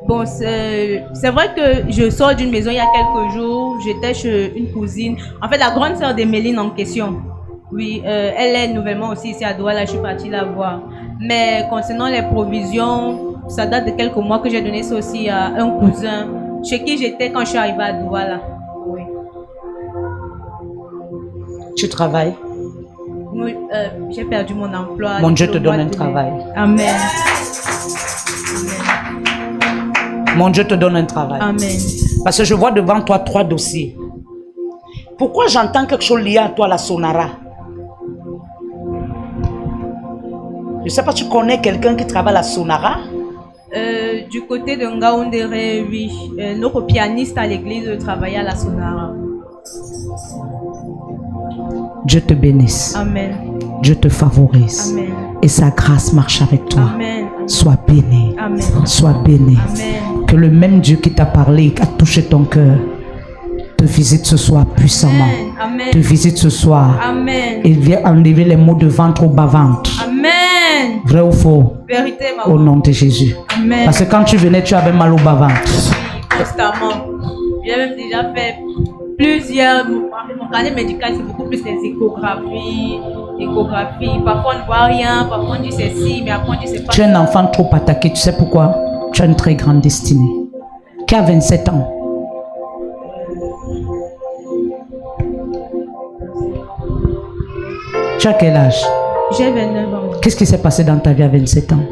Bon, c'est vrai que je sors d'une maison il y a quelques jours. J'étais chez une cousine. En fait, la grande sœur de Méline en question. Oui, elle est nouvellement aussi ici à Douala. Je suis partie la voir. Mais concernant les provisions, ça date de quelques mois que j'ai donné ça aussi à un cousin chez qui j'étais quand je suis arrivée à Douala. Oui. Tu travailles? Oui, j'ai perdu mon emploi. Mon Dieu te donne un travail. Amen. Mon Dieu te donne un travail. Amen. Parce que je vois devant toi 3 dossiers. Pourquoi j'entends quelque chose lié à toi, la Sonara? Je ne sais pas, tu connais quelqu'un qui travaille à la Sonara? Du côté de Ngaoundéré, oui. Notre pianiste à l'église travaillait à la Sonara. Dieu te bénisse. Amen. Dieu te favorise. Amen. Et sa grâce marche avec toi. Amen. Sois béni. Amen. Sois béni. Amen. Que le même Dieu qui t'a parlé, qui a touché ton cœur, te visite ce soir puissamment. Amen. Te visite ce soir. Amen. Et viens enlever les maux de ventre au bas-ventre. Amen. Vrai ou faux? Vérité, maman. Au nom de Jésus. Amen. Parce que quand tu venais, tu avais mal au bas-ventre. Oui, constamment. J'ai même déjà fait plusieurs. Mon carnet médical, c'est beaucoup plus les échographies. Parfois, on ne voit rien. Parfois, on dit c'est si, mais après, on dit c'est pas. Tu es un enfant trop attaqué. Tu sais pourquoi? Tu as une très grande destinée. Qui a 27 ans. Tu as quel âge? J'ai 29 ans. Qu'est-ce qui s'est passé dans ta vie à 27 ans?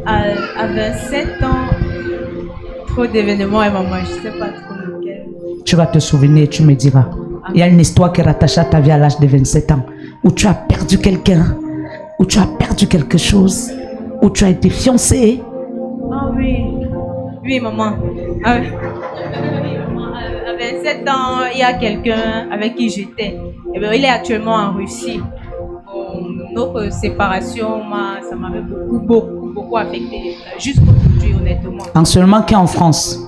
À 27 ans, trop d'événements et maman, je ne sais pas trop lequel. Tu vas te souvenir et tu me diras. Il y a une histoire qui est rattachée à ta vie à l'âge de 27 ans, où tu as perdu quelqu'un, où tu as perdu quelque chose, où tu as été fiancé. Ah oui, oui maman. Ah, oui. À 27 ans, il y a quelqu'un avec qui j'étais. Eh bien, il est actuellement en Russie. Notre séparation, ça m'avait beaucoup affecté. Jusqu'aujourd'hui, honnêtement. En seulement qui est en France?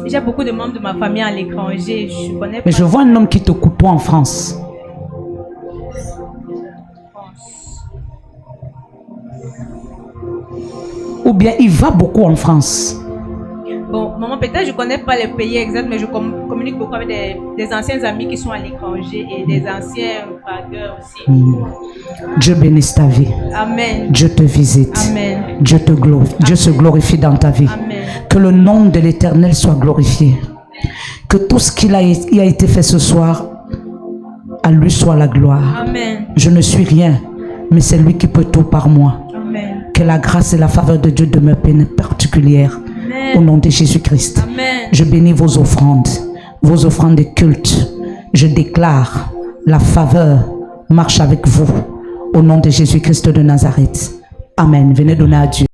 J'ai beaucoup de membres de ma famille à l'étranger. Je connais pas. Mais je vois un homme qui te côtoie en France. Ou bien il va beaucoup en France. Bon, maman, peut-être je ne connais pas les pays exacts, mais je communique beaucoup avec des anciens amis qui sont à l'étranger et des anciens vagueurs aussi. Dieu bénisse ta vie. Amen. Dieu te visite. Amen. Dieu te glorifie. Dieu se glorifie dans ta vie. Amen. Que le nom de l'Éternel soit glorifié. Que tout ce qu'il a été fait ce soir, à lui soit la gloire. Amen. Je ne suis rien, mais c'est lui qui peut tout par moi. Amen. Que la grâce et la faveur de Dieu demeurent particulières. Au nom de Jésus-Christ. Amen. Je bénis vos offrandes de culte. Je déclare la faveur marche avec vous. Au nom de Jésus-Christ de Nazareth. Amen. Venez donner à Dieu.